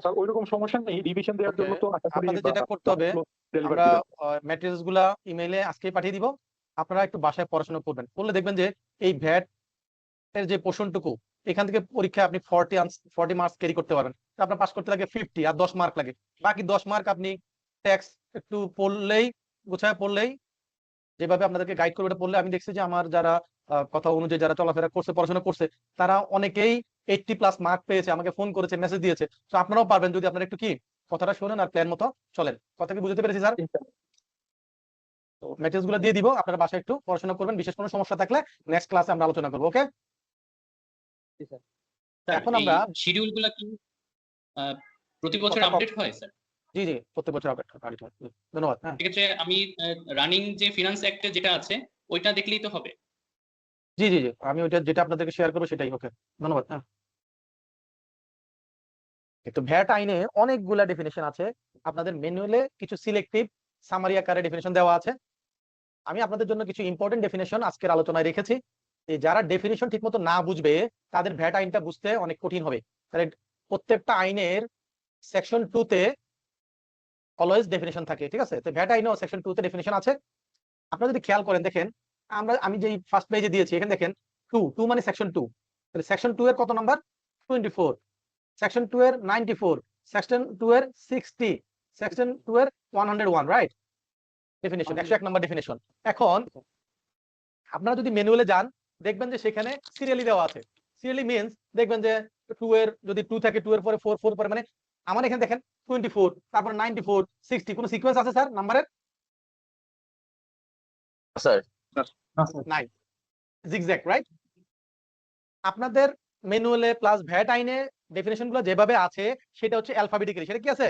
স্যার ওইরকম সমস্যা নেই, রিভিশন দেওয়ার জন্য তো আশা করি আপনাদের যেটা করতে হবে, ডেলিভার আমরা দিবেন। ম্যাটেরিয়ালস গুলা ইমেইলে আজকেই পাঠিয়ে দিব। আপনারা একটু বাসায় পড়াশোনা করবেন, করলে দেখবেন যে এই ভ্যাট এর যে পোর্শনটুকু, এখান থেকে পরীক্ষায় আপনি 40 মার্কস ক্যারি করতে পারবেন। তো আপনার পাস করতে লাগে 50 আর 10 মার্ক লাগে। বাকি 10 মার্ক আপনি ট্যাক্স একটু পড়লেই, গুছায় পড়লেই, যেভাবে আপনাদেরকে গাইড করবে এটা পড়লে, আমি দেখছি যে আমার যারা কথা অনুযায়ী যারা চলাফেরা করছে, পড়াশোনা করছে, তারা অনেকেই 80+ মার্ক পেয়েছে, আমাকে ফোন করেছে, মেসেজ দিয়েছে। তো আপনারাও পারবেন যদি আপনারা একটু কি কথাটা শোনেন আর প্ল্যান মতো চলেন। কথা কি বুঝতে পেরেছি স্যার? তো ম্যাটেরিয়ালস গুলো দিয়ে দিব, আপনারা বাসায় একটু পড়াশোনা করবেন। বিশেষ কোনো সমস্যা থাকলে নেক্সট ক্লাসে আমরা আলোচনা করবো। ওকে, এখন আমরা শিডিউল গুলা কি প্রতি বছর কথা আপডেট হয় স্যার? জি জি, প্রত্যেক বছর আপডেট হয়। ধন্যবাদ। হ্যাঁ, সেক্ষেত্রে আমি রানিং যে ফিনান্স অ্যাক্টে যেটা আছে ওইটা দেখলেই তো হবে? জি জি জি, আমি ওইটা যেটা আপনাদেরকে শেয়ার করবো সেটাই। ওকে, ধন্যবাদ। হ্যাঁ, তো ভ্যাট আইনে অনেকগুলা ডেফিনেশন আছে। আপনাদের ম্যানুয়ালে কিছু সিলেক্টিভ সামারি আকারে ডেফিনেশন দেওয়া আছে। আমি আপনাদের জন্য কিছু ইম্পর্টেন্ট ডেফিনেশন আজকের আলোচনায় রেখেছি। এই যারা ডেফিনেশন ঠিকমতো না বুঝবে, তাদের ভ্যাট আইনটা বুঝতে অনেক কঠিন হবে। তাহলে প্রত্যেকটা আইনের সেকশন 2 তে অলওয়েজ ডেফিনেশন থাকে, ঠিক আছে? তো ভ্যাট আইনেও সেকশন 2 তে ডেফিনেশন আছে। আপনারা যদি খেয়াল করেন, দেখেন আমি যে ফার্স্ট পেজে দিয়েছি, এখানে দেখেন 2 মানে সেকশন 2। তাহলে সেকশন 2 এর কত নাম্বার? 24। সেকশন 2 এর 94, সেকশন 2 এর 60, সেকশন 2 এর 101, রাইট? Definition 101 number definition. এখন আপনারা যদি ম্যানুয়ালে যান, দেখবেন যে সেখানে সিরিয়ালি দেওয়া আছে। সিরিয়ালি মিন্স দেখবেন যে 2 এর যদি 2 থাকে, 2 এর পরে 4, 4 পরে, মানে আমার এখানে দেখেন 24, তারপর 94, 60, কোন সিকোয়েন্স আছে স্যার নাম্বারের? স্যার নাই, জিগজ্যাগ, রাইট? আপনাদের ম্যানুয়ালে প্লাস ভ্যাট আইনে ডেফিনেশন গুলো যেভাবে আছে সেটা হচ্ছে অ্যালফাবেটিক্যালি। সেটা কি আছে?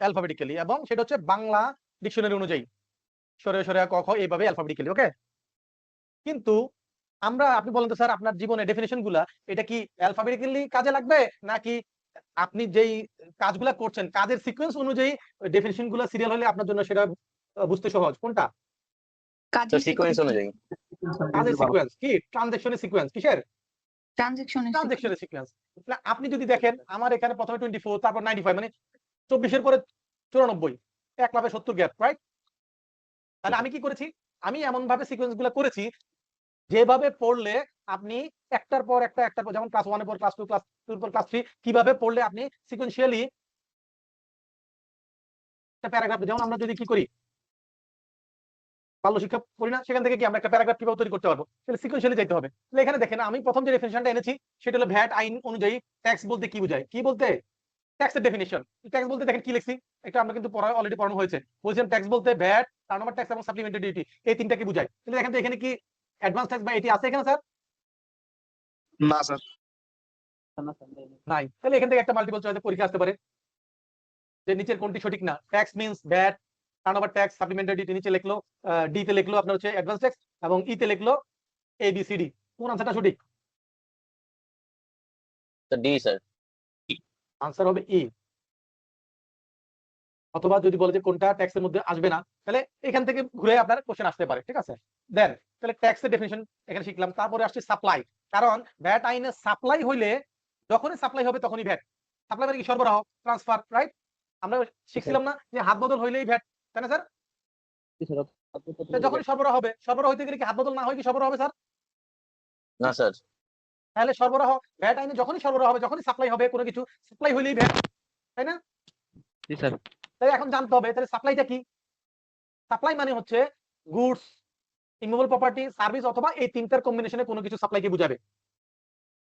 অ্যালফাবেটিক্যালি, এবং সেটা হচ্ছে বাংলা ডিকশনারি অনুযায়ী, সরে সরে ক খ এইভাবে অ্যালফাবেটিক্যালি। ওকে, কিন্তু আপনি বলেন তো স্যার, আপনার জীবনে ডেফিনেশন গুলা এটা কি অ্যালফাবেটিক্যালি কাজে লাগবে, নাকি আপনি যেই কাজগুলা করছেন কাজের সিকোয়েন্স অনুযায়ী ডেফিনেশন গুলা সিরিয়াল হলে আপনার জন্য সেটা বুঝতে সহজ? কোনটা? কাজের সিকোয়েন্স অনুযায়ী। কাজের সিকোয়েন্স কি? ট্রানজাকশনের সিকোয়েন্স। কিসের? ট্রানজাকশনের ট্রানজাকশনের সিকোয়েন্স। আপনি যদি দেখেন, আমার এখানে প্রথমে 24, তারপর 95, মানে 24 এর পরে 94, 1 লাফে 70 গ্যাপ, রাইট? তাহলে আমি কি করেছি? আমি এমন ভাবে সিকোয়েন্স গুলো করেছি যেভাবে পড়লে আপনি একটার পর একটা, যেমন ক্লাস 1 এর পর ক্লাস 2, ক্লাস 2 এর পর ক্লাস 3, কিভাবে পড়লে আপনি সিকোয়েন্সিয়ালি একটা প্যারাগ্রাফ, যেমন আমরা যদি কি করি, বাল্য শিক্ষা পড়ি না, সেখান থেকে কি আমরা একটা প্যারাগ্রাফ কিভাবে তৈরি করতে পারবো? তাহলে সিকোয়েন্সিয়ালি যাইতে হবে। তাহলে এখানে দেখেন, আমি প্রথম যে ডেফিনিশনটা এনেছি সেটা হলো ভ্যাট আইন অনুযায়ী ট্যাক্স বলতে কি বোঝায়। কি বলতে? ট্যাক্সের ডেফিনিশন। ট্যাক্স বলতে দেখেন কি লিখছি, এটা আমরা কিন্তু অলরেডি পড়ানো হয়েছে। বলছিলাম ট্যাক্স বলতে ভ্যাট, টার্নওভার ট্যাক্স এবং সাপ্লিমেন্টারি ডিউটি, এই তিনটাকে বোঝায়। তাহলে দেখেন তো এখানে কি অ্যাডভান্স ট্যাক্স বা এটি আছে এখানে স্যার? না স্যার। নাই। তাহলে এখান থেকে একটা মাল্টিপল চয়েসে পরীক্ষা আসতে পারে যে নিচের কোনটি সঠিক না। Tax means VAT, turnover tax, supplementary duty নিচে লিখলো, ডি তে লিখলো আপনার হচ্ছে অ্যাডভান্স ট্যাক্স, এবং ই তে লিখলো ABCD। কোন আনসারটা সঠিক? D sir. আনসার হবে ই। অথবা যদি বলে যে কোনটা ট্যাক্সের মধ্যে আসবে না, তাহলে এখান থেকে ঘুরে আপনার কোশ্চেন আসতে পারে। ঠিক আছে, দেন তাহলে ট্যাক্সের ডেফিনিশন এখানে শিখলাম। তারপরে আসছে সাপ্লাই, কারণ ভ্যাট আইনে সাপ্লাই হইলে যখনই সাপ্লাই হবে তখনই ভ্যাট। সাপ্লাই মানে কি? সরবরাহ, ট্রান্সফার, রাইট? আমরা শিখছিলাম না যে হাত বদল হইলেই ভ্যাট, তাই না স্যার? যখনই সরবরাহ হবে, সরবরাহ হইতে গেলে কি হাত বদল না হয় কি সরবরাহ হবে স্যার? না স্যার। তাহলে সরবরাহ, ভ্যাট আইনে যখনই সরবরাহ হবে, যখনই সাপ্লাই হবে, কোনো কিছু সাপ্লাই হইলেই ভ্যাট, তাই না? জি স্যার। তাই এখন জানতে হবে তাহলে সাপ্লাইটা কি। সাপ্লাই মানে হচ্ছে গুডস, ইমুভেবল প্রপার্টি, সার্ভিস অথবা এই তিনটার কম্বিনেশনে কোনো কিছু সাপ্লাইকে বুঝাবে।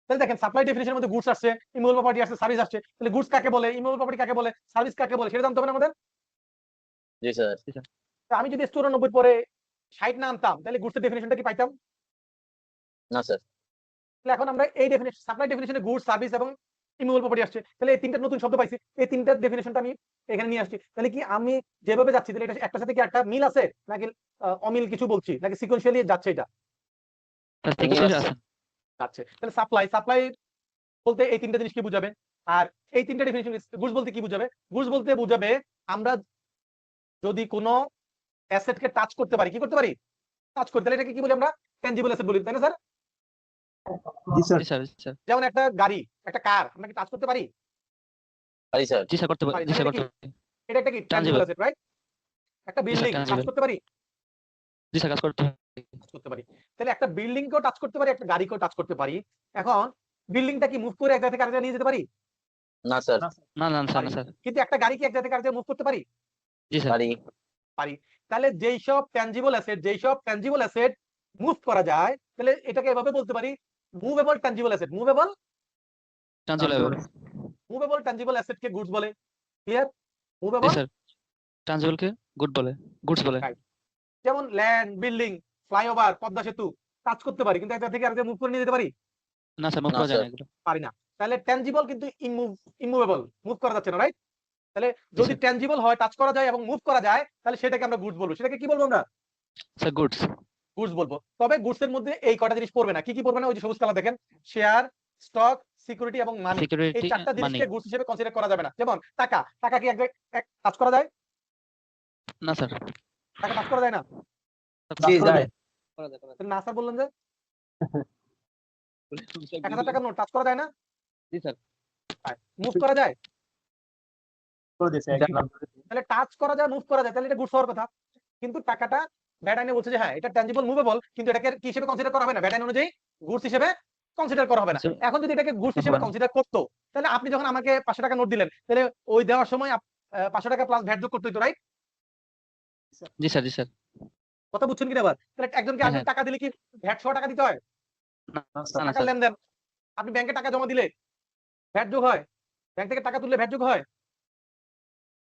তাহলে দেখেন সাপ্লাই ডেফিনিশনের মধ্যে গুডস আসছে, ইমুভেবল প্রপার্টি আসছে, সার্ভিস আসছে। তাহলে গুডস কাকে বলে, ইমুভেবল প্রপার্টি কাকে বলে, সার্ভিস কাকে বলে, সেটা জানতে হবে না আমাদের। জি স্যার। তা আমি যদি 94 পরে 60 না আনতাম, তাহলে গুডসের ডেফিনিশনটা কি পাইতাম? না স্যার। তাহলে এখন আমরা এই ডেফিনিশন, সাপ্লাই ডেফিনিশনে গুডস, সার্ভিস এবং ইমুভেবল প্রপার্টি আসছে, তাহলে এই তিনটা নতুন শব্দ পাইছি, এই তিনটার ডেফিনিশনটা আমি এখানে নিয়ে আসছি। তাহলে কি আমি যেভাবে যাচ্ছি তাহলে এটা একটার সাথে কি একটা মিল আছে নাকি অমিল কিছু বলছি, নাকি সিকোয়েন্সিয়ালি যাচ্ছে এটা যাচ্ছে? তাহলে সাপ্লাই, সাপ্লাই বলতে এই তিনটা জিনিস কি বুঝাবে? আর এই তিনটা ডেফিনিশন গুডস বলতে কি বুঝাবে? গুডস বলতে বুঝাবে আমরা যদি কোনো অ্যাসেটকে টাচ করতে পারি, কি করতে পারি? টাচ করতে, তাহলে এটাকে কি বলি আমরা? ট্যানজিবল অ্যাসেট বলি, তাই না স্যার? জি স্যার। যেমন একটা গাড়ি, একটা কার আমরা কি টাচ করতে পারি? পারি স্যার। জি স্যার করতে পারি। জি স্যার করতে পারি। এটা একটা কি ট্যানজিবল অ্যাসেট, রাইট? একটা বিল্ডিং টাচ tangible। করতে পারি? জি স্যার কাজ করতে টাচ করতে পারি। তাহলে একটা বিল্ডিং কেও টাচ করতে পারি, একটা গাড়িকেও টাচ করতে পারি। এখন বিল্ডিংটা কি মুভ করে এক জায়গা থেকে আরেক জায়গায় নিয়ে যেতে পারি? না স্যার। না স্যার না স্যার। কিন্তু একটা গাড়ি কি এক জায়গা থেকে আরেক জায়গায় মুভ করতে পারি? জি স্যার। পারি। পারি। তাহলে যেই সব ট্যানজিবল অ্যাসেট মুভ করা যায়, তাহলে এটাকে এভাবে বলতে পারি movable tangible asset. Movable tangible asset কে গুডস বলে। ক্লিয়ার? জি মুভেবল, স্যার। ট্রানজিবল কে গুডস বলে। যেমন ল্যান্ড, বিল্ডিং, ফ্লাইওভার, পদ্মা সেতু টাচ করতে পারি, কিন্তু এক জায়গা থেকে আরেক জায়গায় মুভ করে নিয়ে যেতে পারি? না স্যার মুভ না করা যায় না স্যার। এগুলো। পারি না। তাহলে ট্যানজিবল কিন্তু ইমুভেবল, মুভ করা যাচ্ছে না, রাইট? তাহলে যদি স্যার। ট্যানজিবল হয়, টাচ করা যায় এবং মুভ করা যায়, তাহলে সেটাকে আমরা গুডস বলবো। সেটাকে কি বলবো আমরা? Sir goods. গুডস বলবো। তবে গুডস এর মধ্যে এই কয়টা জিনিস পড়বে না। কি কি পড়বে না? ওই যে সবুজ কালার দেখেন, শেয়ার, স্টক, সিকিউরিটি এবং মানি। এই সিকিউরিটি চারটা মানি। জিনিসকে গুডস হিসেবে কনসিডার করা যাবে না। যেমন টাকা, টাকা কি এক টাচ করা যায়? না স্যার। টাকা টাচ করা যায় না? জি যায়। তাহলে না স্যার বললেন যে 1000 টাকার নোট টাচ করা যায় না? জি স্যার। মুভ করা যায়? করে দিয়েছে একদম। তাহলে টাচ করা যায়, মুভ করা যায়, তাহলে এটা গুডস হওয়ার কথা। কিন্তু টাকাটা ভ্যাট আইনে বলছে যে হ্যাঁ এটা ট্যানজিবল মুভেবল, কিন্তু এটাকে কি হিসেবে কনসিডার করা হবে না, ভ্যাট আইন অনুযায়ী গুডস হিসেবে কনসিডার করা হবে না। আচ্ছা। এখন যদি এটাকে গুডস হিসেবে কনসিডার করতো, তাহলে আপনি যখন আমাকে 500 টাকা নোট দিলেন, তাহলে ওই দেওয়ার সময় 500 টাকা প্লাস ভ্যাট যোগ করতে হতো, রাইট? জি স্যার। জি স্যার। কথা বুঝছেন কিনা আবার? তাহলে একজনকে হ্যাঁ, আপনি টাকা দিলে কি ভ্যাট সহ টাকা দিতে হয়? না টাকার স্যার। লেনদেন, আপনি ব্যাংকে টাকা জমা দিলে ভ্যাট যোগ হয়? ব্যাংক থেকে টাকা তুললে ভ্যাট যোগ হয়?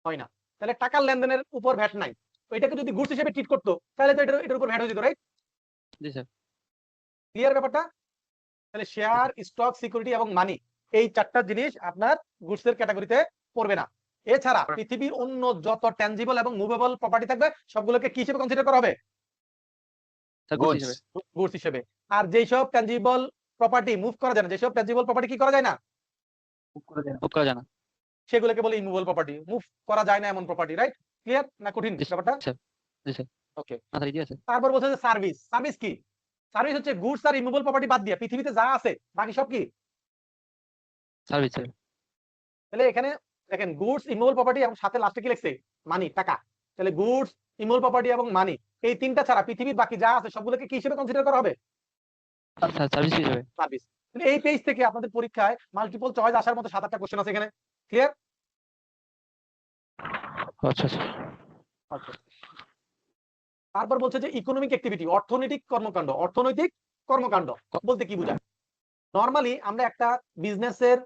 হয় না। তাহলে টাকার লেনদেনের উপর ভ্যাট নাই। এটাকে যদি গুডস হিসেবে ট্রিট করতো, তাহলে তো এটার উপর ভ্যাট হয়ে যেত, রাইট? জি স্যার। ক্লিয়ার ব্যাপারটা? তাহলে শেয়ার, স্টক, সিকিউরিটি এবং মানি, এই চারটা জিনিস আপনার গুডস এর ক্যাটাগরিতে পড়বে না। এছাড়া পৃথিবীর অন্য যত ট্যানজিবল এবং মুভেবল প্রপার্টি থাকবে, সবগুলোকে কি হিসেবে কনসিডার করা হবে? Sir goods. গুডস হিসেবে। গুডস হিসেবে। আর যেই সব ট্যানজিবল প্রপার্টি মুভ করা যায় না, যেসব ট্যানজিবল প্রপার্টি কি করা যায় না, মুভ করা যায় না। সেগুলোকে বলে ইমুভেবল প্রপার্টি। মুভ করা যায় না এমন প্রপার্টি, রাইট? ক্লিয়ার না কঠিন জি ব্যাপারটা? স্যার। জি স্যার। ওকে। মাথায় ইজি আছে। তারপর বলছে যে সার্ভিস। সার্ভিস কি? সার্ভিস হচ্ছে গুডস আর ইমুভেবল প্রপার্টি বাদ দিয়ে পৃথিবীতে যা আছে বাকি সব কি? Service sir. তাহলে এখানে দেখেন গুডস, ইমুভেবল প্রপার্টি এবং সাথে লাস্টে কি লিখছে? মানি, টাকা। তাহলে গুডস, ইমুভেবল প্রপার্টি এবং মানি, এই তিনটা ছাড়া পৃথিবীর বাকি যা আছে সবগুলোকে কি হিসেবে কনসিডার করা হবে? স্যার সার্ভিস হিসেবে। সার্ভিস। এই পেজ থেকে আপনাদের পরীক্ষায় মাল্টিপল চয়েস আসার মতো 7-8টা কোশ্চেন আছে এখানে। ক্লিয়ার? আচ্ছা আচ্ছা। তারপর বলছে যে ইকোনমিক অ্যাক্টিভিটি, অর্থনৈতিক কর্মকাণ্ড। অর্থনৈতিক কর্মকাণ্ড বলতে কি বোঝায়? নরমালি আমরা একটা বিজনেসের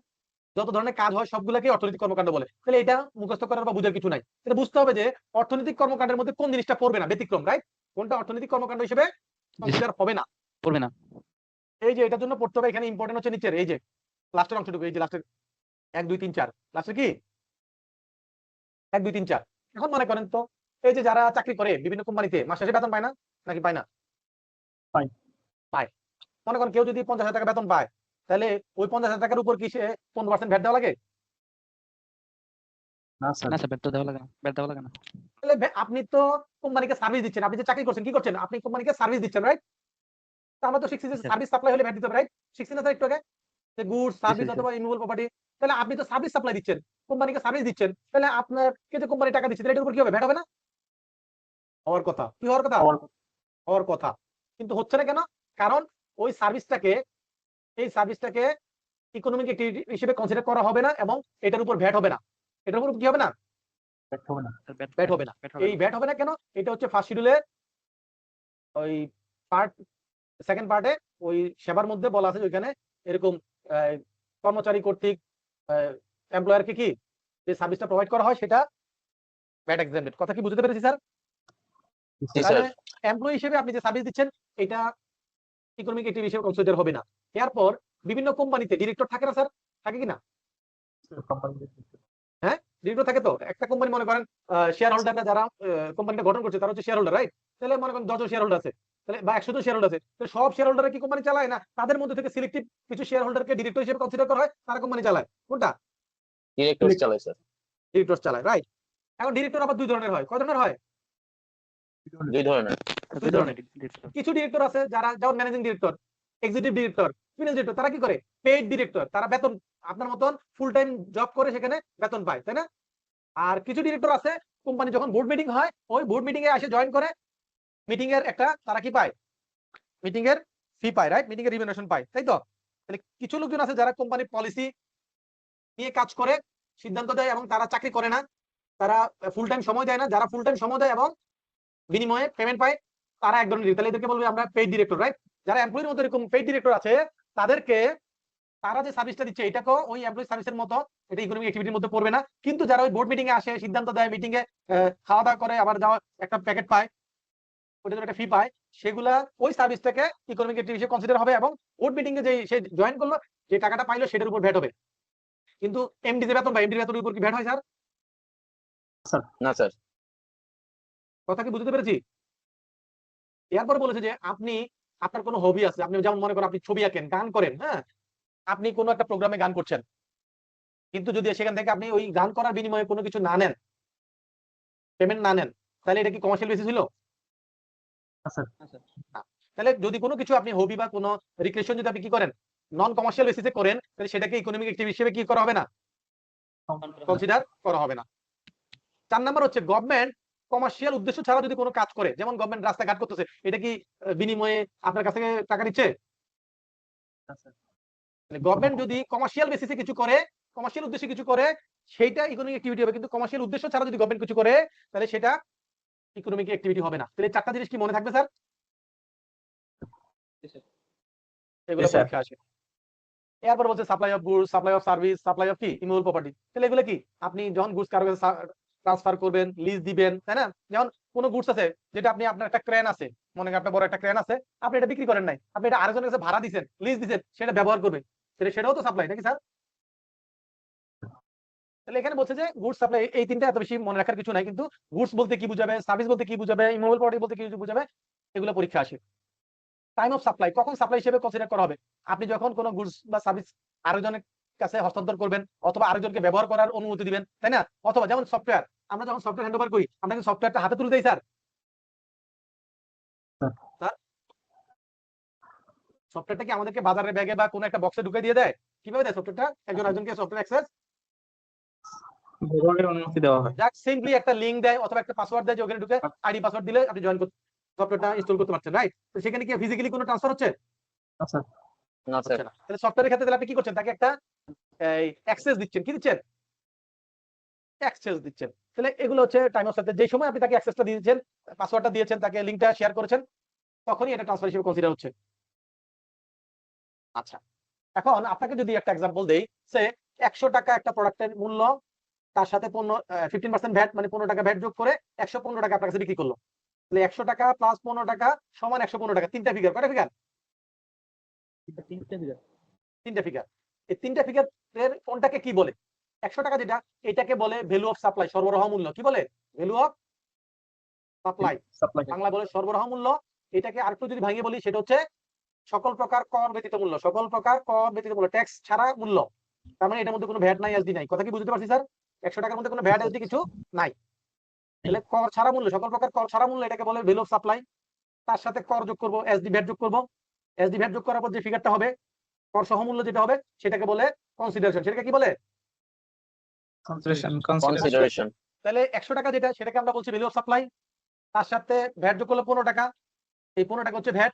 যত ধরনের কাজ হয় সবগুলোকে অর্থনৈতিক কর্মকাণ্ড বলে। তাহলে এটা মুখস্থ করার বা বুঝার কিছু নাই। এটা বুঝতে হবে যে অর্থনৈতিক কর্মকাণ্ডের মধ্যে কোন জিনিসটা পড়বে না, ব্যতিক্রম, রাইট? কোনটা অর্থনৈতিক কর্মকাণ্ড হিসেবে কনসিডার হবে না। পড়বে না। এই যে এটার জন্য পড়তে হবে, এখানে ইম্পর্টেন্ট হচ্ছে নিচের এই যে লাস্টের অংশটুকু, এই যে লাস্টের 1 2 3 4, লাস্টের কি 1 2 3 4। এখন মনে করেন তো এই যে যারা চাকরি করে বিভিন্ন কোম্পানিতে মাস শেষে বেতন পায় না নাকি পায় না? পায়। পায়। মনে করেন কেউ যদি 50,000 টাকা বেতন পায়, তাহলে ওই 50,000 টাকার উপর কি সে 15% ভ্যাট দেওয়া লাগে? না স্যার না স্যার ব্যাট তো দেওয়া লাগে না, ব্যাট দেওয়া লাগে না। তাহলে আপনি তো কোম্পানিকে সার্ভিস দিচ্ছেন, আপনি যে চাকরি করছেন কি করছেন, আপনি কোম্পানিকে সার্ভিস দিচ্ছেন, রাইট? তা আমরা তো শিখছি যে স্যার। সার্ভিস সাপ্লাই হলে ভ্যাট দিতে হবে, রাইট? শিখছি না স্যার একটু আগে যে গুডস সার্ভিস স্যার। অথবা ইমুভেবল প্রপার্টি। তাহলে আপনি তো সার্ভিস সাপ্লাই দিচ্ছেন, কোম্পানিকে সার্ভিস দিচ্ছেন, তাহলে আপনাকে যে কোম্পানি টাকা দিচ্ছে তাহলে এটার উপর কি হবে, ভ্যাট হবে না? হওয়ার কথা, কি হওয়ার কথা? হওয়ার কথা, কিন্তু হচ্ছে না কেন? কারণ ওই সার্ভিসটাকে, এই সার্ভিসটাকে ইকোনমিক অ্যাক্টিভিটি হিসেবে কনসিডার করা হবে না এবং এটার উপর ভ্যাট হবে না। এটার উপর কি হবে না? ব্যাট হবে না। স্যার, ব্যাট ভ্যাট হবে না। ব্যাট এই ভ্যাট হবে না কেন? এটা হচ্ছে ফার্স্ট শিডিউলের ওই পার্ট সেকেন্ড পার্টে ওই সেবার মধ্যে বলা আছে ওইখানে এরকম কর্মচারী কর্তৃক এমপ্লয়ারকে কি যে সার্ভিসটা প্রোভাইড করা হয় সেটা ভ্যাট এক্সেম্পটেড। কথা কি বুঝতে পেরেছি স্যার? জি স্যার। তাহলে এমপ্লয়ি হিসেবে আপনি যে সার্ভিস দিচ্ছেন এটা ইকোনমিক অ্যাক্টিভিটি হিসেবে কনসিডার হবে না। এরপর বিভিন্ন কোম্পানিতে ডিরেক্টর থাকে না স্যার? থাকে কি না? হ্যাঁ, ডিরেক্টর থাকে তো। একটা কোম্পানি মনে করেন শেয়ার হোল্ডাররা যারা কোম্পানিটা গঠন করছে তারা হচ্ছে শেয়ার হোল্ডার, রাইট? তাহলে মনে করেন 10 জন শেয়ার হোল্ডার আছে, তাহলে বা 100 জন শেয়ার হোল্ডার আছে, তো সব শেয়ার হোল্ডাররা কি কোম্পানি চালায় না? তাদের মধ্যে থেকে সিলেক্টিভ কিছু শেয়ার হোল্ডারকে ডিরেক্টর হিসেবে কনসিডার করা হয়, তারা কোম্পানি চালায়। কোনটা? ডিরেক্টর চালায় স্যার। ডিরেক্টর চালায়, রাইট? এখন ডিরেক্টর আবার দুই ধরনের হয়। কয় ধরনের হয়? দুই ধরনের। দুই ধরনের। কিছু ডিরেক্টর আছে যারা, যেমন managing director, executive director, finance director, তারা কি করে? পেইড ডিরেক্টর, তারা বেতন আপনার মতন ফুল টাইম জব করে সেখানে বেতন পায়, তাই না? আর কিছু ডিরেক্টর আছে কোম্পানি যখন বোর্ড মিটিং হয় ওই বোর্ড মিটিং এ এসে জয়েন করে, মিটিং এর একটা তারা কি পায়? মিটিং এর ফি পায়, রাইট? মিটিং এর রিমিউনারেশন পায়, তাই তো? তাহলে কিছু লোকজন আছে যারা কোম্পানির পলিসি নিয়ে কাজ করে, সিদ্ধান্ত দেয় এবং তারা চাকরি করে না, তারা ফুল টাইম সময় দেয় না। যারা ফুল টাইম সময় দেয় এবং বিনিময়ে পেমেন্ট পায় তারা এক ধরনের, তাহলে এদেরকে বলবে আমরা পেইড ডিরেক্টর, রাইট? যারা এমপ্লয়ির মধ্যে এরকম পেইড ডিরেক্টর আছে তাদেরকে, তারা যে সার্ভিসটা দিচ্ছে এটাকেও ওই এমপ্লয়ি সার্ভিসের মতো, এটা ইকোনমিক অ্যাক্টিভিটির মধ্যে পড়বে না। কিন্তু যারা ওই বোর্ড মিটিং এ আসে, সিদ্ধান্ত দেয়, মিটিং এ খাওয়া দাওয়া করে, আবার যাওয়া একটা প্যাকেট পায়, ওটা জন্য একটা ফি পায়, সেগুলা ওই সার্ভিসটাকে ইকোনমিক অ্যাক্টিভিটি হিসেবে কনসিডার হবে এবং বোর্ড মিটিং এ যে সে জয়েন করলো যে টাকাটা পাইলো সেটার উপর ভ্যাট হবে। কিন্তু এমডি যে বেতন পায়, এমডি বেতনের উপর কি ভ্যাট হয় স্যার? না স্যার। কথা কি বুঝতে পেরেছি? এরপর বলেছে যে আপনি, আপনার কোনো হবি আছে, আপনি যেমন মনে করেন আপনি ছবি আঁকেন, গান করেন, হ্যাঁ, আপনি কোনো একটা প্রোগ্রামে গান করছেন, কিন্তু যদি সেখান থেকে আপনি ওই গান করার বিনিময়ে কোনো কিছু না নেন, পেমেন্ট না নেন, তাহলে এটা কি কমার্শিয়াল বেসিস হলো? না। তাহলে যদি কোনো কিছু আপনি হবি বা কোনো রিক্রিয়েশন যদি আপনি কি করেন নন কমার্শিয়াল বেসিসে করেন, তাহলে সেটাকে ইকোনমিক অ্যাক্টিভিটি হিসেবে কি করা হবে না? কনসিডার করা হবে না। 4 নাম্বার হচ্ছে গভর্নমেন্ট কমার্শিয়াল উদ্দেশ্য ছাড়া যদি কোনো কাজ করে, যেমন গভর্নমেন্ট রাস্তাঘাট করতেছে, এটা কি বিনিময়ে আপনার কাছ থেকে টাকা নিচ্ছে? গভর্নমেন্ট যদি কমার্শিয়াল বেসিসে কিছু করে, কমার্শিয়াল উদ্দেশ্যে কিছু করে, সেইটা ইকোনমিক অ্যাক্টিভিটি হবে। কিন্তু কমার্শিয়াল উদ্দেশ্য ছাড়া যদি গভর্নমেন্ট কিছু করে তাহলে সেটা ইকোনমিক অ্যাক্টিভিটি হবে না। তাহলে 4টা জিনিস কি মনে থাকবে স্যার? এগুলো পরীক্ষা আসে। এরপর বলছে supply of goods, supply of service, supply of কি ইমুভেবল প্রপার্টি। তাহলে এগুলো কি? আপনি যখন গুডস কারো কাছে ট্রান্সফার করবেন, লিজ দিবেন, তাই না? যেমন কোনো গুডস আছে যেটা আপনি, আপনার একটা ক্রেন আছে, মনে করেন আপনার বড় একটা ক্রেন আছে, আপনি এটা বিক্রি করেন নাই, আপনি এটা আরেকজনের কাছে ভাড়া দিবেন, লিজ দিবেন, সেটা ব্যবহার করবে, সেটাও তো সাপ্লাই, নাকি স্যার? তাহলে এখানে বলছে যে গুডস সাপ্লাই, এই তিনটা এত বেশি মনে রাখার কিছু নাই, কিন্তু গুডস বলতে কি বুঝাবে, সার্ভিস বলতে কি বুঝাবে, ইমুভেবল প্রপার্টি বলতে কি বুঝাবে, এগুলো পরীক্ষা আসে। টাইম অফ সাপ্লাই, কখন সাপ্লাই হিসেবে কনসিডার করা হবে? আপনি যখন কোনো গুডস বা সার্ভিস আরেকজনের কাছে হস্তান্তর করবেন অথবা আরেকজনকে ব্যবহার করার অনুমতি দিবেন, তাই না? অথবা যেমন সফটওয়্যার, আমরা যখন সফটওয়্যার হ্যান্ড ওভার করি, আমরা কি সফটওয়্যারটা হাতে তুলে দেই স্যার? স্যার, সফটওয়্যারটা কি আমাদেরকে বাজারের ব্যাগে বা কোনো একটা বক্সে ঢুকে দিয়ে দেয়? কিভাবে দেয় সফটওয়্যারটা? একজন আরেকজনকে সফটওয়্যার অ্যাক্সেস ব্যবহারের অনুমতি দেওয়া হয়। যাক সিম্পলি একটা লিংক দেয় অথবা একটা পাসওয়ার্ড দেয় যে ওখানে ঢুকে আইডি পাসওয়ার্ড দিলে আপনি জয়েন করতে, সফটওয়্যারটা ইনস্টল করতে পারছেন, রাইট? তো সেখানে কি ফিজিক্যালি কোনো ট্রান্সফার হচ্ছে? না স্যার। হচ্ছে না। তাহলে সফটওয়্যারের ক্ষেত্রে তাহলে আপনি কি করছেন? তাকে একটা অ্যাক্সেস দিচ্ছেন, কি দিচ্ছেন? অ্যাক্সেস দিচ্ছেন। তাহলে এগুলো হচ্ছে টাইম অফ সাপ্লাই। যে সময় আপনি তাকে অ্যাক্সেসটা দিয়েছেন, পাসওয়ার্ডটা দিয়েছেন, তাকে লিংকটা শেয়ার করেছেন, তখনই এটা ট্রান্সফার হিসেবে কনসিডার হচ্ছে। আচ্ছা, এখন আপনাকে যদি একটা एग्जांपल দেই, সে 100 টাকা একটা প্রোডাক্টের মূল্য, তার সাথে 15% ভ্যাট মানে 15 টাকা ভ্যাট যোগ করে 115 টাকা আপনার কাছে বিক্রি করলো। তাহলে 100 টাকা প্লাস 15 টাকা সমান 115 টাকা। তিনটা ফিগার, কয়টা ফিগার? তিনটা ফিগার। এই তিনটা ফিগারের কোনটাকে কি বলে? 100 টাকা যেটা, এটাকে বলে ভ্যালু অফ সাপ্লাই, সরবরাহ মূল্য। কি বলে? ভ্যালু অফ সাপ্লাই, বাংলা বলে সরবরাহ মূল্য। এটাকে আরেকটু যদি ভাঙিয়ে বলি, সেটা হচ্ছে সকল প্রকার কর ব্যতীত মূল্য, সকল প্রকার কর ব্যতীত মূল্য, ট্যাক্স ছাড়া মূল্য। তার মানে এটার মধ্যে কোনো ভ্যাট নাই, এসডি নাই। কথা কি বুঝতে পারছি স্যার? 100 টাকার মধ্যে কোনো ভ্যাট এসডি কিছু নাই। তাহলে কর ছাড়া মূল্য, সকল প্রকার কর ছাড়া মূল্য এটাকে বলে ভ্যালু অফ সাপ্লাই। তার সাথে কর যোগ করব, এসডি ভ্যাট যোগ করব। এসডি ভ্যাট যোগ করার পর যে ফিগারটা হবে কর সহ মূল্য যেটা হবে সেটাকে বলে কনসিডারেশন। সেটাকে কি বলে? কনসিডারেশন। তাহলে 100 টাকা যেটা সেটাকে আমরা বলছি ভ্যালু অফ সাপ্লাই। তার সাথে ভ্যাট যোগ করলে 15 টাকা, এই 15 টাকা হচ্ছে ভ্যাট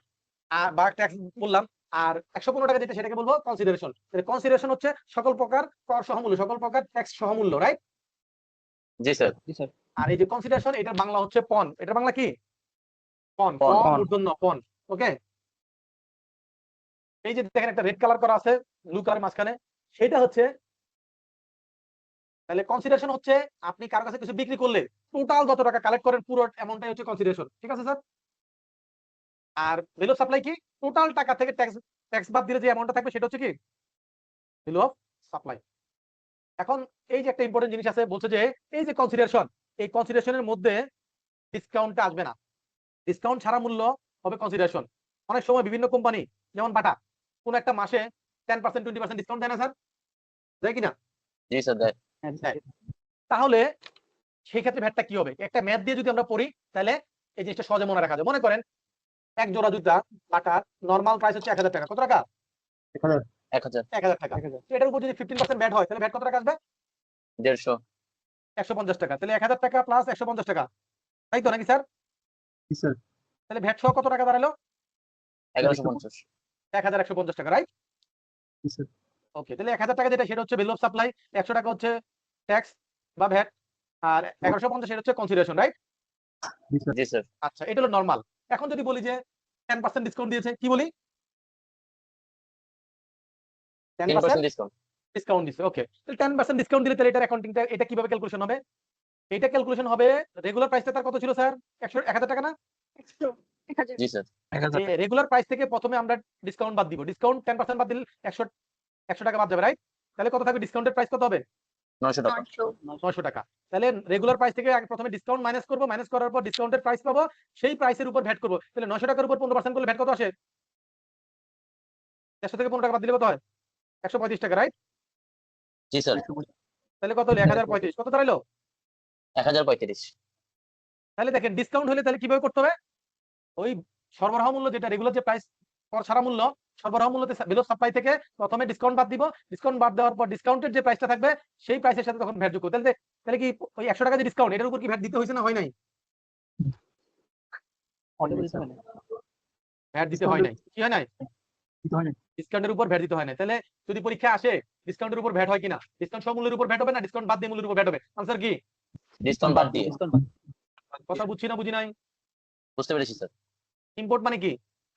আর বা ট্যাক্স বললাম। আর 115 টাকা যেটা সেটাকে বলবো কনসিডারেশন। কনসিডারেশন হচ্ছে সকল প্রকার কর সহমূল্য, সকল প্রকার ট্যাক্স সহমূল্য, রাইট? জি স্যার। আর এই যে কনসিডারেশন এটার বাংলা হচ্ছে পণ। এটার বাংলা কি? পণ। পণ। মূর্ধন্য পণ। ওকে, এই যে দেখেন একটা রেড কালার করা আছে ব্লু কালার মাঝখানে, সেটা হচ্ছে, তাহলে কনসিডারেশন হচ্ছে আপনি কারো কাছে কিছু বিক্রি করলে টোটাল যত টাকা কালেক্ট করেন পুরো অ্যামাউন্টটাই হচ্ছে কনসিডারেশন। ঠিক আছে স্যার? আর ভ্যালু অফ সাপ্লাই কি? টোটাল টাকা থেকে ট্যাক্স বাদ দিলে যে অ্যামাউন্টটা থাকবে সেটা হচ্ছে কি ভ্যালু অফ সাপ্লাই। এখন এই যে একটা ইম্পর্টেন্ট জিনিস আছে, বলছে যে এই যে কনসিডারেশন, এই কনসিডারেশনের মধ্যে ডিসকাউন্টটা আসবে না, ডিসকাউন্ট ছাড়া মূল্য হবে কনসিডারেশন। অনেক সময় বিভিন্ন কোম্পানি যেমন বাটা কোন একটা মাসে 10% 20% ডিসকাউন্ট দেয় না স্যার? দেয় কিনা? জি স্যার দেয়। দেয়। তাহলে সেই ক্ষেত্রে ভ্যাটটা কি হবে? একটা ম্যাথ দিয়ে যদি আমরা পড়ি তাহলে এই জিনিসটা সহজে মনে রাখা যায়। মনে করেন এক জোড়া জুতা বাটার নরমাল প্রাইস হচ্ছে 1000 টাকা। কত টাকা? 1000 1000 টাকা। এটার উপর যদি 15% ভ্যাট হয় তাহলে ভ্যাট কত টাকা আসবে? 150 150 টাকা। তাহলে 1000 টাকা প্লাস 150 টাকা, তাই তো নাকি স্যার? তাহলে ভ্যাট সহ কত টাকা দাঁড়ালো? 1150 1150 টাকা, রাইট? ওকে, তাহলে 1000 টাকা যেটা সেটা হচ্ছে ভ্যালু অফ সাপ্লাই, 100 টাকা হচ্ছে ট্যাক্স বা ভ্যাট, আর 1150 সেটা হচ্ছে কনসিডারেশন, রাইট? জি স্যার। আচ্ছা, এটা হলো নরমাল। এখন যদি বলি যে 10% ডিসকাউন্ট দিয়েছে, কি বলি? 10% 10% ডিসকাউন্ট। ডিসকাউন্ট দিছে। ওকে, তাহলে 10% ডিসকাউন্ট দিলে তাহলে এটার অ্যাকাউন্টিংটা এটা কিভাবে ক্যালকুলেশন হবে? এটা ক্যালকুলেশন হবে রেগুলার প্রাইসটা তার কত ছিল স্যার? 1000 টাকা না? 1000 জি স্যার। রেগুলার প্রাইস থেকে প্রথমে আমরা ডিসকাউন্ট বাদ দিব। ডিসকাউন্ট 10% বাদ দিলে 100 টাকা বাদ যাবে, রাইট? তাহলে কত থাকবে? ডিসকাউন্টের প্রাইস কত হবে? 900 টাকা। 900 টাকা। তাহলে রেগুলার প্রাইস থেকে আগে প্রথমে ডিসকাউন্ট মাইনাস করব, মাইনাস করার পর ডিসকাউন্টের প্রাইস পাবো, সেই প্রাইসের উপর ভ্যাট করব। তাহলে 900 টাকার উপর 15% করলে ভ্যাট কত আসে? 100 থেকে 15 টাকা বাদ দিলে কত হয়? 135 টাকা, রাইট? জি স্যার। তাহলে কত হলো? 1035। কত দাঁড়ালো? 1035। তাহলে দেখেন ডিসকাউন্ট হলে তাহলে কিভাবে করতে হবে? ওই সরবরাহ মূল্য যেটা রেগুলার যে প্রাইস কর ছাড়া মূল্য, সরবরাহ মূল্যতে ভ্যালু অফ সাপ্লাই থেকে প্রথমে ডিসকাউন্ট বাদ দিব। ডিসকাউন্ট বাদ দেওয়ার পর ডিসকাউন্টের যে প্রাইসটা থাকবে সেই প্রাইসের সাথে তখন ভ্যাট যোগ করব। তাহলে কি ওই 100 টাকা যে ডিসকাউন্ট এটার উপর কি ভ্যাট দিতে হয়েছে না হয় নাই? ভ্যাট দিতে হয় নাই। কি হয় নাই? ডিসকাউন্টের উপর ভ্যাট দিতে হয় না। তাহলে যদি পরীক্ষা আসে ডিসকাউন্টের উপর ভ্যাট হয় কিনা, ডিসকাউন্ট সহ মূল্যের উপর ভ্যাট হবে না ডিসকাউন্ট বাদ দিয়ে মূল্যের উপর ভ্যাট হবে? আনসার কি? ডিসকাউন্ট বাদ দিয়ে। কথা বুঝছি না বুঝি নাই? বুঝতে পেরেছি স্যার। ইম্পোর্ট মানে কি?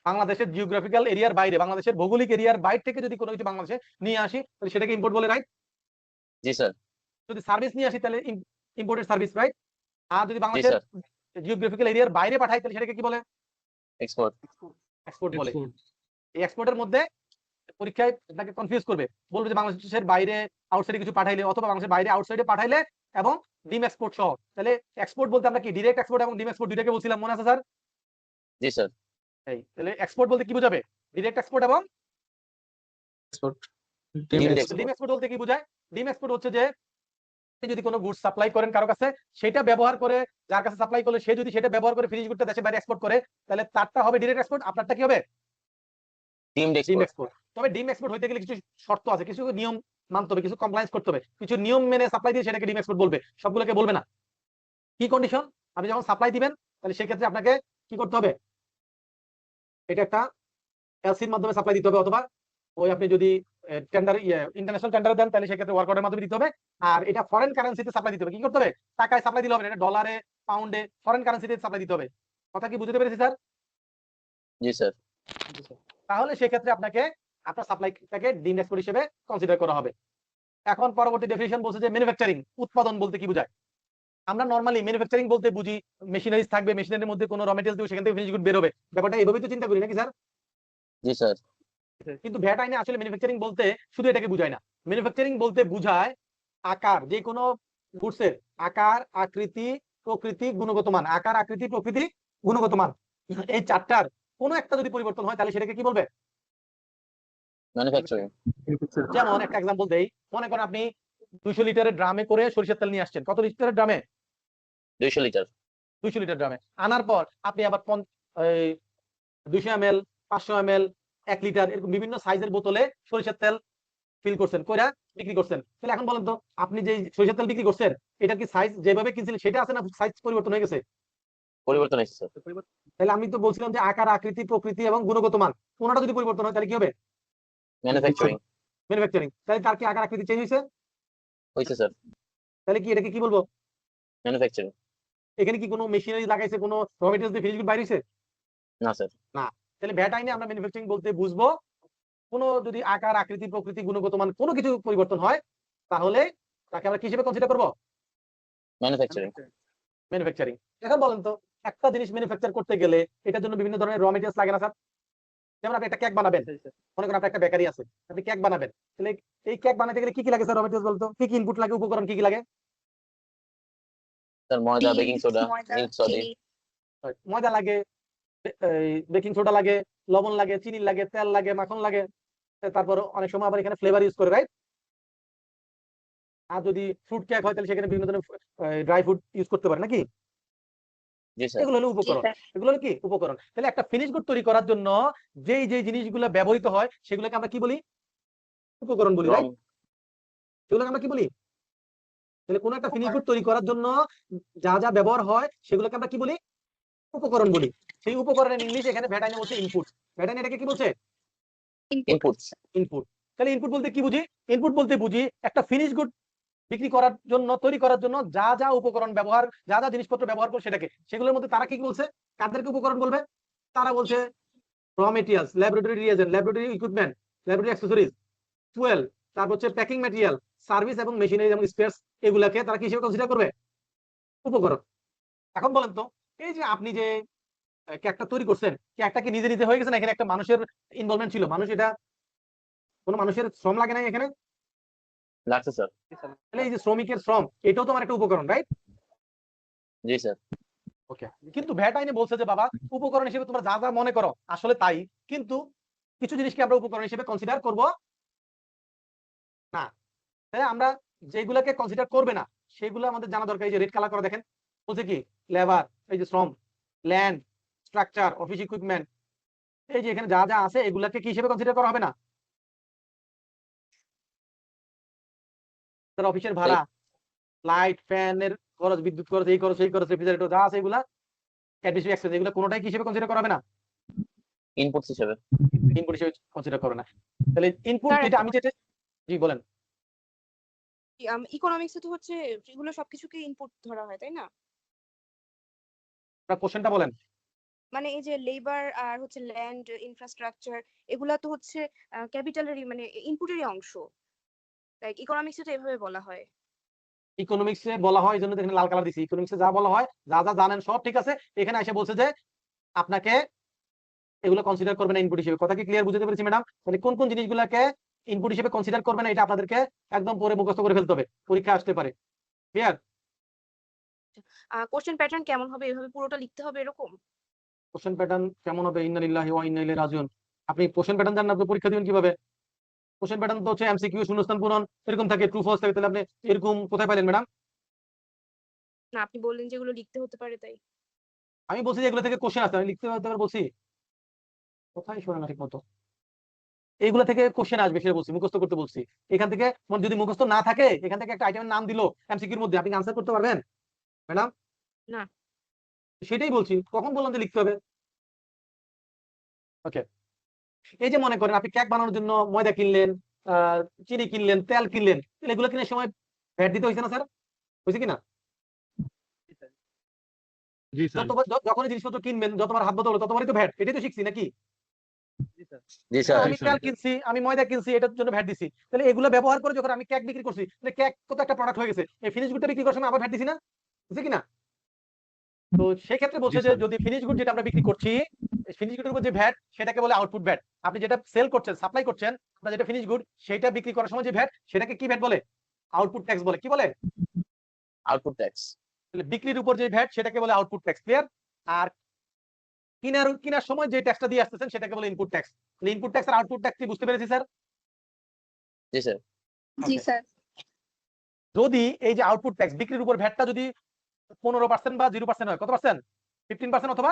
বাংলাদেশের জিওগ্রাফিক্যাল এরিয়ার বাইরে, বাংলাদেশের ভৌগোলিক এরিয়ার বাইরে থেকে যদি কোনো কিছু বাংলাদেশে নিয়ে আসি তাহলে সেটাকে ইম্পোর্ট বলে, রাইট? জি স্যার। যদি সার্ভিস নিয়ে আসি তাহলে ইম্পোর্টেড সার্ভিস, রাইট? আর যদি জি বাংলাদেশের স্যার। জিওগ্রাফিক্যাল এরিয়ার বাইরে পাঠাই তাহলে সেটাকে কি বলে? এক্সপোর্ট। এক্সপোর্ট বলে। এই এক্সপোর্টের মধ্যে পরীক্ষায় আপনাকে কনফিউজ করবে, বলবে যে বাংলাদেশের বাইরে আউটসাইডে কিছু পাঠাইলে অথবা বাংলাদেশের বাইরে আউটসাইডে পাঠাইলে এবং ডিম এক্সপোর্ট সহ। তাহলে এক্সপোর্ট বলতে আমরা কি ডিরেক্ট এক্সপোর্ট এবং ডিম এক্সপোর্ট দুইটাকে বলছিলাম, মনে আছে স্যার? জি স্যার। এই তাহলে এক্সপোর্ট বলতে কি বোঝাবে? ডিরেক্ট এক্সপোর্ট এবং ডিম এক্সপোর্ট বলতে কি বোঝায়? ডিম এক্সপোর্ট হচ্ছে যে আপনি যদি কোনো গুডস সাপ্লাই করেন কারো কাছে, সেটা ব্যবহার করে যার কাছে সাপ্লাই করলে সে যদি সেটা ব্যবহার করে ফিনিশ গুডটা দেশের বাইরে এক্সপোর্ট করে তাহলে তারটা হবে ডিরেক্ট এক্সপোর্ট, আপনারটা কি হবে? ডিম ডিম এক্সপোর্ট। এক্সপোর্ট। তবে ডিম এক্সপোর্ট হইতে গেলে কিছু শর্ত আছে, কিছু নিয়ম মানতে হবে, কিছু কমপ্লায়েন্স করতে হবে, কিছু নিয়ম মেনে সাপ্লাই দিয়ে সেটাকে ডিম এক্সপোর্ট বলবে, সবগুলোকে বলবে না। কি কন্ডিশন? আপনি যখন সাপ্লাই দিবেন তাহলে সেই ক্ষেত্রে আপনাকে কি করতে হবে? এটা একটা এলসির মাধ্যমে সাপ্লাই দিতে হবে, অথবা ওই আপনি যদি টেন্ডার ইন্টারন্যাশনাল টেন্ডার দেন তাহলে সেক্ষেত্রে ওয়ার্ক অর্ডারের মাধ্যমে দিতে হবে। আর এটা ফরেন কারেন্সিতে সাপ্লাই দিতে হবে। কি করতে হবে? টাকায় সাপ্লাই দিলে হবে না, এটা ডলারে, পাউন্ডে, ফরেন কারেন্সিতে সাপ্লাই দিতে হবে। কথা কি বুঝতে পেরেছি স্যার? জি স্যার। তাহলে সেক্ষেত্রে আপনাকে আপনার সাপ্লাইটাকে ডিম এক্সপোর্ট হিসেবে কনসিডার করা হবে। এখন পরবর্তী ডেফিনিশন বলছে যে ম্যানুফ্যাকচারিং, উৎপাদন বলতে কি বোঝায়? আমরা নরমালি ম্যানুফ্যাকচারিং বলতে বুঝি মেশিনারিজ থাকবে, মেশিনারির মধ্যে কোনো র মেটেরিয়াল দিব, সেখান থেকে ফিনিশ গুড বের হবে। ব্যাপারটা এইভাবেই তো চিন্তা করি নাকি স্যার? জি স্যার। কিন্তু ভ্যাট আইনে আসলে ম্যানুফ্যাকচারিং বলতে শুধু এটাকে বুঝায় না। ম্যানুফ্যাকচারিং বলতে বুঝায় আকার, যে কোনো গুডসের আকার, আকৃতি, প্রকৃতি, গুণগত মান। আকার, আকৃতি, প্রকৃতি, গুণগত মান, এই চারটার কোনো একটা যদি পরিবর্তন হয় তাহলে সেটাকে কি বলবে? ম্যানুফ্যাকচারিং। যেমন একটা এক্সাম্পল দেই, মনে করেন আপনি 200 লিটারের ড্রামে করে সরিষার তেল নিয়ে আসছেন। কত লিটারের ড্রামে? 200 লিটার 200 লিটার ড্রামে আনার পর আপনি আবার 200 ml 500 ml 1 লিটার এরকম বিভিন্ন সাইজের বোতলে সরিষার তেল ফিল করছেন, কইরা বিক্রি করছেন। তাহলে এখন বলেন তো, আপনি যে সরিষার তেল বিক্রি করছেন, এটা কি সাইজ যেভাবে কিনছিলেন সেটা আছে না সাইজ পরিবর্তন হয়ে গেছে? পরিবর্তন হয়েছে স্যার। তাহলে আমি তো বলছিলাম যে আকার, আকৃতি, প্রকৃতি এবং গুণগত মান কোনটা যদি পরিবর্তন হয় তাহলে কি হবে? Manufacturing manufacturing. তাহলে তার কি আকার, আকৃতি চেঞ্জ হয়েছে? হয়েছে স্যার। তাহলে কি এটাকে কি বলবো? ম্যানুফ্যাকচারিং এখানে কি কোনো মেশিনারি লাগাইছে, কোনো র মেটেরিয়ালস দিয়ে ফিনিশ গুড বাইরে হইছে? না স্যার। না। তাহলে ভ্যাট আইনে আমরা ম্যানুফ্যাকচারিং বলতে বুঝবো কোনো যদি আকার, আকৃতি, প্রকৃতি, গুণগত মান কোনো কিছু পরিবর্তন হয় তাহলে তাকে আমরা কি হিসেবে কনসিডার করব? Manufacturing manufacturing. এখন বলেন তো, একটা জিনিস ম্যানুফ্যাকচার করতে গেলে এটার জন্য বিভিন্ন ধরনের র মেটেরিয়ালস লাগে না স্যার? যেমন আপনি একটা কেক বানাবেন, মনে করেন আপনার একটা বেকারি আছে, আপনি কেক বানাবেন, তাহলে এই কেক বানাতে গেলে কি কি লাগে স্যার? র মেটেরিয়ালস বলতো, কি কি ইনপুট লাগে, উপকরণ কি কি লাগে? স্যার ময়দা, বেকিং সোডা, ময়দা, মিল্ক সলিড, চিনি। ময়দা লাগে, বেকিং সোডা লাগে, লবণ লাগে, চিনি লাগে, তেল লাগে, মাখন লাগে, তারপর অনেক সময় আবার এখানে ফ্লেভার ইউজ করে, রাইট? আর যদি ফ্রুট কেক হয় তাহলে সেখানে বিভিন্ন ধরনের ড্রাই ফ্রুট ইউজ করতে পারে নাকি? জি স্যার। এগুলো হলো জি উপকরণ। স্যার। এগুলো হলো কি উপকরণ। তাহলে একটা ফিনিশ গুড তৈরি করার জন্য যেই যেই জিনিসগুলো ব্যবহৃত হয় সেগুলোকে আমরা কি বলি? উপকরণ বলি, রং রাইট? সেগুলোকে আমরা কি বলি? তাহলে কোন একটা ফিনিশ গুড তৈরি করার জন্য যা যা ব্যবহার হয় সেগুলোকে আমরা কি বলি? উপকরণ বলি। সেই উপকরণের ইংলিশ এখানে ভ্যাট আইনে বলছে ইনপুট। ভ্যাট আইনে এটাকে কি বলছে? Inputs input. তাহলে ইনপুট বলতে কি বুঝি? ইনপুট বলতে বুঝি একটা ফিনিশ গুড বিক্রি করার জন্য, তৈরি করার জন্য যা যা উপকরণ ব্যবহার, যা যা জিনিসপত্র ব্যবহার করে সেটাকে, সেগুলোর মধ্যে তারা কি বলছে? কাদেরকে উপকরণ বলবে? তারা বলছে raw materials, laboratory reagent, laboratory equipment, laboratory accessories, fuel, তারপর হচ্ছে প্যাকিং ম্যাটেরিয়াল, সার্ভিস এবং মেশিনারি এবং স্পেয়ারস, এগুলাকে তারা কি হিসেবে কনসিডার করবে? উপকরণ। এখন বলেন তো, এই যে আপনি যে কেকটা তৈরি করছেন, কেকটা কি নিজে নিজে হয়ে গেছে না এখানে একটা মানুষের ইনভলভমেন্ট ছিল? মানুষ, এটা কোনো মানুষের শ্রম লাগে না এখানে? লাগছে স্যার। তাহলে এই যে শ্রমিকের শ্রম, এটাও তো আমার একটা উপকরণ, রাইট? জি স্যার। ওকে। কিন্তু ভ্যাট আইনে বলছে যে বাবা, উপকরণ হিসেবে তোমরা যা যা মনে করো আসলে তাই, কিন্তু কিছু জিনিসকে আমরা উপকরণ হিসেবে কনসিডার করব না। তাই আমরা যেগুলোকে কনসিডার করবে না সেগুলো আমাদের জানা দরকার। এই যে রেড কালার করে দেখেন, বলছে কি লেবার, এই যে শ্রম, ল্যান্ড, স্ট্রাকচার, অফিস ইকুইপমেন্ট, এই যে এখানে যা যা আছে এগুলাকে কি হিসেবে কনসিডার করা হবে না? তার অফিসের ভাড়া, লাইট, ফ্যানের খরচ, বিদ্যুৎ খরচ, এই খরচ, এই খরচ, রেফ্রিজারেটর যা আছে এগুলা, অ্যাডমিনিস্ট্রেটিভ এক্সপেন্স, এগুলো কোনোটাই কি হিসেবে কনসিডার করা হবে না? ইনপুটস হিসেবে। ইনপুট হিসেবে কনসিডার করবে না। তাহলে ইনপুট স্যার, যেটা আমি যেটা, জি বলেন। ইকোনমিক্সে তো হচ্ছে এগুলো সবকিছুকে ইনপুট ধরা হয়, তাই না? আপনার কোশ্চেনটা বলেন। মানে এই যে লেবার আর হচ্ছে ল্যান্ড, ইনফ্রাস্ট্রাকচার, এগুলা তো হচ্ছে ক্যাপিটালেরই মানে ইনপুটেরই অংশ। লাইক ইকোনমিক্সে তো এভাবে বলা হয়। ইকোনমিক্সে বলা হয়, এই জন্য তো এখানে লাল কালার দিছি। ইকোনমিক্সে যা বলা হয়, যা যা জানেন সব ঠিক আছে, এখানে এসে বলছে যে আপনাকে এগুলো কনসিডার করবে না ইনপুট হিসেবে। কথা কি ক্লিয়ার বুঝতে পেরেছি ম্যাডাম? তাহলে কোন কোন জিনিসগুলোকে ইনপুট হিসেবে কনসিডার করবে না এটা আপনাদেরকে একদম পরে মুখস্থ করে ফেলতে হবে, পরীক্ষা আসতে পারে। ক্লিয়ার? কোশ্চেন প্যাটার্ন কেমন হবে, এভাবে পুরোটা লিখতে হবে এরকম? কোশ্চেন প্যাটার্ন কেমন হবে? ইন্না লিল্লাহি ওয়া ইন্না ইলাইহি রাজিউন। আপনি কোশ্চেন প্যাটার্ন জানেন, আপনি পরীক্ষা দিবেন কিভাবে? কোশ্চেন প্যাটার্ন তো হচ্ছে এমসিকিউ, শূন্যস্থান পূরণ এরকম থাকে, ট্রু ফলস থাকে। তাহলে আপনি এরকম কোথায় পাইলেন ম্যাডাম? না, আপনি বললেন যে এগুলো লিখতে হতে পারে, তাই। আমি বলছি যে এগুলো থেকে কোশ্চেন আসে, আমি লিখতে হতে পারে বলছি? কোথায় শোনে না ঠিক মতো। এইগুলো থেকে কোশ্চেন আসবে সেটা বলছি, মুখস্থ করতে বলছি। এখান থেকে যদি মুখস্থ না থাকে, এখান থেকে একটা আইটেমের নাম দিল এমসিকিউর মধ্যে, আপনি আনসার করতে পারবেন ম্যাডাম? না। সেটাই বলছি, কখন বললাম যে লিখতে হবে। ওকে। এই যে মনে করেন আপনি কেক বানানোর জন্য ময়দা কিনলেন, চিনি কিনলেন, তেল কিনলেন, তাহলে এগুলো কেনার সময় ভ্যাট দিতে হয়েছে না স্যার? হয়েছে কিনা? জি স্যার। যখনই জিনিসপত্র কিনবেন, যতবার হাত বদল ততবারই তো ভ্যাট, এটাই তো শিখছি নাকি? জি স্যার। আমি তেল কিনছি, আমি ময়দা কিনছি, এটার জন্য ভ্যাট দিছি। তাহলে এগুলো ব্যবহার করে যখন আমি কেক বিক্রি করছি, তাহলে কেক তো একটা প্রোডাক্ট হয়ে গেছে, এই ফিনিশ গুডটা বিক্রি করার সময় আবার ভ্যাট দিছি না? বুঝছে কিনা? তো সেই ক্ষেত্রে বলছে যে যদি ফিনিশ গুড যেটা আমরা বিক্রি করছি, ফিনিশ গুডের উপর যে ভ্যাট সেটাকে বলে আউটপুট ভ্যাট। আপনি যেটা সেল করছেন, সাপ্লাই করছেন, আপনার যেটা ফিনিশ গুড সেটা বিক্রি করার সময় যে ভ্যাট, সেটাকে কি ভ্যাট বলে? আউটপুট ট্যাক্স বলে। কি বলে? Output tax. তাহলে বিক্রির উপর যে ভ্যাট সেটাকে বলে আউটপুট ট্যাক্স। ক্লিয়ার? আর কেনার সময় যে ট্যাক্সটা দিয়ে আসতেছেন সেটাকে বলে ইনপুট ট্যাক্স। তাহলে ইনপুট ট্যাক্স আর আউটপুট ট্যাক্স কি বুঝতে পেরেছি স্যার? জি স্যার। জি Okay. স্যার। যদি এই যে আউটপুট ট্যাক্স বিক্রির উপর ভ্যাটটা যদি 15% বা 0% হয়, কত পার্সেন্ট? 15% অথবা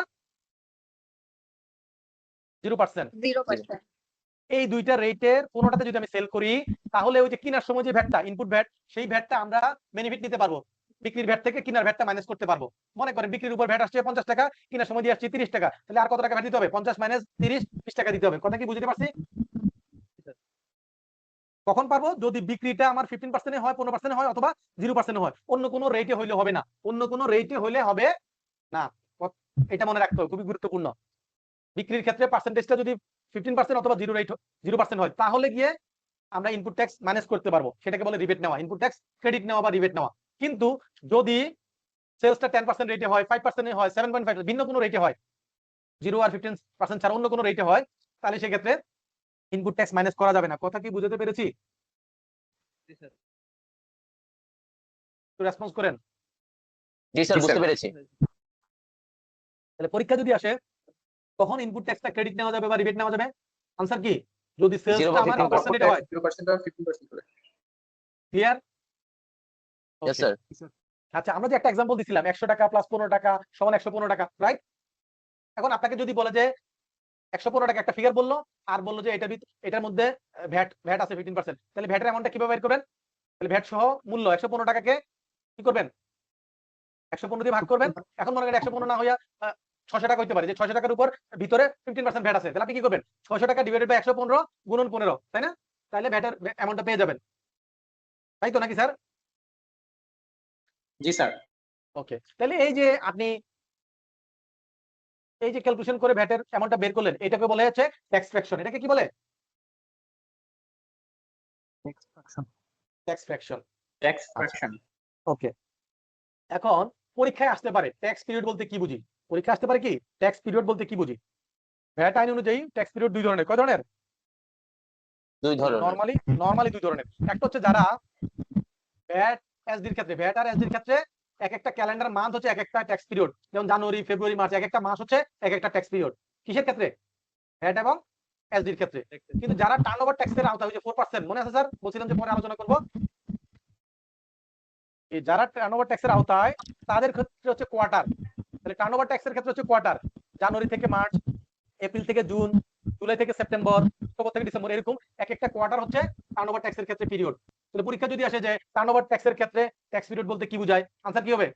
0%, 0%। এই দুইটা রেটের কোনোটাতে যদি আমি সেল করি, তাহলে ওই যে কেনার সময় যে ভ্যাটটা, ইনপুট ভ্যাট, সেই ভ্যাটটা আমরা বেনিফিট নিতে পারবো। বিক্রির ভ্যাট থেকে কেনার ভ্যাটটা মাইনাস করতে পারবো। মনে করেন বিক্রির উপর ভ্যাট আসছে 50 টাকা, কেনার সময় দিয়ে আসছে 30 টাকা, তাহলে আর কত টাকা ভ্যাট দিতে হবে? 50 মাইনাস 30, 20 টাকা দিতে হবে। কথা কি বুঝতে পারছি? কখন পারবো? যদি বিক্রিটা আমার 15% হয়, 15% হয় অথবা 0% হয়। অন্য কোনো রেটে হইলে হবে না, অন্য কোনো রেটে হইলে হবে না। এটা মনে রাখতে হবে, খুবই গুরুত্বপূর্ণ। বিক্রির ক্ষেত্রে পার্সেন্টেজটা যদি 15% অথবা 0% হয়, তাহলে গিয়ে আমরা ইনপুট ট্যাক্স মাইনাস করতে পারবো। সেটাকে বলে রিবেট নেওয়া, ইনপুট ট্যাক্স ক্রেডিট নেওয়া বা রিবেট নেওয়া। কিন্তু যদি সেলসটা 10% রেটে হয়, 5% হয়, 7.5 ভিন্ন কোনো রেটে হয়, 0 আর 15% ছাড়া অন্য কোনো রেটে হয়, তাহলে সেক্ষেত্রে ইনপুট ট্যাক্স মাইনাস করা যাবে না। কথা কি বুঝতে পেরেছি? একটু রেসপন্স করেন। জি স্যার, বুঝতে পেরেছি। তাহলে পরীক্ষা যদি আসে, তখন ইনপুট ট্যাক্সটা ক্রেডিট নেওয়া যাবে বা রিবেট নেওয়া যাবে? আনসার কি? যদি সেলসটা আমার পার্সেন্টেজ হয়। 0% আর 15% করে। ক্লিয়ার? Yes sir. আচ্ছা, আমরা যে একটা एग्जांपल দিছিলাম 100 টাকা প্লাস 15 টাকা সমান 115 টাকা, রাইট? এখন আপনাকে যদি বলে যে 115 টাকা একটা ফিগার বললো, আর বললো যে এটার মধ্যে ভ্যাট আছে 15%, তাহলে ভ্যাটের অ্যামাউন্টটা কিভাবে বের করবেন? তাহলে ভ্যাট সহ মূল্য 115 টাকাকে কি করবেন? 115 দিয়ে ভাগ করবেন। এখন মনে করেন 115 না হইয়া 600 টাকা হইতে পারে, যে 600 টাকার উপর ভিতরে 15% ভ্যাট আছে, তাহলে আপনি কি করবেন? 600 টাকা ডিভাইডেড বাই 115 গুণন 15, তাই না? তাহলে ভ্যাটের অ্যামাউন্টটা পেয়ে যাবেন, তাই তো নাকি স্যার? জি স্যার। ওকে, তাহলে এই যে আপনি এই যে ক্যালকুলেশন করে ভ্যাটের অ্যামাউন্টটা বের করলেন, এটাকে বলে হচ্ছে ট্যাক্স ফ্র্যাকশন। এটাকে কি বলে? Tax fraction. Tax fraction. Okay, এখন পরীক্ষায় আসতে পারে ট্যাক্স পিরিয়ড বলতে কি বুঝি? পরীক্ষা আসতে পারে কি ট্যাক্স পিরিয়ড বলতে কি বুঝি? ভ্যাট আইন অনুযায়ী ট্যাক্স পিরিয়ড দুই ধরনের। কয় ধরনের? দুই ধরনের। নরমালি দুই ধরনের। একটা হচ্ছে যারা ভ্যাট এসডির ক্ষেত্রে, ভ্যাট আর এসডির ক্ষেত্রে এক একটা ক্যালেন্ডার মান্থ হচ্ছে এক একটা ট্যাক্স পিরিয়ড, যেমন জানুয়ারি, ফেব্রুয়ারি, মার্চ, এক একটা মাস হচ্ছে এক একটা ট্যাক্স পিরিয়ড। কিসের ক্ষেত্রে? ভ্যাট এবং এসডির ক্ষেত্রে। কিন্তু যারা টার্নওভার ট্যাক্সের আওতায়, ওই যে 4%, মনে আছে স্যার? বলছিলাম যে পরে আলোচনা করব। এই যারা টার্নওভার ট্যাক্সের আওতায়, তাদের ক্ষেত্রে হচ্ছে কোয়ার্টার। তাহলে টার্নওভার ট্যাক্সের ক্ষেত্রে হচ্ছে কোয়ার্টার, জানুয়ারি থেকে মার্চ, এপ্রিল থেকে জুন, জুলাই থেকে সেপ্টেম্বর, অক্টোবর থেকে ডিসেম্বর, এরকম এক একটা কোয়ার্টার হচ্ছে টার্নওভার ট্যাক্সের ক্ষেত্রে পিরিয়ড। তাহলে পরীক্ষা যদি আসে যে টার্নওভার ট্যাক্সের ক্ষেত্রে ট্যাক্স পিরিয়ড বলতে কি বোঝায়, আনসার কি হবে?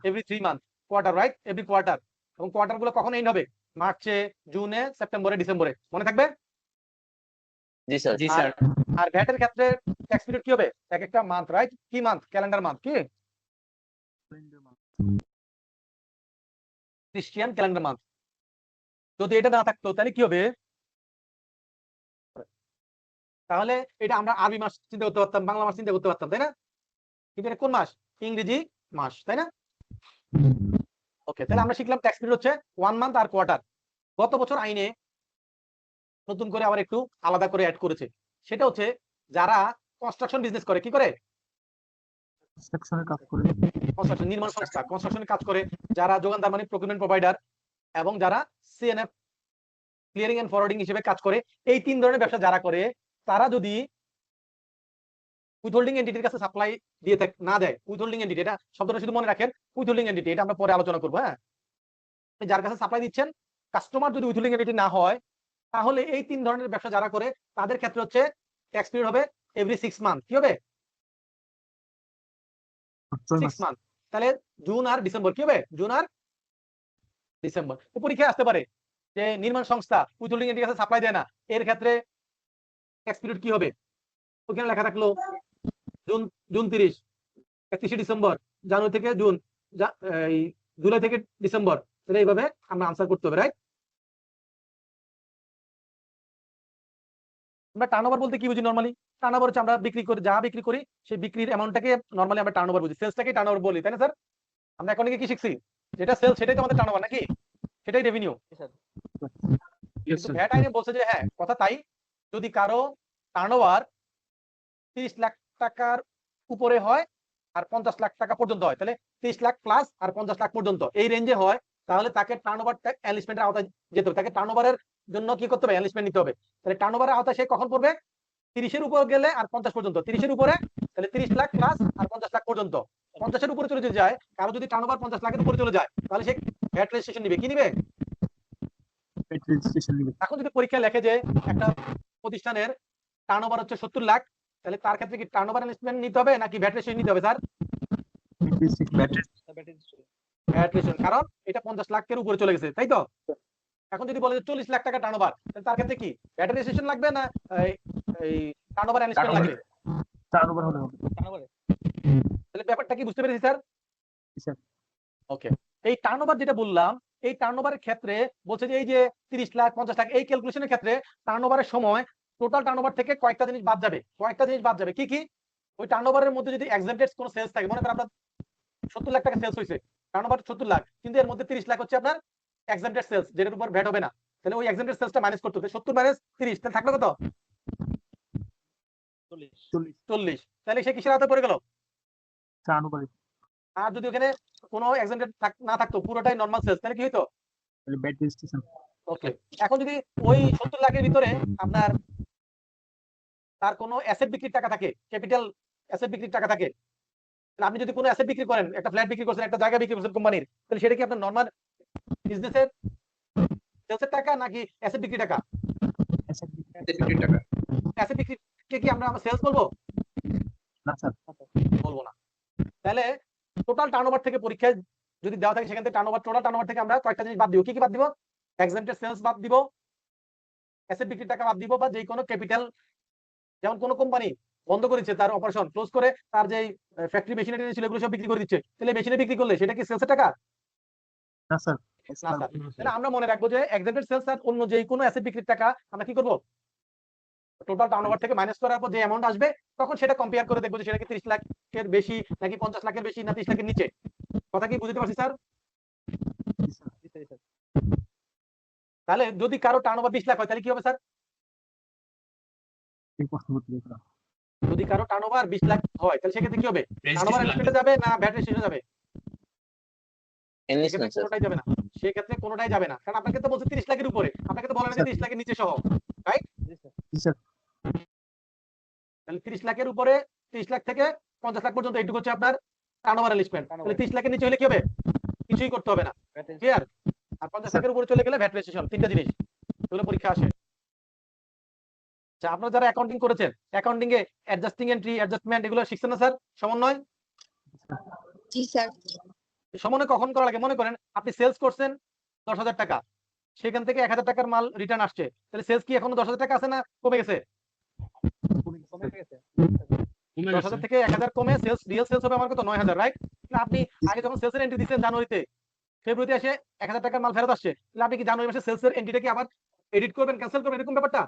Every 3 month, quarter, right? Every quarter. এবং কোয়ার্টার গুলো কখন এন্ড হবে? মার্চে, জুনে, সেপ্টেম্বরে, ডিসেম্বরে। মনে থাকবে? জি স্যার। জি স্যার। আর ভ্যাটের ক্ষেত্রে ট্যাক্স পিরিয়ড কি হবে? এক একটা মান্থ, রাইট? কি মান্থ? Calendar month. কি? Christian calendar month. যদি এটা না থাকতো তাহলে কি হবে? তাহলে এটা আমরা আরবি মাস চিন্তা করতে পারতাম, বাংলা মাস চিন্তা করতে পারতাম, তাই না? কিন্তু এটা কোন মাস? ইংরেজি মাস, তাই না? ওকে, তাহলে আমরা শিখলাম ট্যাক্স পিরিয়ড হচ্ছে 1 মান্থ আর কোয়ার্টার। গত বছর আইনে নতুন করে আবার একটু আলাদা করে অ্যাড করেছে। সেটা হচ্ছে যারা কনস্ট্রাকশন বিজনেস করে, কি করে? কনস্ট্রাকশন, নির্মাণ সংস্থা, কনস্ট্রাকশনের কাজ করে, যারা যোগানদার মানে প্রকিউরমেন্ট প্রোভাইডার, এবং যারা সিএনএফ ক্লিয়ারিং এন্ড ফরওয়ার্ডিং হিসেবে কাজ করে, এই তিন ধরনের ব্যবসা যারা করে, তারা যদি উইথহোল্ডিং এন্টিটির কাছে সাপ্লাই দিয়ে না দেয়, উইথহোল্ডিং এন্টিটি, এটা শব্দটা শুধু মনে রাখেন, উইথহোল্ডিং এন্টিটি, এটা আমরা পরে আলোচনা করবো। হ্যাঁ, যার কাছে সাপ্লাই দিচ্ছেন কাস্টমার যদি উইথহোল্ডিং এন্টিটি না হয়, তাহলে এই তিন ধরনের ব্যবসা যারা করে তাদের ক্ষেত্রে হচ্ছে ট্যাক্স পিরিয়ড হবে এভরি 6 মান্থ। কি হবে? 6 মান্থ। তাহলে জুন আর ডিসেম্বর। কি হবে? জুন আর ডিসেম্বর। পরীক্ষায় আসতে পারে যে নির্মাণ সংস্থা উইথহোল্ডিং এন্টিটির কাছে সাপ্লাই দেয় না, এর ক্ষেত্রে ট্যাক্স পিরিয়ড কি হবে? ওখানে লেখা থাকলো জুন 30, 31 ডিসেম্বর, জানুয়ারি থেকে জুন, জুলাই থেকে ডিসেম্বর। তাহলে এইভাবে আমরা আনসার করতে হবে, রাইট? আমরা টার্নওভার বলতে কি বুঝি নরমালি? টার্নওভার হচ্ছে আমরা বিক্রি করি, যা বিক্রি করি সেই বিক্রির অ্যামাউন্টটাকে নরমালি আমরা টার্নওভার বুঝি, সেলসটাকে টার্নওভার বলি, তাই না স্যার? আমরা অ্যাকাউন্টিং কি শিখছি? যেটা সেলস সেটাই তো আমাদের টার্নওভার, নাকি? সেটাই রেভিনিউ। কিন্তু ভ্যাট আইনে বলছে যে হ্যাঁ, কথা তাই, যদি কারো টার্নওভার 30 লাখ টাকার উপরে হয় আর 50 লাখ টাকা পর্যন্ত হয়, তাহলে 30 লাখ প্লাস আর 50 লাখ পর্যন্ত এই রেঞ্জে হয়, তাহলে তাকে টার্নওভার অ্যালিজমেন্টের আওতায় যেতে হবে। তাকে টার্নওভারের জন্য কি করতে হবে? অ্যালিজমেন্ট নিতে হবে। তাহলে টার্নওভারের আওতায় সে কখন পড়বে? 30-এর উপর গেলে আর 50 পর্যন্ত, 30-এর উপরে তাহলে 30 লাখ প্লাস আর 50 লাখ পর্যন্ত, 50-এর উপরে চলে যদি যায়, কারো যদি টার্নওভার 50 লাখের উপরে চলে যায়, তাহলে সে ভ্যাট রেজিস্ট্রেশন নিবে। কি নিবে? ভ্যাট রেজিস্ট্রেশন নিবে। এখন যদি পরীক্ষা লেখে যে একটা প্রতিষ্ঠানের টার্নওভার হচ্ছে 70 লাখ, তাহলে তার ক্ষেত্রে কি টার্নওভার অ্যানালিসমেন্ট নিতে হবে নাকি ভ্যাট রেজিস্ট্রেশন নিতে হবে স্যার? ভ্যাট রেজিস্ট্রেশন, কারণ এটা 50 লাখের উপরে চলে গেছে, তাই তো? এখন যদি বলে যে 40 লাখ টাকা টার্নওভার, তাহলে তার ক্ষেত্রে কি ভ্যাট রেজিস্ট্রেশন লাগবে না এই টার্নওভার অ্যানালিসমেন্ট লাগবে? টার্নওভার হলে হবে। তাহলে ব্যাপারটা কি বুঝতে পেরেছি স্যার? স্যার। ওকে, এই টার্নওভার যেটা বললাম, এই টার্নওভারের ক্ষেত্রে বলছে যে এই যে 30 লাখ 50 লাখ এই ক্যালকুলেশনের ক্ষেত্রে টার্নওভারের সময় টোটাল টার্নওভার থেকে কয়েকটা জিনিস বাদ যাবে। কি কি? ওই টার্নওভারের মধ্যে যদি এক্সামটেড কোনো সেলস থাকে, মনে করেন আপনার 70 লাখ টাকা সেলস হয়েছে, টার্নওভার 70 লাখ, কিন্তু এর মধ্যে 30 লাখ হচ্ছে আপনার এক্সামটেড সেলস, যেটার উপর ভ্যাট হবে না, তাহলে ওই এক্সামটেড সেলসটা মাইনাস করতে হবে। 70 মাইনাস 30, তাহলে থাকলো কত? 40। তাহলে সে কিসের আওতায় পড়ে গেল? টার্নওভার। আর যদি ওখানে কোনো এক্সামটেড না থাকতো, পুরোটাই নরমাল সেলস, তাহলে কি হতো? তাহলে ভ্যাট রেজিস্ট্রেশন। ওকে, এখন যদি ওই 70 লাখের ভিতরে আপনার তার কোনো অ্যাসেট বিক্রির টাকা থাকে, ক্যাপিটাল অ্যাসেট বিক্রির টাকা থাকে, তাহলে আপনি যদি কোনো অ্যাসেট বিক্রি করেন, একটা ফ্ল্যাট বিক্রি করছেন, একটা জায়গা বিক্রি করছেন কোম্পানির, তাহলে সেটা কি আপনার নরমাল বিজনেসের সেলসের টাকা নাকি অ্যাসেট বিক্রির টাকা? অ্যাসেট বিক্রিকে কি আমরা সেলস বলবো? না স্যার, বলবো না। তাহলে টোটাল টার্নওভার থেকে পরীক্ষায় যদি দেওয়া থাকে, সেখান থেকে টোটাল টার্নওভার থেকে আমরা কয়েকটা জিনিস বাদ দিব। কি কি বাদ দিব? এক্সামটেড সেলস বাদ দিব, অ্যাসেট বিক্রির টাকা বাদ দিব, বা যে কোনো ক্যাপিটাল, যেমন কোনো কোম্পানি বন্ধ করেছে, তার অপারেশন ক্লোজ করে তার যে ফ্যাক্টরি মেশিনারি ছিল এগুলো সব বিক্রি করে দিচ্ছে, তাহলে মেশিনে বিক্রি করলে সেটা কি সেলসের টাকা? না স্যার। না স্যার। তাহলে আমরা মনে রাখবো যে এক্সামটেড সেলস আর অন্য যে কোনো অ্যাসেট বিক্রির টাকা আমরা কি করব? টোটাল টার্নওভার থেকে মাইনাস করার পর যে অ্যামাউন্ট আসবে, তখন সেটা কম্পেয়ার করে দেখবো যে সেটা কি 30 লাখের বেশি নাকি 50 লাখের বেশি না 30 লাখের নিচে। কথা কি বুঝতে পারছি স্যার? তাহলে যদি কারো টার্নওভার 20 লাখ হয়, তাহলে কি হবে স্যার? এই প্রশ্ন করতে দেখো। যদি কারো টার্নওভার 20 লাখ হয়, তাহলে সেক্ষেত্রে কি হবে? টার্নওভার অ্যানালিসমেন্টে যাবে না ভ্যাট রেজিস্ট্রেশনে যাবে? Enlistment sir. কোনোটাই যাবে না। সেক্ষেত্রে কোনোটাই যাবে না, কারণ আপনাকে তো বলছে 30 লাখের উপরে, আপনাকে তো বলে না যে 30 লাখের নিচে সহ, রাইট? জি স্যার। তাহলে 30 লাখের উপরে, 30 লাখ থেকে 50 লাখ পর্যন্ত এইটুকু হচ্ছে আপনার টার্নওভার অ্যানালিসমেন্ট। তাহলে 30 লাখের নিচে হলে কি হবে? কিছুই করতে হবে না, ক্লিয়ার? আর 50 লাখের উপরে চলে গেলে ভ্যাট রেজিস্ট্রেশন। তিনটা জিনিস এগুলো পরীক্ষা আসে। আচ্ছা, আপনারা যারা অ্যাকাউন্টিং করেছেন, অ্যাকাউন্টিং এ অ্যাডজাস্টিং এন্ট্রি, অ্যাডজাস্টমেন্ট এগুলো শিখছেন না স্যার? সমন্বয় জি স্যার। সমন্বয় কখন করা লাগে? মনে করেন আপনি সেলস করছেন 10,000 টাকা, সেখান থেকে 1,000 টাকার মাল রিটার্ন আসছে, তাহলে সেলস কি এখনো 10,000 টাকা আছে না কমে গেছে? 10,000 থেকে 1,000 কমে সেলস, রিয়েল সেলস হবে আমার কত? 9,000, রাইট? আপনি আগে যখন সেলসের এন্ট্রি দিচ্ছেন জানুয়ারিতে, ফেব্রুয়ারিতে এসে 1,000 টাকার মাল ফেরত আসছে, তাহলে আপনি কি জানুয়ারি মাসে সেলসের এন্ট্রিটা কি আবার এডিট করবেন, ক্যান্সেল করবেন, এরকম ব্যাপারটা?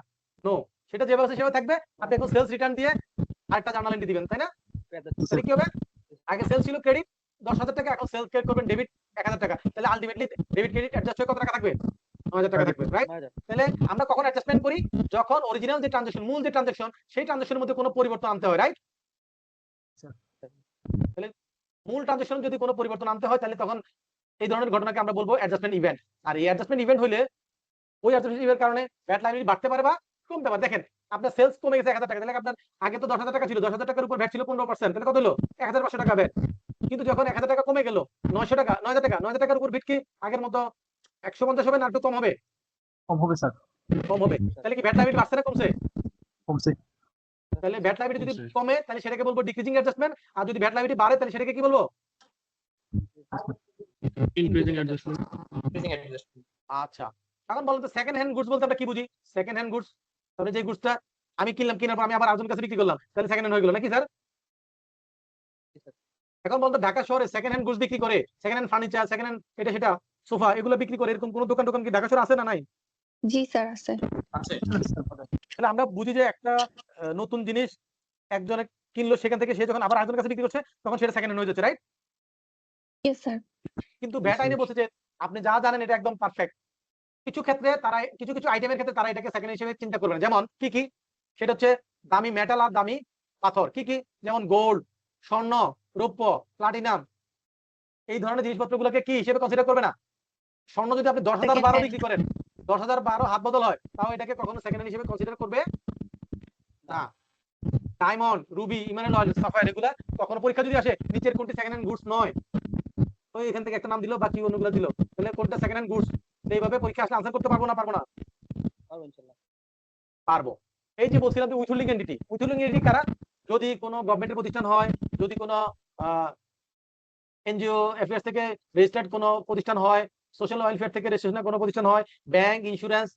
নো, সেটা যেভাবে আছে সেভাবে থাকবে। আপনি এখন সেলস রিটার্ন দিয়ে আরেকটা জার্নাল এন্ট্রি দিবেন, তাই না? তাহলে কি হবে? আগে সেলস ছিল ক্রেডিট 10,000 টাকা, এখন সেলস ক্রেডিট করবেন ডেবিট 1,000 টাকা, তাহলে আলটিমেটলি ডেবিট ক্রেডিট অ্যাডজাস্ট হয়ে কত টাকা থাকবে? 9,000 টাকা থাকবে, রাইট? তাহলে আমরা কখন অ্যাডজাস্টমেন্ট করি? যখন অরিজিনাল যে ট্রানজাকশন, মূল যে ট্রানজাকশন, সেই ট্রানজাকশনের মধ্যে কোনো পরিবর্তন আনতে হয়, রাইট? তাহলে মূল ট্রানজাকশন যদি কোনো পরিবর্তন আনতে হয়, তাহলে তখন এই ধরনের ঘটনাকে আমরা বলবো অ্যাডজাস্টমেন্ট ইভেন্ট। আর এই অ্যাডজাস্টমেন্ট ইভেন্ট হইলে ওই অ্যাডজাস্টমেন্ট ইভেন্টের কারণে ভ্যাট লাইবিলিটি বাড়তে পারে বা কমতে পারে। দেখেন, আপনার সেলস কমে গেছে 1,000 টাকা, তাহলে আপনার আগে তো 10,000 টাকা ছিল, 10,000 টাকার উপর ভ্যাট ছিল 15%, তাহলে কত হলো? 1,500 টাকা ভ্যাট। কিন্তু যখন 1,000 টাকা কমে গেল, 900 টাকা, 9,000 টাকা, 9,000 টাকার উপর ভ্যাট কি আগের মতো 150 হবে না একটু কম হবে? কম হবে স্যার। কম হবে। তাহলে কি ভ্যাট লাইবিলিটি বাড়ছে না কমছে? কমছে। তাহলে ভ্যাট লাইবিলিটি যদি কমে, তাহলে সেটাকে বলবো ডিক্রিজিং অ্যাডজাস্টমেন্ট, আর যদি ভ্যাট লাইবিলিটি বাড়ে, তাহলে সেটাকে কি বলবো? Increasing adjustment. আচ্ছা, এখন বলুন তো সেকেন্ড হ্যান্ড গুডস বলতে আমরা কি বুঝি? সেকেন্ড হ্যান্ড গুডস, তবে যে গুডসটা আমি কিনলাম, কেনার পর আমি আবার আরেকজনের কাছে বিক্রি করলাম, তাহলে সেকেন্ড হ্যান্ড হয়ে গেল নাকি স্যার? এখন বলতো ঢাকা শহরে সেকেন্ড হ্যান্ড গুডস বিক্রি করে, second hand furniture, second hand এটা সেটা সোফা, এগুলো বিক্রি করে এরকম কোন দোকান কি ঢাকা শহরে আছে না নাই? জি স্যার আছে। তাহলে আমরা বুঝি যে একটা নতুন জিনিস একজনে কিনলো, সেখান থেকে সে যখন আবার আরেকজনের কাছে বিক্রি করছে, তখন সেটা সেকেন্ড হ্যান্ড হয়ে যাচ্ছে, রাইট? Yes sir. কিন্তু ভ্যাট আইনে বলছে যে আপনি যা জানেন এটা একদম পারফেক্ট। কিছু ক্ষেত্রে তারা কিছু আইটেমের ক্ষেত্রে তারা এটাকে সেকেন্ড হিসেবে চিন্তা করবে না। যেমন কি কি? সেটা হচ্ছে দামি মেটাল আর দামি পাথর। কি কি? যেমন গোল্ড, স্বর্ণ, রৌপ্য, প্লাটিনাম, এই ধরনের জিনিসপত্রগুলোকে কি হিসেবে কনসিডার করবে না। স্বর্ণ যদি আপনি 10,012 বিক্রি করেন, 10,012 হাত বদল হয়, তাও এটাকে কখনো সেকেন্ড হ্যান্ড হিসেবে কনসিডার করবে না, ডায়মন্ড, রুবি, ইমারাল্ড, অয়েল, সাফায়ার এগুলা কখনো পরীক্ষা যদি আসে নিচের কোনটি সেকেন্ড হ্যান্ড গুডস নয়, ওই এখান থেকে একটা নাম দিল বাকি অন্যগুলো দিল, তাহলে কোনটা সেকেন্ড হ্যান্ড গুডস, এইভাবে পরীক্ষা আসলে আনসার করতে পারবো না? পারবো। এই যে বলছিলাম যে উইথহোল্ডিং এন্টিটি, উইথহোল্ডিং এন্টিটি কারা? যদি কোনো গভর্নমেন্টের প্রতিষ্ঠান হয়, যদি কোনো এনজিও এফএস থেকে রেজিস্টার্ড কোনো প্রতিষ্ঠান হয়, সোশ্যাল ওয়েলফেয়ার থেকে রেজিস্ট্রেশন কোনো প্রতিষ্ঠান হয়, bank, insurance,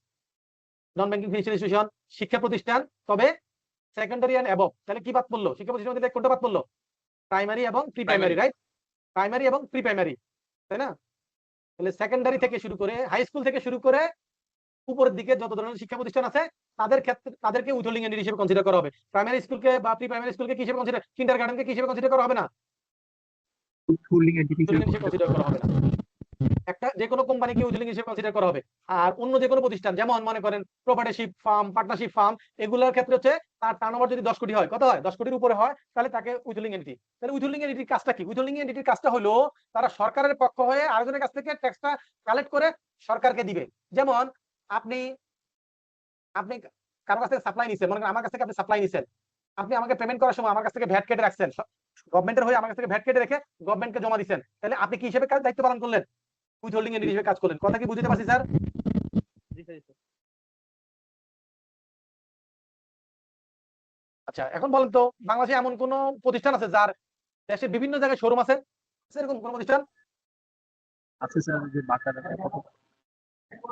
non banking financial institution, শিক্ষা প্রতিষ্ঠান, তবে সেকেন্ডারি এন্ড অ্যাবভ, তাহলে কি বাদ পড়লো? শিক্ষা প্রতিষ্ঠান মধ্যে কোনটা বাদ পড়লো? প্রাইমারি এবং প্রি প্রাইমারি, রাইট? প্রাইমারি এবং প্রি প্রাইমারি, তাই না? তাহলে সেকেন্ডারি থেকে শুরু করে হাই স্কুল থেকে শুরু করে উপরের দিকে যত ধরনের শিক্ষা প্রতিষ্ঠান আছে তাদের ক্ষেত্রে তাদেরকে উইথহোল্ডিং এন্টিটি হিসেবে কনসিডার করা হবে। প্রাইমারি স্কুলকে বা প্রি প্রাইমারি স্কুলকে কি হিসেবে কনসিডার, কিন্ডারগার্টেনকে কি হিসেবে কনসিডার করা হবে না? হোল্ডিং এন্টিটি উইথহোল্ডিং হিসেবে কনসিডার করা হবে না। একটা যে কোনো কোম্পানিকে উইথহোল্ডিং হিসেবে কনসিডার করা হবে। আর অন্য যে কোনো প্রতিষ্ঠান, যেমন মনে করেন প্রপার্টরশিপ ফার্ম, পার্টনারশিপ ফার্ম, এগুলোর ক্ষেত্রে হচ্ছে তার টার্নওভার যদি 10 কোটি হয়, কত হয়? 10 কোটির উপরে হয়, তাহলে তাকে উইথহোল্ডিং এন্টিটি। তাহলে উইথহোল্ডিং এন্টিটির কাজটা কি? উইথহোল্ডিং এন্টিটির কাজটা হলো তারা সরকারের পক্ষ হয়ে আরেকজনের কাছ থেকে ট্যাক্সটা কালেক্ট করে সরকারকে দিবে। যেমন আপনি আপনি কারো কাছ থেকে সাপ্লাই নিছেন, মনে করেন আমার কাছ থেকে আপনি সাপ্লাই নিছেন, আপনি আমাকে পেমেন্ট করার সময় আমার কাছ থেকে ভ্যাট কেটে রাখছেন, গভর্নমেন্টের হয়ে আমার কাছ থেকে ভ্যাট কেটে রেখে গভর্নমেন্টকে জমা দিচ্ছেন, তাহলে আপনি কি হিসেবে কাজ দায়িত্ব পালন করলেন? উইথহোল্ডিং এন্টিটি হিসেবে কাজ করলেন। কথা কি বুঝতে পারছি স্যার? আচ্ছা, এখন বলেন তো বাংলাদেশে এমন কোন প্রতিষ্ঠান আছে যার দেশের বিভিন্ন জায়গায় শোরুম আছে? এরকম কোন প্রতিষ্ঠান আছে স্যার, যে বাটা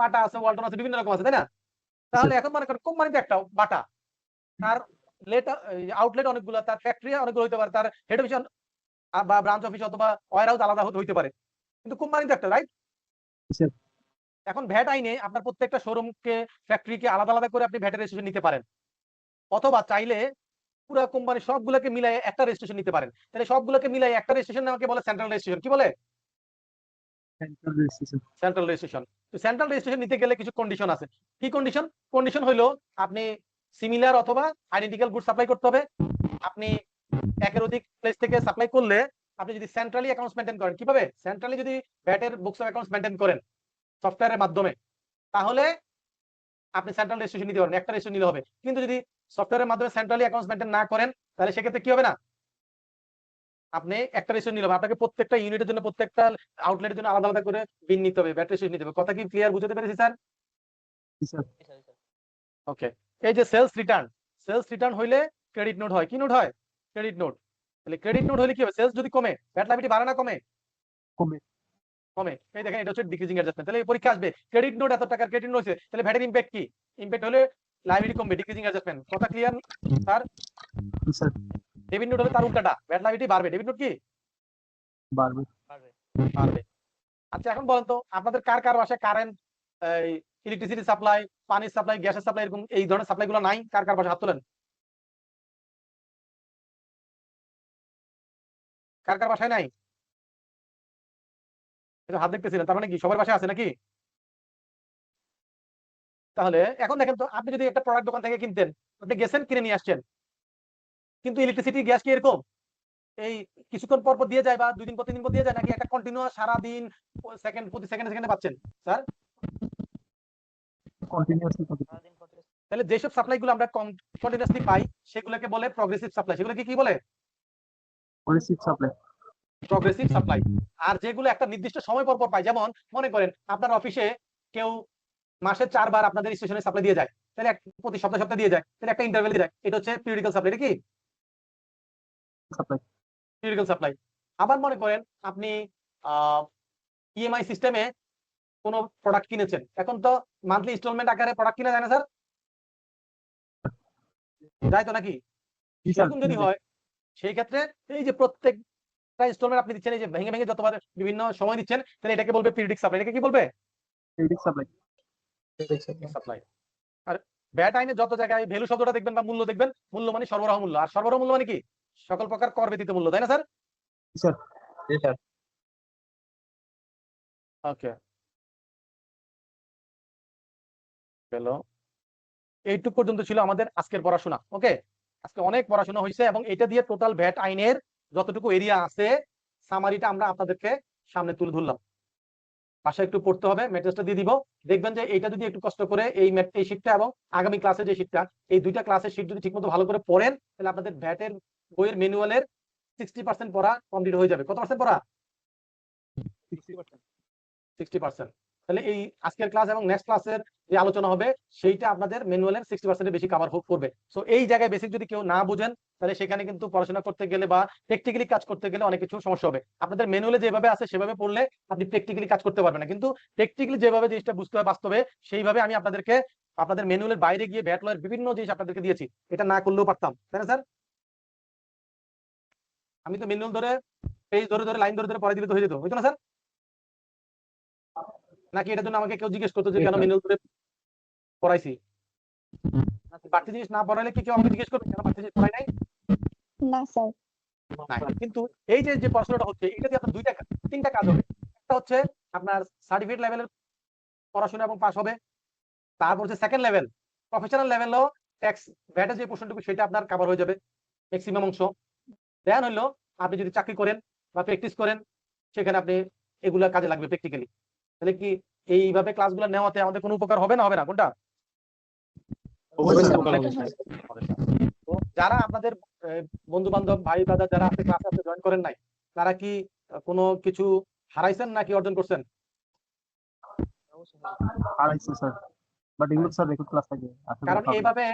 বাটা আছে, ওয়ালটন আছে, বিভিন্ন রকম আছে, তাই না? তাহলে এখন মনে করেন কোম্পানিতে একটা বাটা, তার আউটলেট অনেকগুলো, তার ফ্যাক্টরি অনেকগুলো হইতে পারে, তার হেড অফিস বা ব্রাঞ্চ অফিস অথবা ওয়্যার হাউস আলাদা হইতে পারে, কিন্তু কোম্পানিতে একটা, রাইট? এখন ভ্যাট আইনে আপনার প্রত্যেকটা শোরুমকে, ফ্যাক্টরিকে আলাদা আলাদা করে আপনি ভ্যাটের রেজিস্ট্রেশন নিতে পারেন, অথবা চাইলে পুরো কোম্পানি সবগুলোকে মিলাই একটা রেজিস্ট্রেশন নিতে পারেন। তাহলে সবগুলোকে মিলাই একটা রেজিস্ট্রেশন আমাকে বলে সেন্ট্রাল রেজিস্ট্রেশন। কি বলে? Central registration. তো সেন্ট্রাল রেজিস্ট্রেশন নিতে গেলে কিছু কন্ডিশন আছে। কি কন্ডিশন? কন্ডিশন হলো আপনি সিমিলার অথবা আইডেন্টিক্যাল গুড সাপ্লাই করতে হবে। আপনি একের অধিক প্লেস থেকে সাপ্লাই করলে আপনি যদি সেন্ট্রালি অ্যাকাউন্টস মেইনটেইন করেন, কিভাবে? সেন্ট্রালি যদি ভ্যাটের বুকস অফ অ্যাকাউন্টস মেইনটেইন করেন সফটওয়্যারের মাধ্যমে, তাহলে আপনি সেন্ট্রাল রেজিস্ট্রেশন নিতে পারেন, একটা রেজিস্ট্রেশন নিলে হবে। কিন্তু যদি সফটওয়্যারের মাধ্যমে সেন্ট্রালি অ্যাকাউন্টস মেইনটেইন না করেন, তাহলে সেক্ষেত্রে কি হবে না? আপনি একটা রেজিস্ট্রেশন নিলে হবে, আপনাকে প্রত্যেকটা ইউনিটের জন্য, প্রত্যেকটা আউটলেটের জন্য আলাদা আলাদা করে বিল নিতে হবে, ভ্যাট রেজিস্ট্রেশন নিতে হবে। কথা কি ক্লিয়ার বুঝতে পেরেছি স্যার? ওকে। এই যে সেলস রিটার্ন হইলে ক্রেডিট নোট হয়। কি নোট হয়? Credit note. তাহলে ক্রেডিট নোট হলে কি হবে? সেলস যদি কমে, ভ্যাট লাইবিলিটি বাড়ে না কমে? কমে। এই দেখেন, এটা হচ্ছে ডিক্রিজিং অ্যাডজাস্টমেন্ট। তাহলে এই পরীক্ষা আসবে ক্রেডিট নোট এত টাকার ক্রেডিট নোট হয়েছে, তাহলে ভ্যাটের ইমপ্যাক্ট কি? ইমপ্যাক্ট হলে লাইবিলিটি কমবে, ডিক্রিজিং অ্যাডজাস্টমেন্ট। কথা ক্লিয়ার স্যার? ডেবিট নোট হলে তার উল্টাটা, ভ্যাট লাইবিলিটি বাড়বে, ডেবিট নোট কি বাড়বে। বাড়বে। আচ্ছা, এখন বলেন তো আপনাদের কার কার বাসায় কারেন্ট, ইলেকট্রিসিটি সাপ্লাই, পানির সাপ্লাই, গ্যাসের সাপ্লাই, এরকম এই ধরনের সাপ্লাই গুলো নাই? কার কার বাসায় হাত তোলেন? কার কার বাসায় নাই? হাত দেখতেছিলেন, তার মানে কি সবার বাসায় আছে নাকি? তাহলে এখন দেখেন তো, আপনি যদি একটা প্রোডাক্ট দোকান থেকে কিনতেন, আপনি গেছেন কিনে নিয়ে আসছেন, কিন্তু ইলেকট্রিসিটি গ্যাস কি এরকম এই কিছুক্ষণ পর পর দিয়ে যায় বা 2 দিন পর 3 দিন পর দিয়ে যায়, নাকি একটা কন্টিনিউয়াস সারা দিন সেকেন্ড প্রতি সেকেন্ডে পাচ্ছেন স্যার? কন্টিনিউয়াসলি তাহলে যেসব সাপ্লাই গুলো আমরা কন্টিনিউয়াসলি পাই সেগুলোকে বলে প্রগ্রেসিভ সাপ্লাই। সেগুলোকে কি বলে? Progressive supply. আর যেগুলো একটা নির্দিষ্ট সময় পর পর পাই, যেমন মনে করেন আপনার অফিসে কেউ মাসে 4 বার আপনাদের স্টেশনে সাপ্লাই দিয়ে যায়, তাহলে প্রতি সপ্তাহে দিয়ে যায়, তাহলে একটা ইন্টারভ্যাল দিয়ে যায়, এটা হচ্ছে পিরিয়ডিক্যাল সাপ্লাই। এটা কি? Periodical supply. আবার মনে করেন আপনি ইএমআই সিস্টেমে কোনো প্রোডাক্ট কিনেছেন, এখন তো মান্থলি ইনস্টলমেন্ট আকারে প্রোডাক্ট কিনা যায় না স্যার? যায় তো নাকি? এরকম যদি হয় সেই ক্ষেত্রে এই যে প্রত্যেকটা ইনস্টলমেন্ট আপনি দিচ্ছেন, এই যে ভেঙে ভেঙে যতবার বিভিন্ন সময় দিচ্ছেন, তাহলে এটাকে বলবে পিরিয়ডিক সাপ্লাই। এটাকে কি বলবে? সাপ্লাই। আর ভ্যাট আইনে যত জায়গায় ভ্যালু শব্দটা দেখবেন বা মূল্য দেখবেন, মূল্য মানে সরবরাহ মূল্য, আর সরবরাহ মূল্য মানে কি? সকল প্রকার কর ব্যতীত মূল্য, তাই না স্যার? ওকে, হ্যালো, এইটুক পর্যন্ত ছিল আমাদের আজকের পড়াশোনা। ওকে, আজকে অনেক পড়াশোনা হয়েছে এবং এটা দিয়ে টোটাল ভ্যাট আইনের যতটুকু এরিয়া আছে সামারিটা আমরা আপনাদেরকে সামনে তুলে ধরলাম। বাসায় একটু পড়তে হবে, ম্যাট্রেসটা দিয়ে দিব। দেখবেন যে এইটা যদি একটু কষ্ট করে এই শীটটা এবং আগামী ক্লাসের যে শীটটা, এই দুইটা ক্লাসের শীট যদি ঠিকমতো ভালো করে পড়েন, তাহলে আপনাদের ভ্যাটের বইয়ের ম্যানুয়ালের 60% পড়া কমপ্লিট হয়ে যাবে। কত পার্সেন্ট পড়া? 60%। তাহলে এই আজকের ক্লাস এবং নেক্সট ক্লাসের যে আলোচনা হবে সেইটা আপনাদের ম্যানুয়ালের 60% বেশি কভার করবে। সো এই জায়গায় বেসিক যদি কেউ না বুঝেন, তাহলে সেখানে কিন্তু পড়াশোনা করতে গেলে বা প্র্যাকটিক্যালি কাজ করতে গেলে অনেক কিছু সমস্যা হবে। আপনাদের ম্যানুয়ালে যেভাবে আছে সেভাবে পড়লে আপনি প্র্যাকটিক্যালি কাজ করতে পারবেন না, কিন্তু প্র্যাকটিক্যালি যেভাবে জিনিসটা বুঝতে হয় বাস্তবে, সেইভাবে আমি আপনাদেরকে আপনাদের ম্যানুয়ালের বাইরে গিয়ে ভ্যাট লয়ের বিভিন্ন জিনিস আপনাদেরকে দিয়েছি। এটা না করলেও পারতাম, তাই না স্যার? আমি তো ম্যানুয়াল ধরে পেজ ধরে ধরে লাইন ধরে ধরে পড়াই দিলে তো হয়ে যেত, হইতো না স্যার? নাকি এটার জন্য আমাকে কেউ জিজ্ঞেস করতো যে কেন ম্যানুয়াল ধরে পড়াইছি? বাড়তি জিনিস না পড়াইলে কি কেউ আমাকে জিজ্ঞেস করবে কেন বাড়তি জিনিস পড়াই নাই? না স্যার। নাই। কিন্তু এই যে যে পড়াশোনাটা হচ্ছে, এটা দিয়ে আপনার তিনটা কাজ হবে। একটা হচ্ছে আপনার সার্টিফিকেট লেভেলের পড়াশোনা এবং পাস হবে। তারপর হচ্ছে সেকেন্ড লেভেল প্রফেশনাল লেভেলও ট্যাক্স ভ্যাটের যে পোর্শনটুকু সেটা আপনার কভার হয়ে যাবে ম্যাক্সিমাম অংশ। দেন হইলো আপনি যদি চাকরি করেন বা প্র্যাকটিস করেন, সেখানে আপনি এগুলা কাজে লাগবে প্র্যাকটিক্যালি। তাহলে কি এইভাবে ক্লাসগুলো নেওয়াতে আমাদের কোনো উপকার হবে না, হবে না? কোনটা? তো যারা আপনাদের বন্ধু বান্ধব ভাই দাদা যারা আপনি ক্লাসে আপনি জয়েন করেন নাই, তারা কি কোনো কিছু হারাইছেন নাকি অর্জন করছেন? আড়াইশো স্যার, বাট এগুলো স্যার রেকর্ড ক্লাস থাকে। কারণ এইভাবে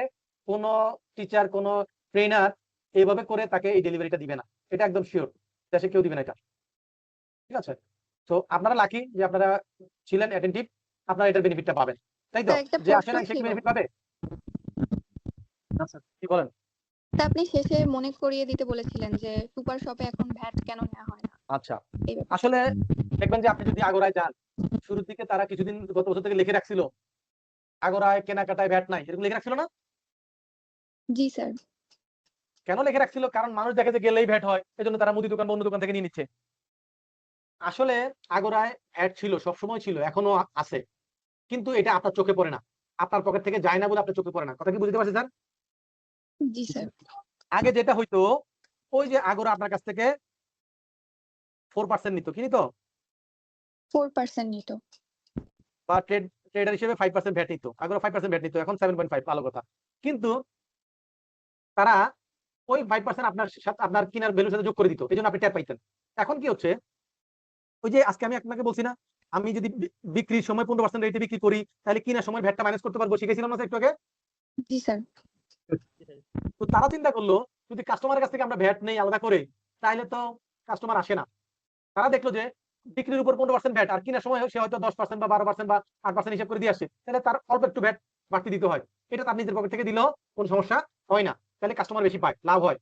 কোনো টিচার কোনো ট্রেনার এইভাবে করে তাকে এই ডেলিভারিটা দিবে না, এটা একদম শিওর। দেশে কেউ দিবে না এটা, ঠিক আছে? তো আপনারা লাকি যে আপনারা ছিলেন অ্যাটেন্টিভ, আপনারা এটার বেনিফিটটা পাবেন, তাই তো? একটা যে আসে প্রশ্ন না সে কি ছিল। বেনিফিট পাবে? না স্যার, কি বলেন? তা আপনি শেষে মনে করিয়ে দিতে বলেছিলেন যে সুপার শপে এখন ভ্যাট কেন নেওয়া হয় না। আচ্ছা, এই ব্যাপারে। আসলে দেখবেন যে আপনি যদি আগরায় যান, শুরুর দিকে তারা কিছুদিন গত বছর থেকে লিখে রাখছিল আগরায় কেনাকাটায় ভ্যাট নাই, এরকম লিখে রাখছিল না? জি স্যার। কেন লিখে রাখছিল? কারণ মানুষ দেখে যে গেলেই ভ্যাট হয়, এজন্য তারা মুদি দোকান বন্ধ দোকান থেকে নিয়ে নিচ্ছে। আসলে আগরায় ভ্যাট ছিল, সবসময় ছিল, এখনো আছে, কিন্তু এটা আপনার চোখে পড়ে না, আপনার পকেট থেকে যায় না বলে আপনার চোখে পড়ে না। কথা কি বুঝতে পারছেন স্যার? জি স্যার। আগে যেটা হইতো, ওই যে আগরা আপনার কাছ থেকে 4% নিত, কি নিত? 4% নিত। বা ট্রেডার হিসেবে 5% ভ্যাট নিত। আগরা 5% ভ্যাট নিত, এখন 7.5, ভালো কথা। কিন্তু তারা ওই 5% আপনার সাথে আপনার কিনার ভ্যালুর সাথে যোগ করে দিত, এজন্য আপনি ট্যাপ পাইতেন। এখন কি হচ্ছে, ওই যে আজকে আমি আপনাকে বলছি না, আমি যদি বিক্রির সময় 15% রেটে বিক্রি করি, তাহলে কিনার সময় ভ্যাটটা মাইনাস করতে পারবো, শিখেছিলাম না একটু আগে? জি স্যার। তো তারা চিন্তা করলো যদি কাস্টমারের কাছ থেকে আমরা ভ্যাট নেই আলাদা করে, তাহলে তো কাস্টমার আসে না। তারা দেখলো যে বিক্রির উপর 15% ভ্যাট আর কিনার সময় সে হয়তো 10% বা 12% বা 8% হিসাব করে দিয়ে আসছে, তাহলে তার অল্প একটু ভ্যাট বাড়তি দিতে হয়। এটা তার নিজের পকেট থেকে দিলেও কোনো সমস্যা হয় না, তাহলে কাস্টমার বেশি পায়, লাভ হয়।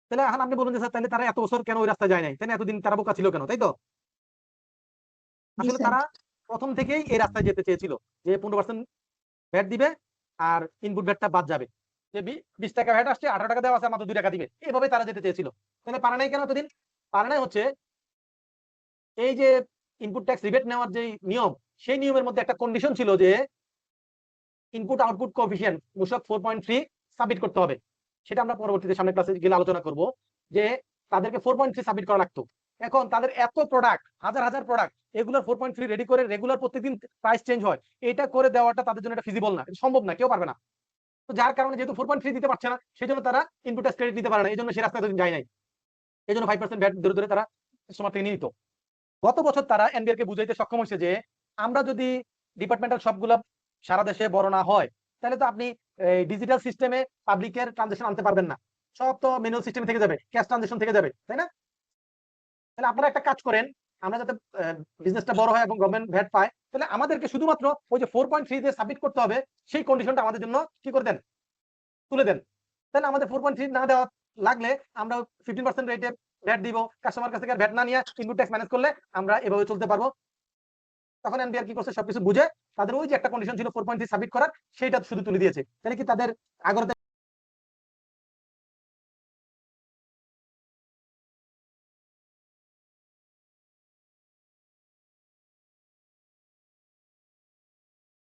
তাহলে এখন আপনি বলুন যে স্যার তাহলে তারা এত বছর কেন ওই রাস্তায় যায় নাই, তাই না? এতদিন তারা বোকা ছিল কেন, তাই তো? আসলে তারা প্রথম থেকেই এই রাস্তায় যেতে চেয়েছিল যে 15% ভ্যাট দিবে আর ইনপুট ভ্যাটটা বাদ যাবে, যে 20 টাকা ভ্যাট আসছে, 18 টাকা দেওয়া আছে, মাত্র 2 টাকা দিবে, এইভাবে তারা যেতে চেয়েছিল। তাহলে পারে নাই কেন এতদিন? পারে নাই হচ্ছে এই যে ইনপুট ট্যাক্স রিবেট নেওয়ার যে নিয়ম, সেই নিয়মের মধ্যে একটা কন্ডিশন ছিল যে ইনপুট আউটপুট কোএফিসিয়েন্ট মূসক 4.3 সাবমিট করতে হবে। সেটা আমরা পরবর্তীতে সামনের ক্লাসে গেলে আলোচনা করব যে তাদেরকে 4.3 সাবমিট করা লাগতো। এখন তাদের এত প্রোডাক্ট, হাজার হাজার প্রোডাক্ট, এগুলোর 4.3 রেডি করে রেগুলার প্রত্যেকদিন প্রাইস চেঞ্জ হয়, এটা করে দেওয়াটা তাদের জন্য এটা ফিজিবল না, এটা সম্ভব না, কেউ পারবে না। তো যার কারণে যেহেতু 4.3 দিতে পারছে না, সেই জন্য তারা ইনপুট ট্যাক্স ক্রেডিট দিতে পারে না, এই জন্য সে রাস্তায় এতদিন যায় নাই। এই জন্য 5% ভ্যাট ধরে ধরে তারা কাস্টমার থেকে নিয়ে নিত। গত বছর তারা এনবিআর কে বুঝাইতে সক্ষম হয়েছে যে আমরা যদি ডিপার্টমেন্টাল সবগুলো সারা দেশে বড় না হয়, তাহলে তো আপনি ডিজিটাল সিস্টেমে পাবলিকের ট্রানজাকশন আনতে পারবেন না, সব তো ম্যানুয়াল সিস্টেম থেকে যাবে, ক্যাশ ট্রানজাকশন থেকে যাবে, তাই না? তাহলে আপনারা একটা কাজ করেন, আমরা যাতে বিজনেসটা বড় হয় এবং গভর্নমেন্ট ভ্যাট পায়, তাহলে আমাদেরকে শুধুমাত্র ওই যে 4.3 দিয়ে সাবমিট করতে হবে, সেই কন্ডিশনটা আমাদের জন্য কি করে দেন, তুলে দেন। তাহলে আমাদের 4.3 না দেওয়া লাগলে আমরা 15% রেটে ভ্যাট দিব, কাস্টমার কাছ থেকে ভ্যাট না নিয়ে ইনপুট ট্যাক্স ম্যানেজ করলে আমরা এভাবে চলতে পারবো। তখন এনবিআর কি করছে, সবকিছু বুঝে তাদের ওই যে একটা কন্ডিশন ছিল 4.3 সাবমিট করার, সেইটা শুধু তুলে দিয়েছে। তাহলে কি তাদের আগরতে